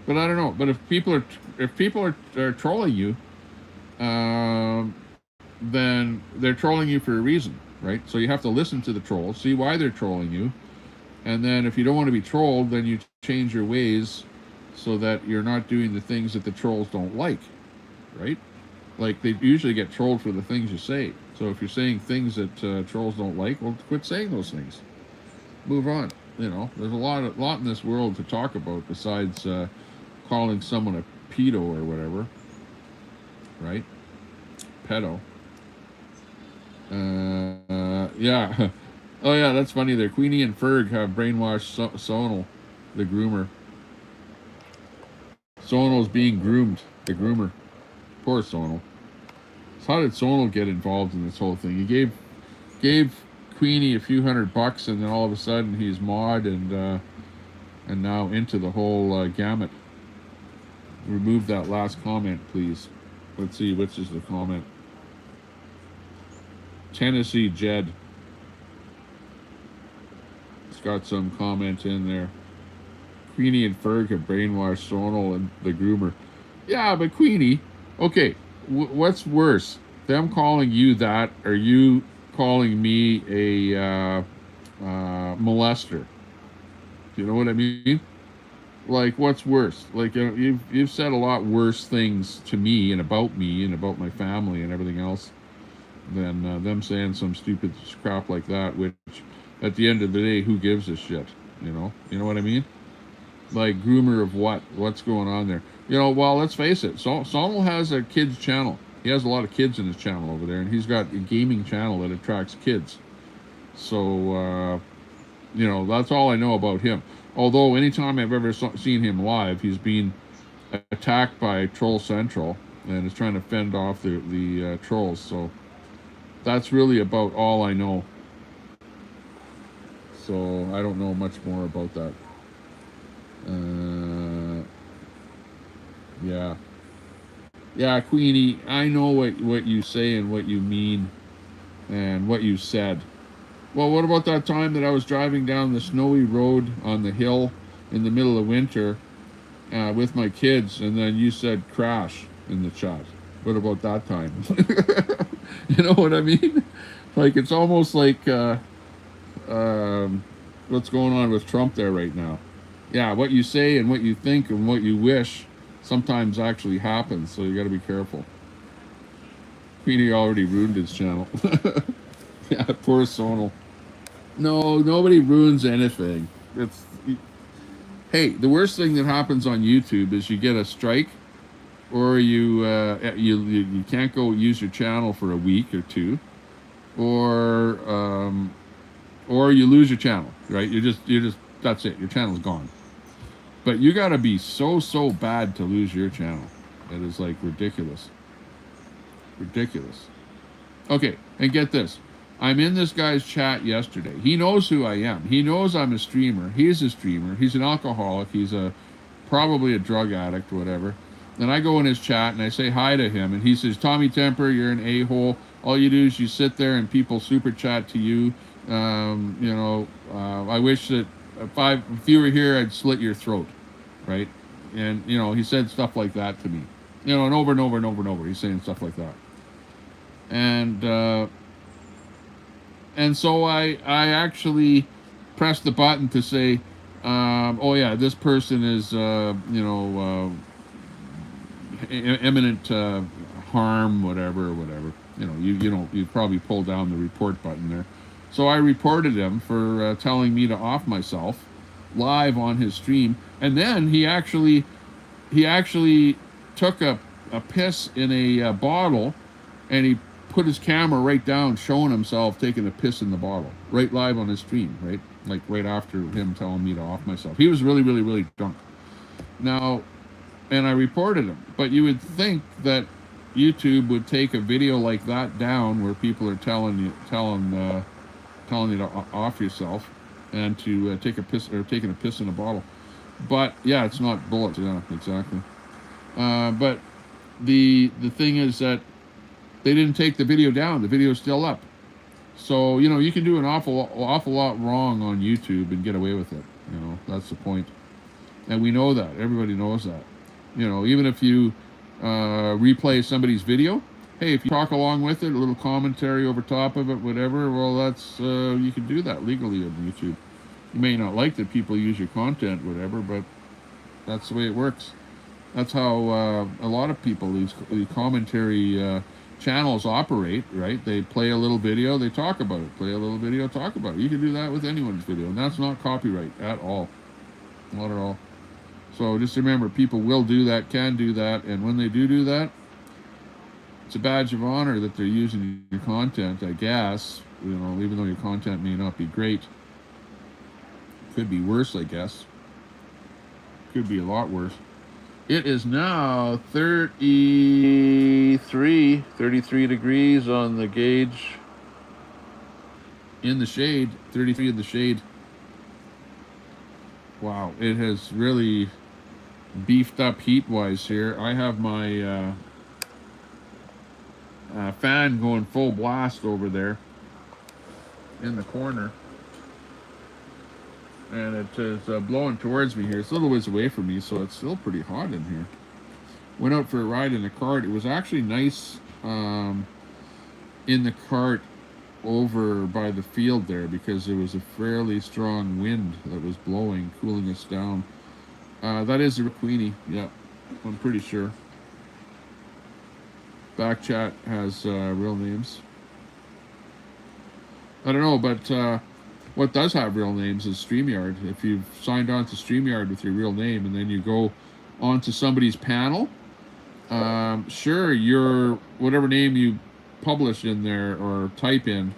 But I don't know. But if people are trolling you, then they're trolling you for a reason, right? So you have to listen to the troll, see why they're trolling you, and then if you don't want to be trolled, then you change your ways so that you're not doing the things that the trolls don't like, right? Like they usually get trolled for the things you say. So if you're saying things that trolls don't like, well, quit saying those things. Move on. You know, there's a lot in this world to talk about besides calling someone a pedo or whatever, right? Pedo. Yeah. Oh yeah, that's funny there. Queenie and Ferg have brainwashed Sonal, the groomer. Sonal's being groomed, the groomer. Poor Sonal. So how did Sonal get involved in this whole thing? He gave Queenie a few $100, and then all of a sudden he's mod and now into the whole gamut. Remove that last comment, please. Let's see, which is the comment? Tennessee Jed. It's got some comment in there. Queenie and Ferg have brainwashed Sonal and the groomer. Yeah, but Queenie, okay, what's worse? Them calling you that, or you calling me a molester? You know what I mean? Like, what's worse? Like, you've said a lot worse things to me and about my family and everything else than them saying some stupid crap like that, which at the end of the day, who gives a shit? You know what I mean? Like, groomer of what? What's going on there? You know, well, let's face it. Sonal has a kids channel. He has a lot of kids in his channel over there, and he's got a gaming channel that attracts kids. So, you know, that's all I know about him. Although anytime I've ever seen him live, he's been attacked by Troll Central and is trying to fend off the trolls. So that's really about all I know. So I don't know much more about that. Yeah, Queenie, I know what you say and what you mean and what you said. Well, what about that time that I was driving down the snowy road on the hill in the middle of winter with my kids, and then you said crash in the chat? What about that time? You know what I mean? Like, it's almost like what's going on with Trump there right now. Yeah, what you say and what you think and what you wish sometimes actually happens, so you got to be careful. Queenie already ruined his channel. Yeah, poor Sonal. No, nobody ruins anything. It's hey, the worst thing that happens on YouTube is you get a strike, or you can't go use your channel for a week or two, or you lose your channel. Right? You just that's it. Your channel's gone. But you got to be so bad to lose your channel. It is like ridiculous. Ridiculous. Okay, and get this. I'm in this guy's chat yesterday. He knows who I am. He knows I'm a streamer. He's a streamer. He's an alcoholic. He's probably a drug addict, whatever. And I go in his chat and I say hi to him, and he says, "Tommy Temper, you're an a-hole. All you do is you sit there and people super chat to you. I wish that if you were here, I'd slit your throat." Right? And, he said stuff like that to me. And over and over and over and over. He's saying stuff like that. And so I actually pressed the button to say, oh yeah, this person is imminent harm, whatever. You probably pulled down the report button there. So I reported him for telling me to off myself live on his stream, and then he actually took a piss in a bottle, and he put his camera right down, showing himself taking a piss in the bottle, right live on his stream, right? Like right after him telling me to off myself. He was really, really, really drunk. Now, and I reported him. But you would think that YouTube would take a video like that down, where people are telling you to off yourself and to take a piss, or taking a piss in a bottle. But yeah, it's not bullets. Yeah, exactly. But the thing is that they didn't take the video down. The video is still up. So, you can do an awful lot wrong on YouTube and get away with it. That's the point. And we know that. Everybody knows that. Even if you replay somebody's video, hey, if you talk along with it, a little commentary over top of it, whatever, well, that's you can do that legally on YouTube. You may not like that people use your content, whatever, but that's the way it works. That's how a lot of people, these commentary channels operate, right? They play a little video, they talk about it. Play a little video, talk about it. You can do that with anyone's video, and that's not copyright at all. Not at all. So just remember, people will do that, can do that, and when they do that, it's a badge of honor that they're using your content, I guess. Even though your content may not be great. Could be worse, I guess. Could be a lot worse. It is now 33 degrees on the gauge. In the shade, 33 in the shade. Wow, it has really beefed up heat-wise here. I have my fan going full blast over there in the corner. And it is blowing towards me here. It's a little ways away from me, so it's still pretty hot in here. Went out for a ride in the cart. It was actually nice in the cart over by the field there, because there was a fairly strong wind that was blowing, cooling us down. That is the Queenie. Yeah, I'm pretty sure. Backchat has real names. I don't know, but what does have real names is StreamYard. If you've signed on to StreamYard with your real name, and then you go onto somebody's panel, sure, your whatever name you publish in there or type in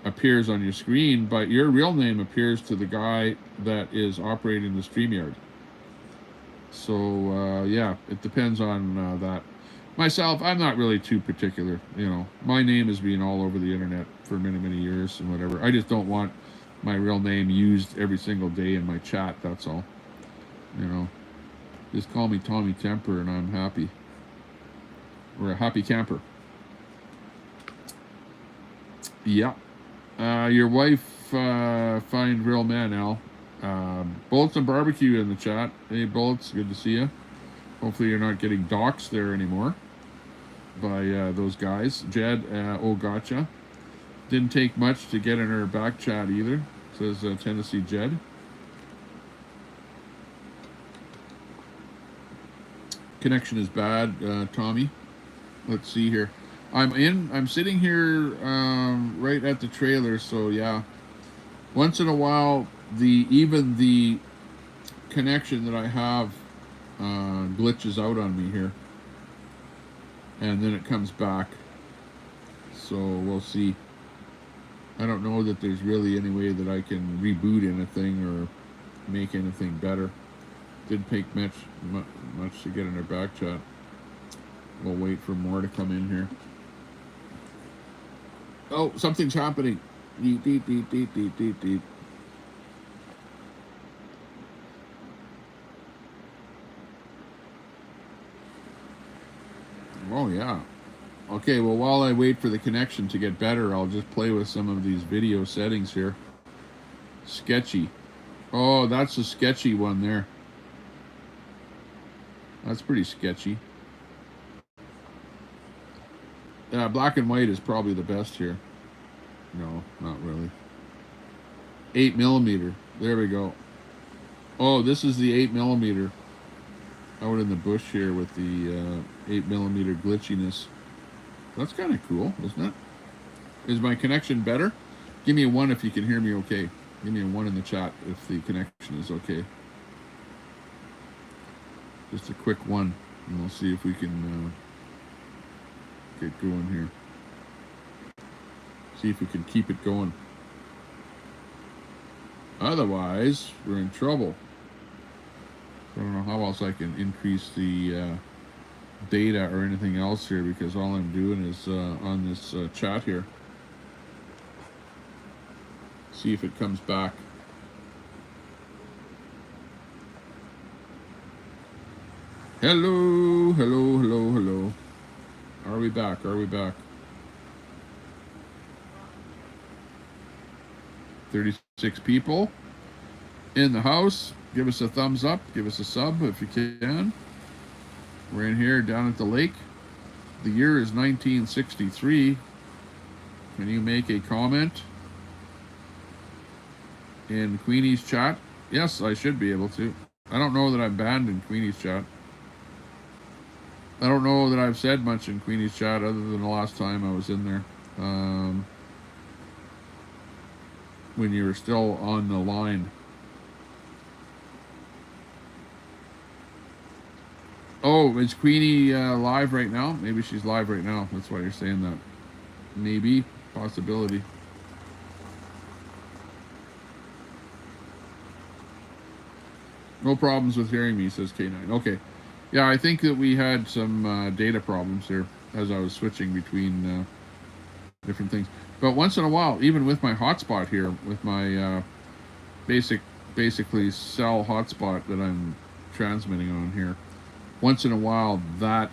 appears on your screen, but your real name appears to the guy that is operating the StreamYard. So yeah, it depends on that. Myself, I'm not really too particular. My name has been all over the internet for many years and whatever. I just don't want my real name used every single day in my chat, that's all. Just call me Tommy Temper and I'm happy. Or a happy camper. Yeah. Your wife find real man, Al. Bullets and Barbecue in the chat. Hey, Bullets, good to see you. Hopefully you're not getting doxxed there anymore by those guys. Jed, oh gotcha. Didn't take much to get in her back chat either, says Tennessee Jed. Connection is bad, Tommy. Let's see here. I'm sitting here right at the trailer, so yeah. Once in a while, even the connection that I have glitches out on me here, and then it comes back. So we'll see. I don't know that there's really any way that I can reboot anything or make anything better. Didn't take much to get in our back chat. We'll wait for more to come in here. Oh, something's happening. Deep, deep, deep, deep, deep, deep, deep. Oh, yeah. Okay, well, while I wait for the connection to get better, I'll just play with some of these video settings here. Sketchy. Oh, that's a sketchy one there. That's pretty sketchy. Black and white is probably the best here. No, not really. 8mm. There we go. Oh, this is the 8mm. Out in the bush here with the 8mm glitchiness. That's kind of cool, isn't it? Is my connection better? Give me a 1 if you can hear me okay. Give me a 1 in the chat if the connection is okay. Just a quick 1, and we'll see if we can get going here. See if we can keep it going. Otherwise, we're in trouble. I don't know how else I can increase the data or anything else here, because all I'm doing is on this chat here. See if it comes back. Hello, hello, hello, hello. Are we back? Are we back? 36 people in the house. Give us a thumbs up. Give us a sub if you can. We're in here down at the lake. The year is 1963. Can you make a comment in Queenie's chat? Yes, I should be able to. I don't know that I'm banned in Queenie's chat. I don't know that I've said much in Queenie's chat other than the last time I was in there. When you were still on the line. Oh, is Queenie live right now? Maybe she's live right now. That's why you're saying that. Maybe. Possibility. No problems with hearing me, says K9. Okay. Yeah, I think that we had some data problems here as I was switching between different things. But once in a while, even with my hotspot here, with my basically cell hotspot that I'm transmitting on here, once in a while that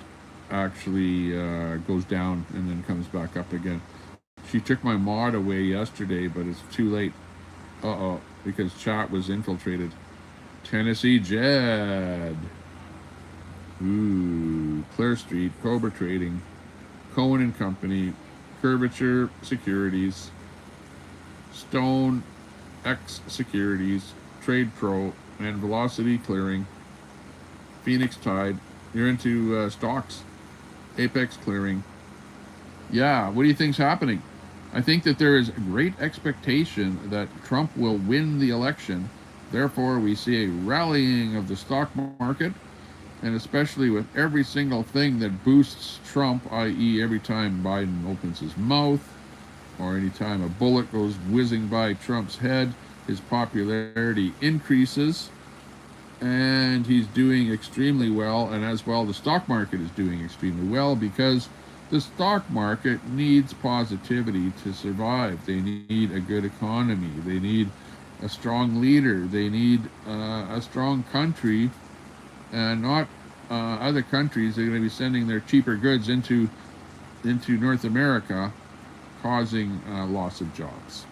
actually goes down and then comes back up again. She took my mod away yesterday, but it's too late. Uh-oh, because chat was infiltrated. Tennessee Jed. Ooh, Clear Street, Cobra Trading, Cohen and Company, Curvature Securities, Stone X Securities, Trade Pro, and Velocity Clearing, Phoenix Tide. You're into stocks, Apex Clearing. Yeah, what do you think's happening? I think that there is a great expectation that Trump will win the election. Therefore, we see a rallying of the stock market, and especially with every single thing that boosts Trump, i.e. every time Biden opens his mouth, or any time a bullet goes whizzing by Trump's head, his popularity increases, and he's doing extremely well, and as well the stock market is doing extremely well, because the stock market needs positivity to survive. They need a good economy. They need a strong leader. They need a strong country, and not other countries. They're going to be sending their cheaper goods into North America, causing loss of jobs.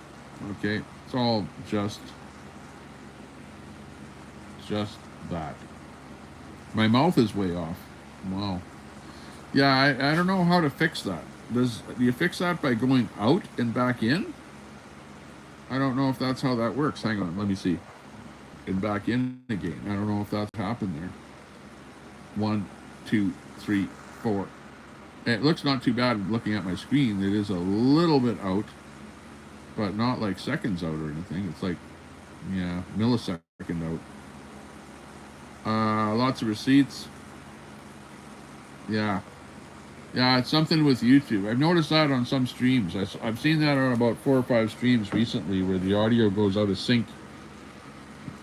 Okay, it's all just that. My mouth is way off. Wow. Yeah, I don't know how to fix that. Do you fix that by going out and back in? I don't know if that's how that works. Hang on, let me see. And back in again. I don't know if that's happened there. 1, 2, 3, 4. And it looks not too bad looking at my screen. It is a little bit out, but not like seconds out or anything. It's like, yeah, millisecond out. Lots of receipts. Yeah. Yeah, it's something with YouTube. I've noticed that on some streams. I've seen that on about 4 or 5 streams recently where the audio goes out of sync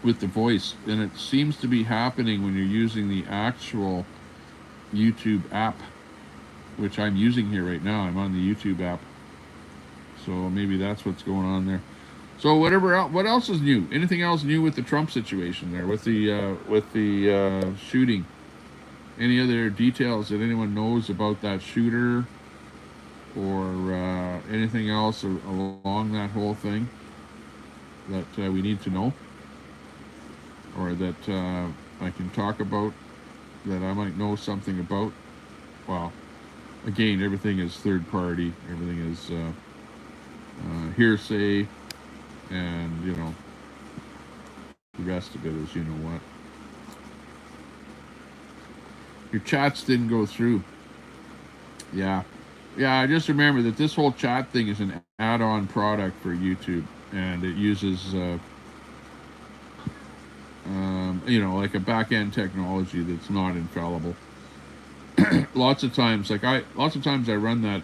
with the voice. And it seems to be happening when you're using the actual YouTube app, which I'm using here right now. I'm on the YouTube app. So maybe that's what's going on there. So what else is new? Anything else new with the Trump situation there, with the shooting? Any other details that anyone knows about that shooter, or anything else along that whole thing that we need to know, or that I can talk about, that I might know something about? Well, again, everything is third party. Everything is hearsay, and you know, the rest of it is, you know what. Your chats didn't go through. Yeah. Yeah, I just remember that this whole chat thing is an add-on product for YouTube, and it uses, you know, like a back-end technology that's not infallible. Lots of times I run that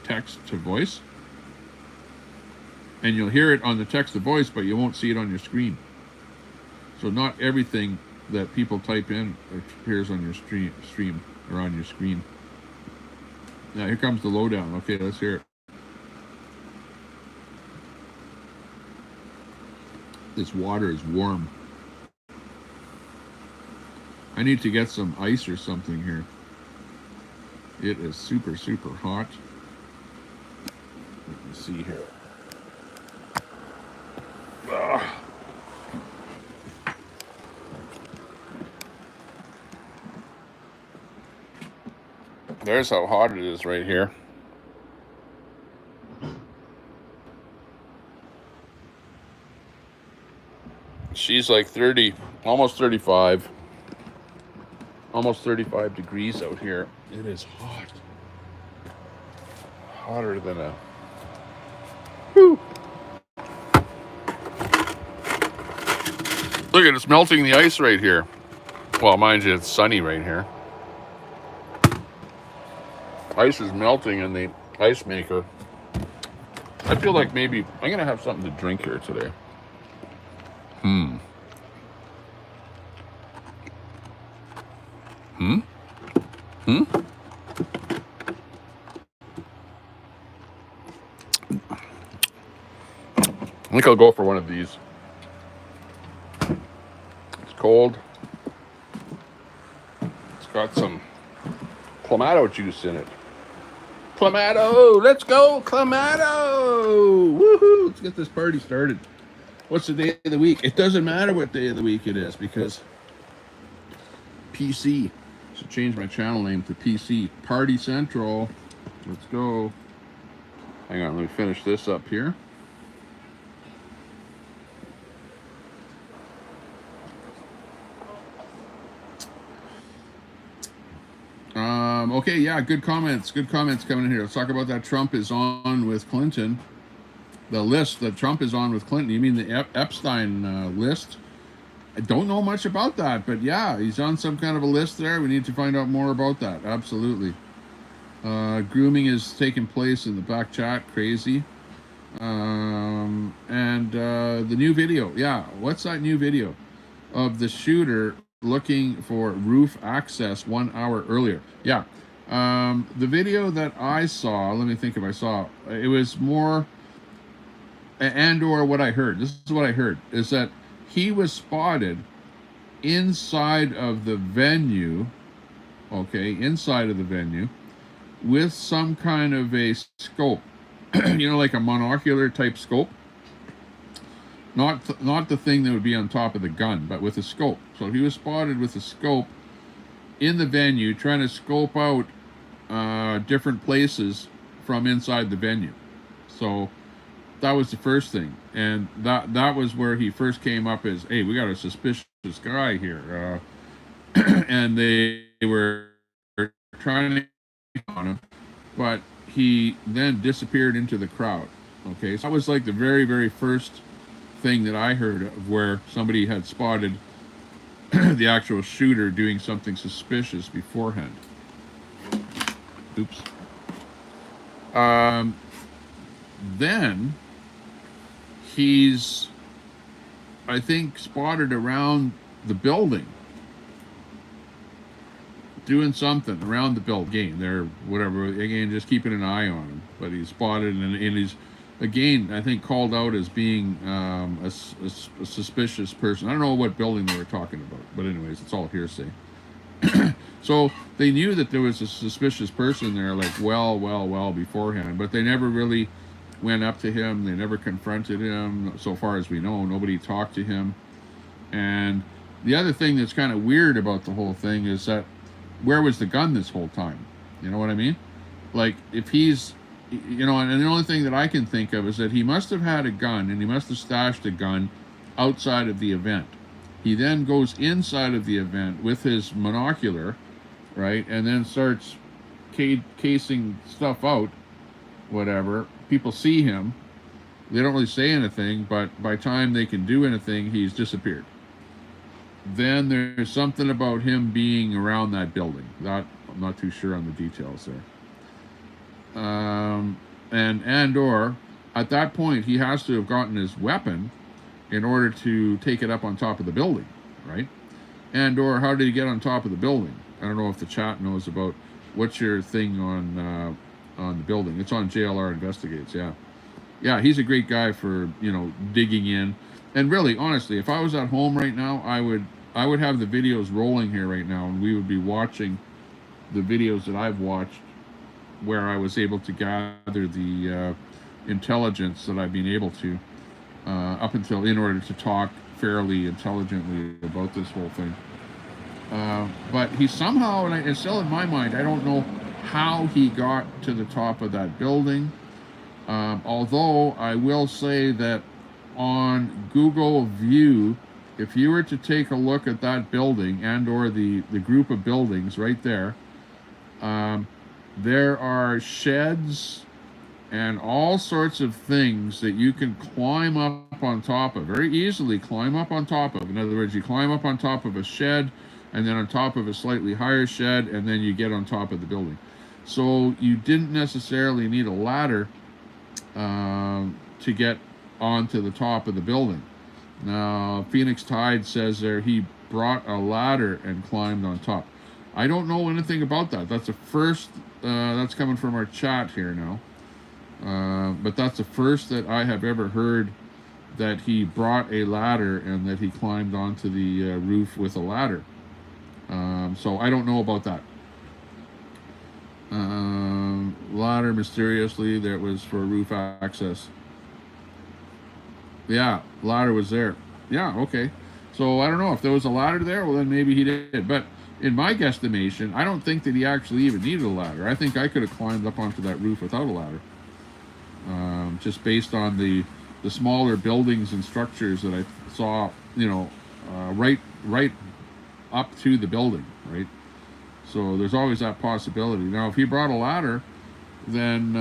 text to voice, and you'll hear it on the text to voice, but you won't see it on your screen. So not everything that people type in appears on your stream or on your screen. Now here comes the lowdown. Okay, let's hear it. This water is warm. I need to get some ice or something here. It is super, super hot. Let me see here. Ugh. There's how hot it is right here. She's like 30, almost 35. Almost 35 degrees out here. It is hot. Hotter than a... Whew. Look at it, it's melting the ice right here. Well, mind you, it's sunny right here. Ice is melting in the ice maker. I feel like maybe I'm going to have something to drink here today. I think I'll go for one of these. It's cold. It's got some Clamato juice in it. Clamato! Let's go, Clamato! Woohoo! Let's get this party started. What's the day of the week? It doesn't matter what day of the week it is, because PC. I should change my channel name to PC. Party Central. Let's go. Hang on, let me finish this up here. Okay, yeah, good comments coming in here. Let's talk about that Trump is on with Clinton. The list that Trump is on with Clinton. You mean the Epstein list? I don't know much about that, but yeah, he's on some kind of a list there. We need to find out more about that. Absolutely. Grooming is taking place in the back chat. Crazy. And the new video. Yeah, what's that new video of the shooter looking for roof access 1 hour earlier? Yeah. The video that I saw, let me think if I saw, it was more, and or what I heard, this is what I heard, is that he was spotted inside of the venue, okay, inside of the venue, with some kind of a scope, you know, like a monocular type scope. Not the thing that would be on top of the gun, but with a scope. So he was spotted with a scope in the venue, trying to scope out different places from inside the venue. So that was the first thing, and that was where he first came up as, hey, we got a suspicious guy here. and they were trying to on him, but he then disappeared into the crowd. Okay, so that was like the very, very first thing that I heard of where somebody had spotted the actual shooter doing something suspicious beforehand. Oops. Then he's, I think, spotted around the building doing something around the building. Again, they're whatever. Again, just keeping an eye on him. But he's spotted, and he's again, I think, called out as being a suspicious person. I don't know what building they were talking about, but anyways, it's all hearsay. So they knew that there was a suspicious person there, like well beforehand, but they never really went up to him. They never confronted him, so far as we know. Nobody talked to him. And the other thing that's kind of weird about the whole thing is that where was the gun this whole time? You know what I mean? Like, if he's, you know, and the only thing that I can think of is that he must have had a gun, and he must have stashed a gun outside of the event. He then goes inside of the event with his monocular, right, and then starts casing stuff out, whatever. People see him. They don't really say anything, but by the time they can do anything, he's disappeared. Then there's something about him being around that building. That I'm not too sure on the details there. And/or at that point, he has to have gotten his weapon in order to take it up on top of the building, right? And/or how did he get on top of the building? I don't know if the chat knows about what's your thing on the building. It's on JLR Investigates. Yeah, he's a great guy for, you know, digging in. And really, honestly, if I was at home right now, I would have the videos rolling here right now, and we would be watching the videos that I've watched where I was able to gather the intelligence that I've been able to up until, in order to talk fairly intelligently about this whole thing. But he somehow, and it's still in my mind, I don't know how he got to the top of that building. Although I will say that on Google View, if you were to take a look at that building and/or the group of buildings right there, there are sheds and all sorts of things that you can climb up on top of, very easily climb up on top of. In other words, you climb up on top of a shed, and then on top of a slightly higher shed, and then you get on top of the building. So you didn't necessarily need a ladder to get onto the top of the building. Now, Phoenix Tide says there he brought a ladder and climbed on top. I don't know anything about that. That's the first, that's coming from our chat here now. But that's the first that I have ever heard that he brought a ladder and that he climbed onto the roof with a ladder. So I don't know about that. Ladder mysteriously, that was for roof access. Yeah, ladder was there. Yeah, okay. So I don't know if there was a ladder there. Well, then maybe he did. But in my guesstimation, I don't think that he actually even needed a ladder. I think I could have climbed up onto that roof without a ladder. Just based on the smaller buildings and structures that I saw, you know, right up to the building, right? So there's always that possibility. Now, if he brought a ladder, then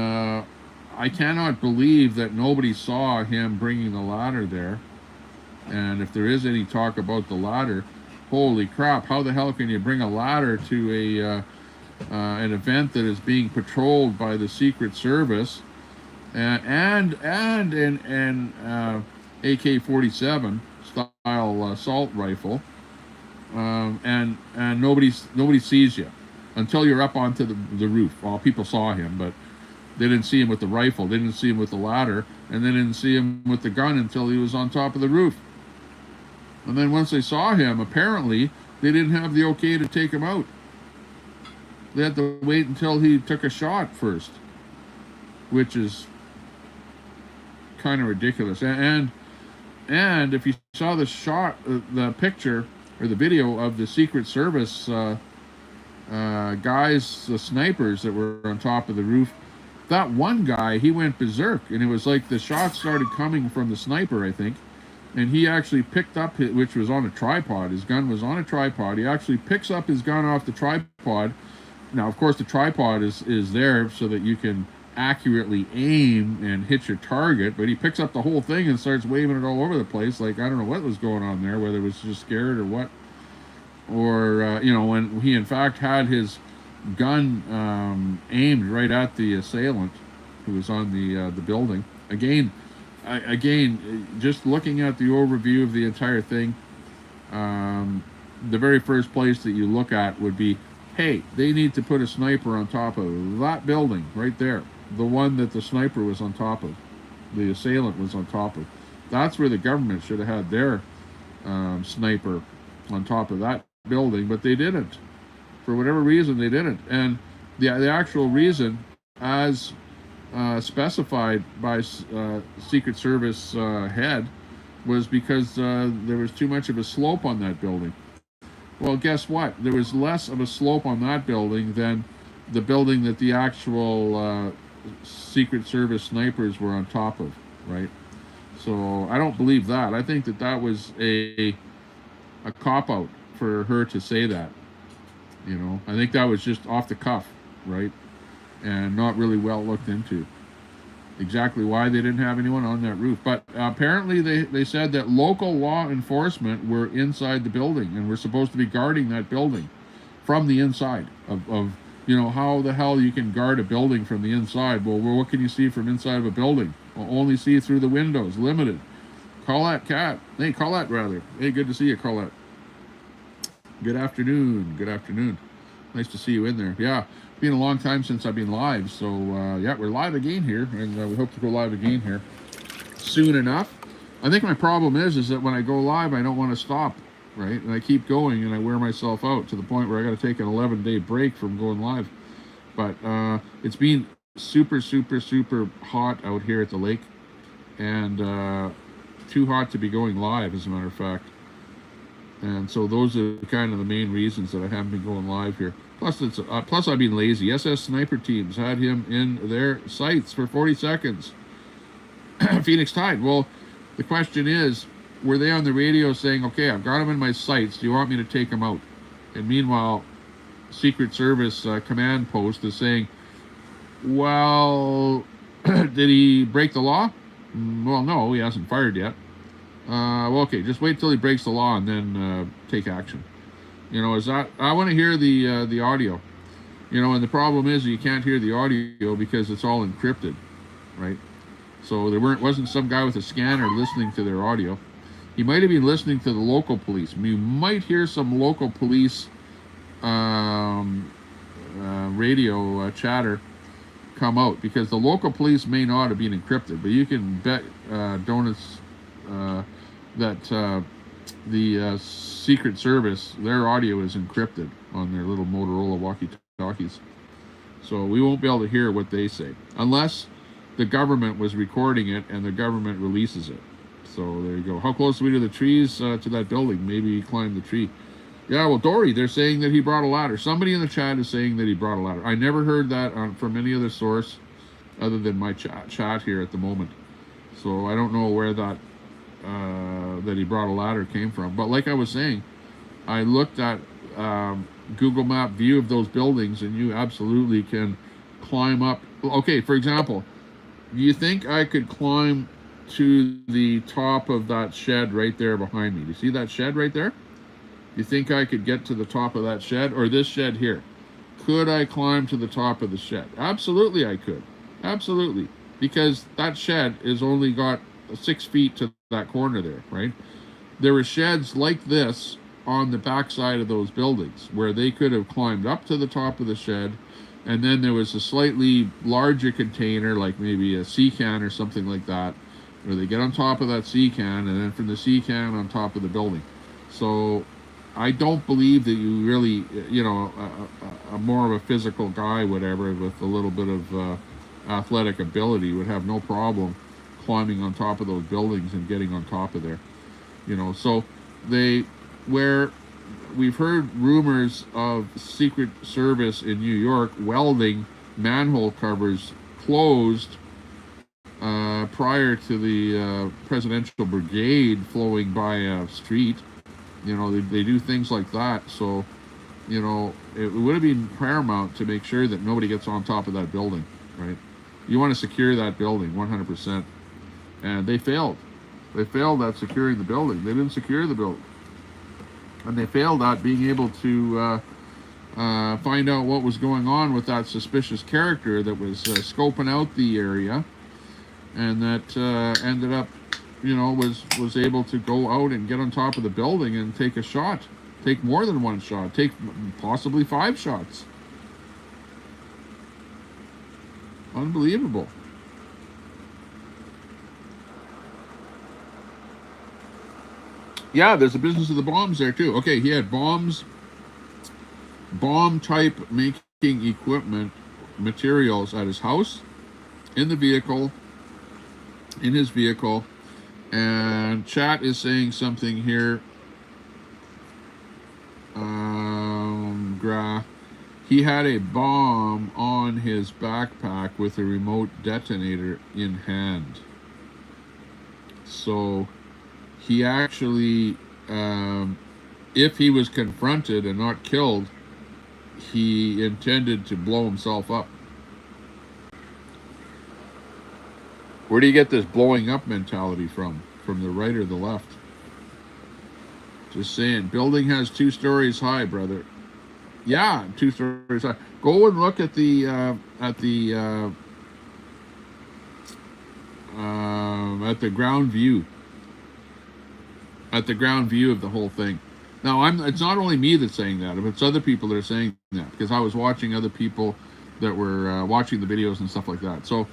I cannot believe that nobody saw him bringing the ladder there. And if there is any talk about the ladder, holy crap, how the hell can you bring a ladder to an event that is being patrolled by the Secret Service and an AK-47 style assault rifle, and nobody sees you until you're up onto the roof. Well, people saw him, but they didn't see him with the rifle. They didn't see him with the ladder, and they didn't see him with the gun until he was on top of the roof. And then once they saw him, apparently they didn't have the okay to take him out. They had to wait until he took a shot first, which is kind of ridiculous. And if you saw the shot, the picture or the video of the Secret Service guys, the snipers that were on top of the roof, that one guy, he went berserk, and it was like the shots started coming from the sniper, I think, and he actually picked up which was on a tripod. His gun was on a tripod. He actually picks up his gun off the tripod. Now, of course, the tripod is there so that you can accurately aim and hit your target, but he picks up the whole thing and starts waving it all over the place. Like, I don't know what was going on there, whether it was just scared or what. Or, you know, when he in fact had his gun aimed right at the assailant who was on the building. Again, just looking at the overview of the entire thing, the very first place that you look at would be, hey, they need to put a sniper on top of that building right there. The one that the sniper was on top of, the assailant was on top of. That's where the government should have had their sniper on top of that building, but they didn't. For whatever reason, they didn't. And the actual reason, as specified by Secret Service head, was because there was too much of a slope on that building. Well, guess what? There was less of a slope on that building than the building that the actual Secret Service snipers were on top of, right? So I don't believe that. I think that that was a cop-out for her to say that. You know, I think that was just off the cuff, right? And not really well looked into. Exactly why they didn't have anyone on that roof. But apparently they said that local law enforcement were inside the building and were supposed to be guarding that building from the inside of you know, how the hell you can guard a building from the inside? Well, what can you see from inside of a building? Well, only see through the windows, limited. Colette Cat. Hey, Colette, rather. Hey, good to see you, Colette. Good afternoon. Good afternoon. Nice to see you in there. Yeah, been a long time since I've been live. So, yeah, we're live again here, and we hope to go live again here soon enough. I think my problem is that when I go live, I don't want to stop, right? And I keep going, and I wear myself out to the point where I got to take an 11-day break from going live. But it's been super, super, super hot out here at the lake, and too hot to be going live, as a matter of fact. And so those are kind of the main reasons that I haven't been going live here. Plus, plus I've been lazy. SS Sniper Teams had him in their sights for 40 seconds. Phoenix Tide. Well, the question is, were they on the radio saying, okay, I've got him in my sights, do you want me to take him out? And meanwhile, Secret Service command post is saying, well, did he break the law? Well, no, he hasn't fired yet. Well, okay, just wait till he breaks the law and then take action. You know, is that, I want to hear the audio. You know, and the problem is you can't hear the audio because it's all encrypted, right? So there wasn't some guy with a scanner listening to their audio. He might have been listening to the local police. You might hear some local police radio chatter come out, because the local police may not have been encrypted, but you can bet donuts that the Secret Service, their audio is encrypted on their little Motorola walkie-talkies. So we won't be able to hear what they say, unless the government was recording it and the government releases it. So there you go. How close are we to the trees, to that building? Maybe he climbed the tree. Yeah, well, Dory, they're saying that he brought a ladder. Somebody in the chat is saying that he brought a ladder. I never heard that from any other source other than my chat here at the moment. So I don't know where that he brought a ladder came from. But like I was saying, I looked at Google Map view of those buildings, and you absolutely can climb up. Okay, for example, do you think I could climb to the top of that shed right there behind me? Do you see that shed right there? You think I could get to the top of that shed, or this shed here? Could I climb to the top of the shed? Absolutely I could. Absolutely. Because that shed is only got 6 feet to that corner there, right? There were sheds like this on the backside of those buildings where they could have climbed up to the top of the shed, and then there was a slightly larger container, like maybe a sea can or something like that, where they get on top of that sea can, and then from the sea can on top of the building. So I don't believe that you really, you know, a more of a physical guy, whatever, with a little bit of athletic ability would have no problem climbing on top of those buildings and getting on top of there. You know, so where we've heard rumors of Secret Service in New York welding manhole covers closed prior to the presidential brigade flowing by a street. You know, they do things like that. So, you know, it would have been paramount to make sure that nobody gets on top of that building, right? You want to secure that building 100%. And they failed. They failed at securing the building. They didn't secure the building. And they failed at being able to find out what was going on with that suspicious character that was scoping out the area, and that ended up, you know, was able to go out and get on top of the building and take a shot, take more than one shot, take possibly 5 shots. Unbelievable. Yeah, there's a business of the bombs there too. Okay, he had bombs, bomb type making equipment, materials at his house, in the vehicle, in his vehicle. And chat is saying something here. He had a bomb on his backpack with a remote detonator in hand. So he actually, if he was confronted and not killed, he intended to blow himself up. Where do you get this blowing up mentality from? From the right or the left? Just saying, building has 2 stories high, brother. Yeah, 2 stories high. Go and look at the ground view. At the ground view of the whole thing. Now, it's not only me that's saying that, but it's other people that are saying that, because I was watching other people that were watching the videos and stuff like that. So,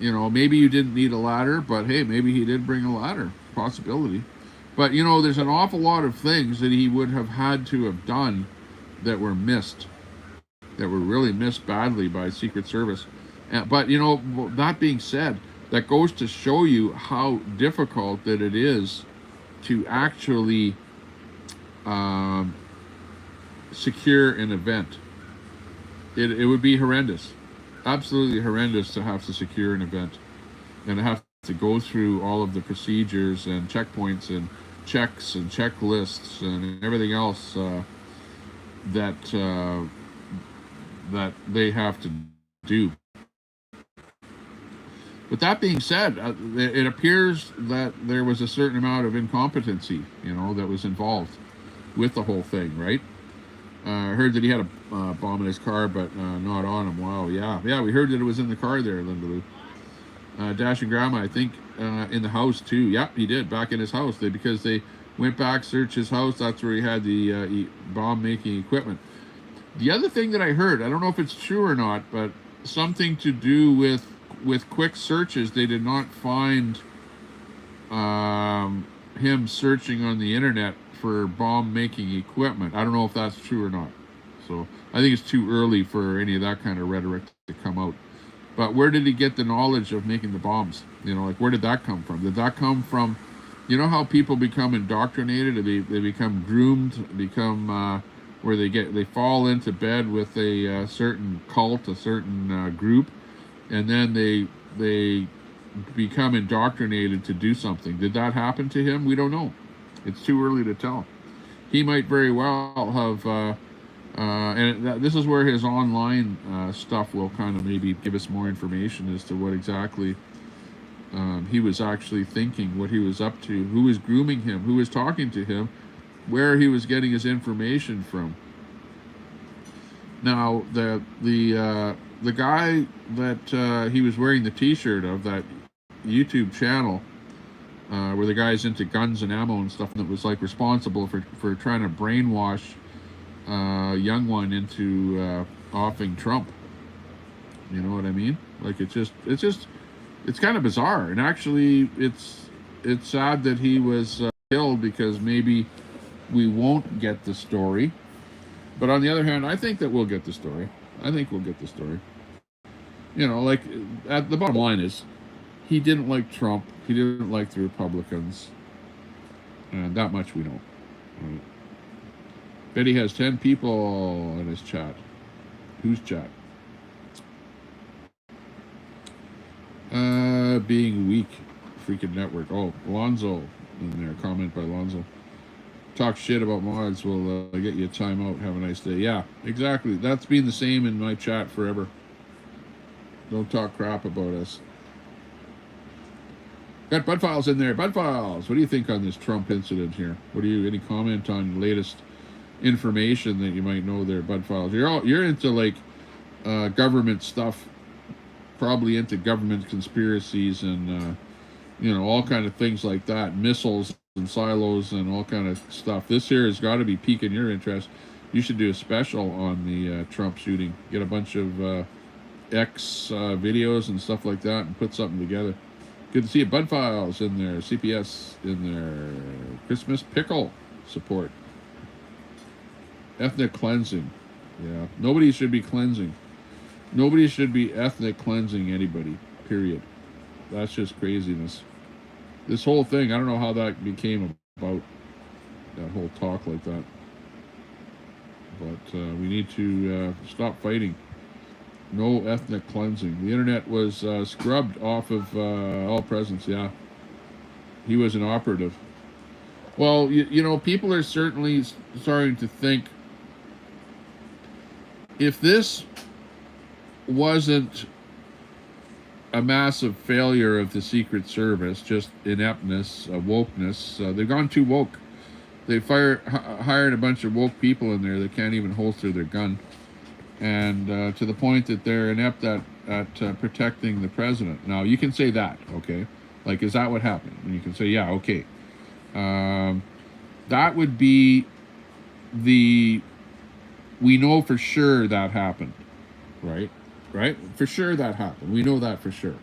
you know, maybe you didn't need a ladder, but hey, maybe he did bring a ladder. Possibility. But, you know, there's an awful lot of things that he would have had to have done that were missed, that were really missed badly by Secret Service. But, you know, that being said, that goes to show you how difficult that it is to actually secure an event. It would be horrendous, absolutely horrendous, to have to secure an event and to have to go through all of the procedures and checkpoints and checks and checklists and everything else that they have to do. But that being said, it appears that there was a certain amount of incompetency, you know, that was involved with the whole thing, right? I heard that he had a bomb in his car, but not on him. Wow, yeah, we heard that it was in the car there, Linda Lou. Dash and Grandma, I think, in the house too. Yep, he did, back in his house. Because they went back, searched his house. That's where he had the bomb-making equipment. The other thing that I heard, I don't know if it's true or not, but something to do with quick searches, they did not find him searching on the internet for bomb-making equipment. I don't know if that's true or not. So I think it's too early for any of that kind of rhetoric to come out. But where did he get the knowledge of making the bombs? You know, like, where did that come from? Did that come from, you know how people become indoctrinated? They become groomed, become where they fall into bed with a certain cult, a certain group, and then they become indoctrinated to do something. Did that happen to him? We don't know. It's too early to tell. He might very well have, this is where his online stuff will kind of maybe give us more information as to what exactly he was actually thinking, what he was up to, who was grooming him, who was talking to him, where he was getting his information from. Now, the guy that he was wearing the T-shirt of, that YouTube channel, where the guy's into guns and ammo and stuff, and that was like responsible for trying to brainwash young one into offing Trump. You know what I mean? Like, it's kind of bizarre. And actually, it's sad that he was killed, because maybe we won't get the story. But on the other hand, I think that we'll get the story. I think we'll get the story. You know, like, the bottom line is, he didn't like Trump. He didn't like the Republicans. And that much we know. Right? Betty has 10 people in his chat. Whose chat? being weak. Freaking network. Oh, Lonzo in there. Comment by Lonzo. Talk shit about mods will get you a timeout. Have a nice day. Yeah, exactly. That's been the same in my chat forever. Don't talk crap about us. Got Bud Files in there. Bud Files, what do you think on this Trump incident here? What do you, any comment on the latest information that you might know there, Bud Files? You're into like government stuff, probably into government conspiracies and you know, all kind of things like that, missiles and silos and all kind of stuff. This here has got to be piquing your interest. You should do a special on the Trump shooting. Get a bunch of X videos and stuff like that and put something together. Good to see you. Bud Files in there. CPS in there. Christmas Pickle support. Ethnic cleansing. Yeah. Nobody should be cleansing. Nobody should be ethnic cleansing anybody. Period. That's just craziness. This whole thing, I don't know how that became about, that whole talk like that. But we need to stop fighting. No ethnic cleansing. The internet was scrubbed off of all presence, yeah. He was an operative. Well, you know, people are certainly starting to think, if this wasn't a massive failure of the Secret Service, just ineptness, wokeness, they've gone too woke. They hired a bunch of woke people in there that can't even holster their gun. And to the point that they're inept at protecting the president. Now, you can say that, okay? Like, is that what happened? And you can say, yeah, okay. That would be we know for sure that happened, right? Right? For sure that happened. We know that for sure.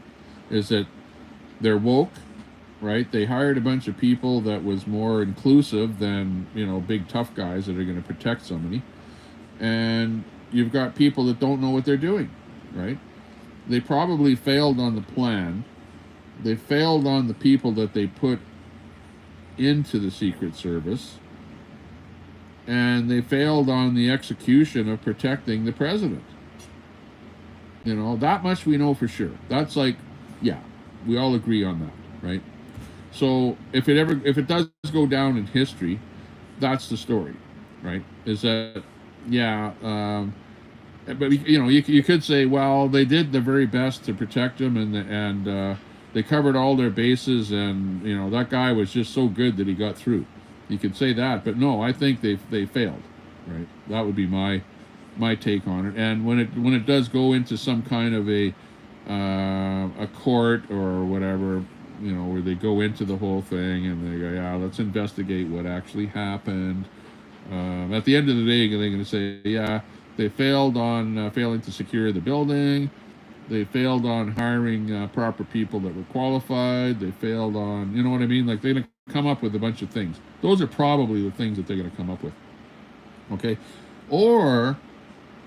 Is that they're woke, right? They hired a bunch of people that was more inclusive than, you know, big tough guys that are going to protect somebody. And you've got people that don't know what they're doing, right? They probably failed on the plan. They failed on the people that they put into the Secret Service. And they failed on the execution of protecting the president. You know, that much we know for sure. That's like, yeah, we all agree on that, right? So if it does go down in history, that's the story, right? Is that, yeah, but you know, you could say, well, they did their very best to protect him, and they covered all their bases, and you know, that guy was just so good that he got through. You could say that, but no, I think they failed, right? That would be my take on it. And when it does go into some kind of a court or whatever, you know, where they go into the whole thing and they go, yeah, let's investigate what actually happened. At the end of the day, they're going to say, yeah, they failed on failing to secure the building. They failed on hiring proper people that were qualified. They failed on, you know what I mean? Like, they're going to come up with a bunch of things. Those are probably the things that they're going to come up with. Okay? Or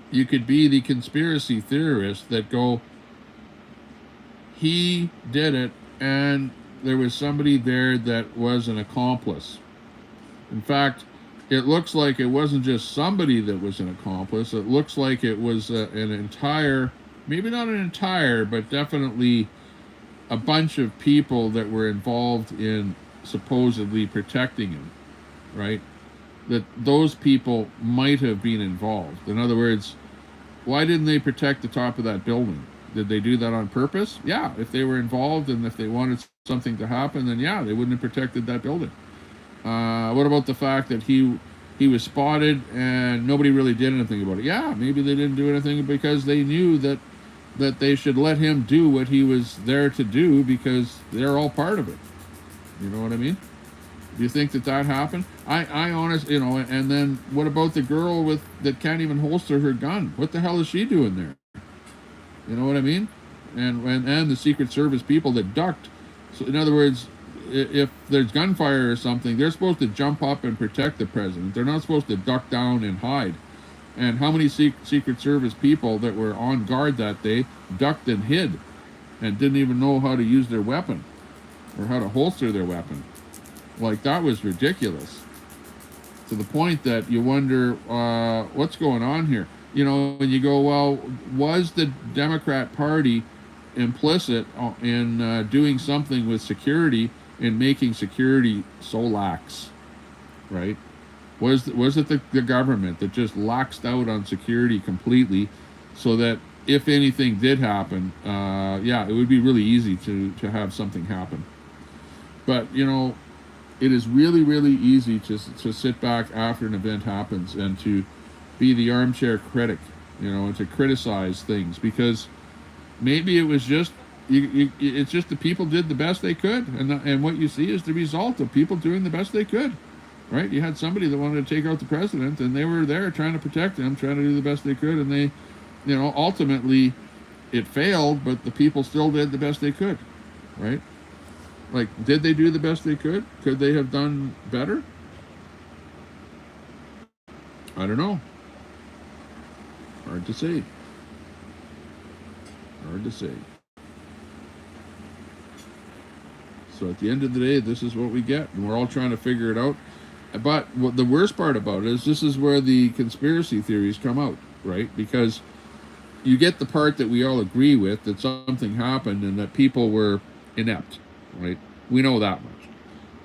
you could be the conspiracy theorist that go, he did it, and there was somebody there that was an accomplice. In fact, it looks like it wasn't just somebody that was an accomplice. It looks like it was an entire, maybe not an entire, but definitely a bunch of people that were involved in supposedly protecting him, right? That those people might have been involved. In other words, why didn't they protect the top of that building? Did they do that on purpose? Yeah, if they were involved and if they wanted something to happen, then yeah, they wouldn't have protected that building. What about the fact that he was spotted and nobody really did anything about it? Yeah, maybe they didn't do anything because they knew that they should let him do what he was there to do because they're all part of it. You know what I mean? Do you think that happened? I honestly, you know, and then what about the girl that can't even holster her gun? What the hell is she doing there? You know what I mean? And the Secret Service people that ducked. So in other words, if there's gunfire or something, they're supposed to jump up and protect the president. They're not supposed to duck down and hide. And how many Secret Service people that were on guard that day ducked and hid and didn't even know how to use their weapon or how to holster their weapon? Like, that was ridiculous. To the point that you wonder, what's going on here? You know, when you go, well, was the Democrat Party implicit in doing something with security and making security so lax, right? Was it the government that just laxed out on security completely, so that if anything did happen, yeah, it would be really easy to have something happen. But you know, it is really really easy to sit back after an event happens and to be the armchair critic, you know, and to criticize things because maybe it was just it's just the people did the best they could, and what you see is the result of people doing the best they could, right? You had somebody that wanted to take out the president, and they were there trying to protect him, trying to do the best they could, and they, you know, ultimately it failed, but the people still did the best they could, right? Like, did they do the best they could? Could they have done better? I don't know. Hard to say. Hard to say. So at the end of the day, this is what we get, and we're all trying to figure it out. But what the worst part about it is this is where the conspiracy theories come out, right? Because you get the part that we all agree with, that something happened and that people were inept, right? We know that much.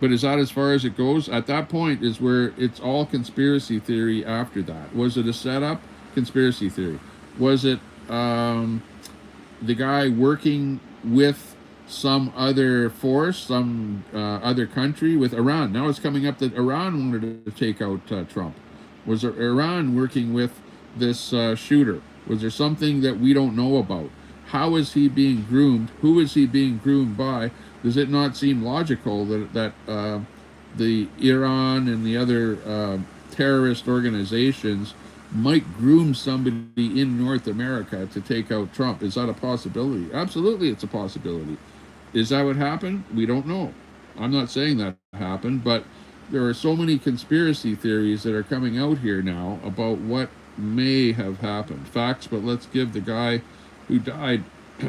But is that as far as it goes? At that point is where it's all conspiracy theory after that. Was it a setup? Conspiracy theory. Was it the guy working with some other force, some other country, with Iran? Now it's coming up that Iran wanted to take out Trump. Was there Iran working with this shooter? Was there something that we don't know about? How is he being groomed? Who is he being groomed by? Does it not seem logical that the Iran and the other terrorist organizations might groom somebody in North America to take out Trump? Is that a possibility? Absolutely, it's a possibility. Is that what happened? We don't know. I'm not saying that happened, but there are so many conspiracy theories that are coming out here now about what may have happened. Facts, but let's give the guy who died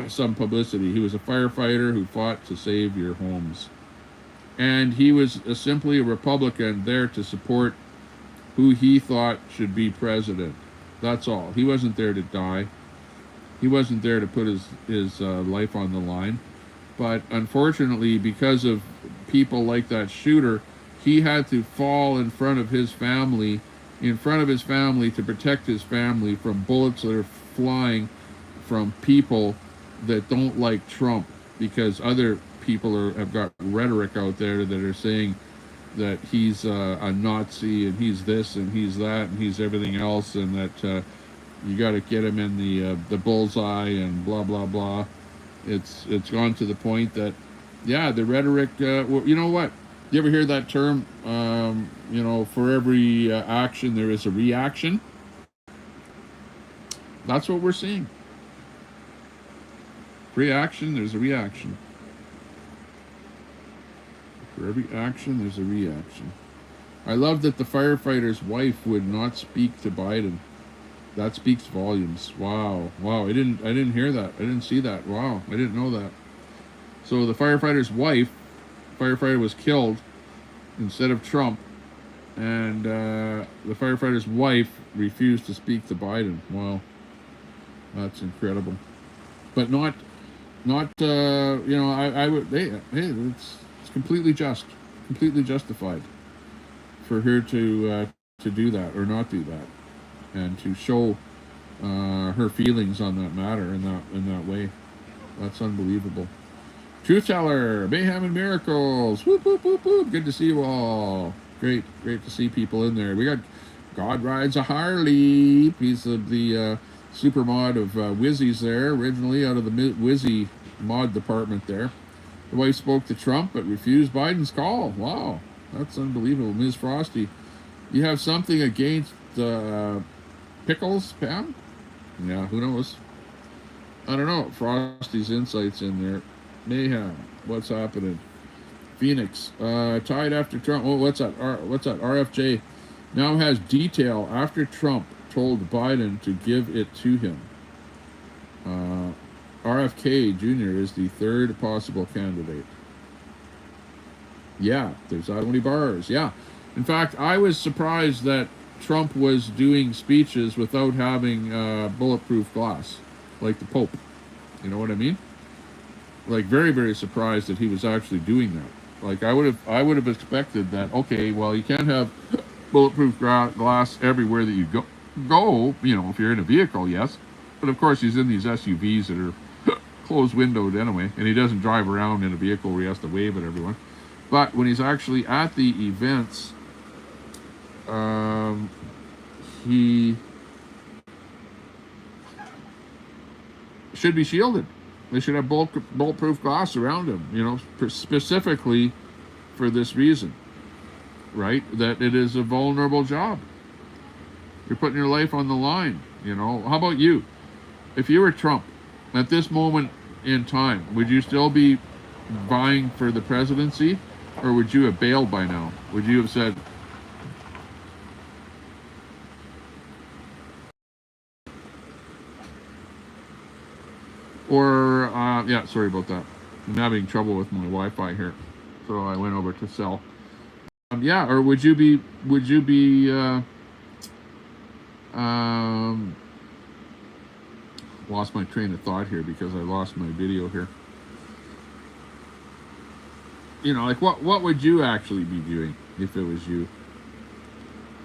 some publicity. He was a firefighter who fought to save your homes. And he was simply a Republican there to support who he thought should be president. That's all. He wasn't there to die. He wasn't there to put his life on the line. But unfortunately, because of people like that shooter, he had to fall in front of his family to protect his family from bullets that are flying from people that don't like Trump, because other people have got rhetoric out there that are saying that he's a Nazi and he's this and he's that and he's everything else, and that you got to get him in the bullseye and blah blah blah. It's gone to the point that, yeah, the rhetoric. Well, you know what? You ever hear that term? You know, for every action there is a reaction. That's what we're seeing. For action, there's a reaction. For every action, there's a reaction. I love that the firefighter's wife would not speak to Biden. That speaks volumes. Wow. I didn't hear that. I didn't see that. Wow. I didn't know that. So the firefighter's firefighter was killed instead of Trump, and the firefighter's wife refused to speak to Biden. Wow. That's incredible. But not you know, I would, hey, it's completely justified for her to do that or not do that, and to show her feelings on that matter in that way. That's unbelievable. Truth Teller, Mayhem and Miracles. Whoop, whoop, whoop, whoop. Good to see you all. Great to see people in there. We got God Rides a Harley, piece of the super mod of Wizzy's there, originally out of the Wizzy mod department there. The wife spoke to Trump but refused Biden's call. Wow, that's unbelievable. Ms. Frosty, you have something against pickles, Pam? Yeah, who knows? I don't know. Frosty's insights in there. Mayhem, what's happening? Phoenix, tied after Trump. Oh, what's that? RFJ now has detail after Trump told Biden to give it to him. RFK Jr. is the third possible candidate. Yeah, there's that many bars. Yeah. In fact, I was surprised that Trump was doing speeches without having bulletproof glass, like the Pope. You know what I mean? like very, very surprised that he was actually doing that. Like I would have expected that. Okay, well, you can't have bulletproof glass everywhere that you go. You know, if you're in a vehicle, yes, but of course he's in these SUVs that are closed windowed anyway, and he doesn't drive around in a vehicle where he has to wave at everyone. But when he's actually at the events, he should be shielded. They should have bulletproof glass around him, you know, specifically for this reason, right? That it is a vulnerable job. You're putting your life on the line, you know. How about you? If you were Trump at this moment in time, would you still be vying for the presidency, or would you have bailed by now? Would you have said, or yeah, sorry about that. I'm having trouble with my Wi-Fi here, so I went over to cell. Yeah, or would you be lost my train of thought here because I lost my video here. You know, like what would you actually be doing if it was you?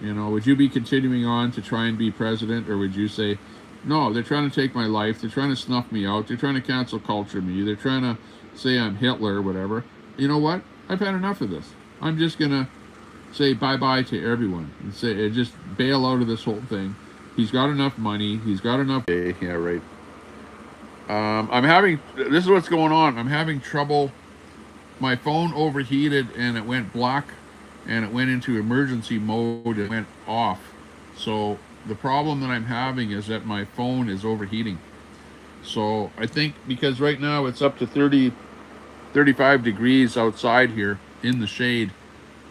You know, would you be continuing on to try and be president, or would you say, no, they're trying to take my life, they're trying to snuff me out, they're trying to cancel culture me, they're trying to say I'm Hitler or whatever. You know what? I've had enough of this. I'm just gonna say bye-bye to everyone and say just bail out of this whole thing. He's got enough money, he's got enough. Yeah, right. This is what's going on. I'm having trouble. My phone overheated and it went black and it went into emergency mode. It went off. So the problem that I'm having is that my phone is overheating. So I think because right now it's up to 35 degrees outside here in the shade,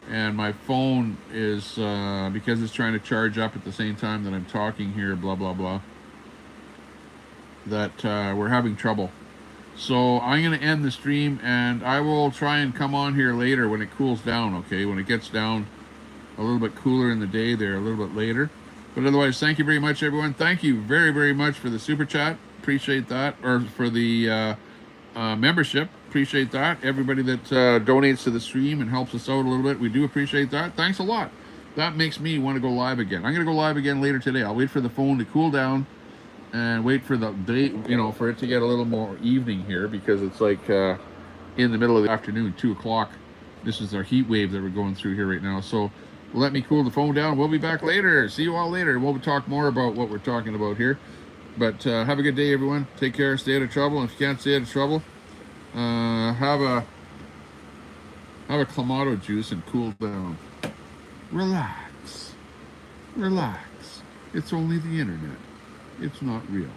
and my phone is, because it's trying to charge up at the same time that I'm talking here, blah, blah, blah, that we're having trouble. So I'm going to end the stream, and I will try and come on here later when it cools down, okay? When it gets down a little bit cooler in the day there, a little bit later. But otherwise, thank you very much, everyone. Thank you very, very much for the super chat. Appreciate that. Or for the membership. Appreciate that. Everybody that donates to the stream and helps us out a little bit, we do appreciate that. Thanks a lot. That makes me want to go live again. I'm going to go live again later today. I'll wait for the phone to cool down and wait for the day, you know, for it to get a little more evening here, because it's like in the middle of the afternoon, 2 o'clock. This is our heat wave that we're going through here right now. So let me cool the phone down. We'll be back later. See you all later. We'll talk more about what we're talking about here. But have a good day, everyone. Take care. Stay out of trouble. If you can't stay out of trouble, have a Clamato juice and cool down. Relax. Relax. It's only the internet. It's not real.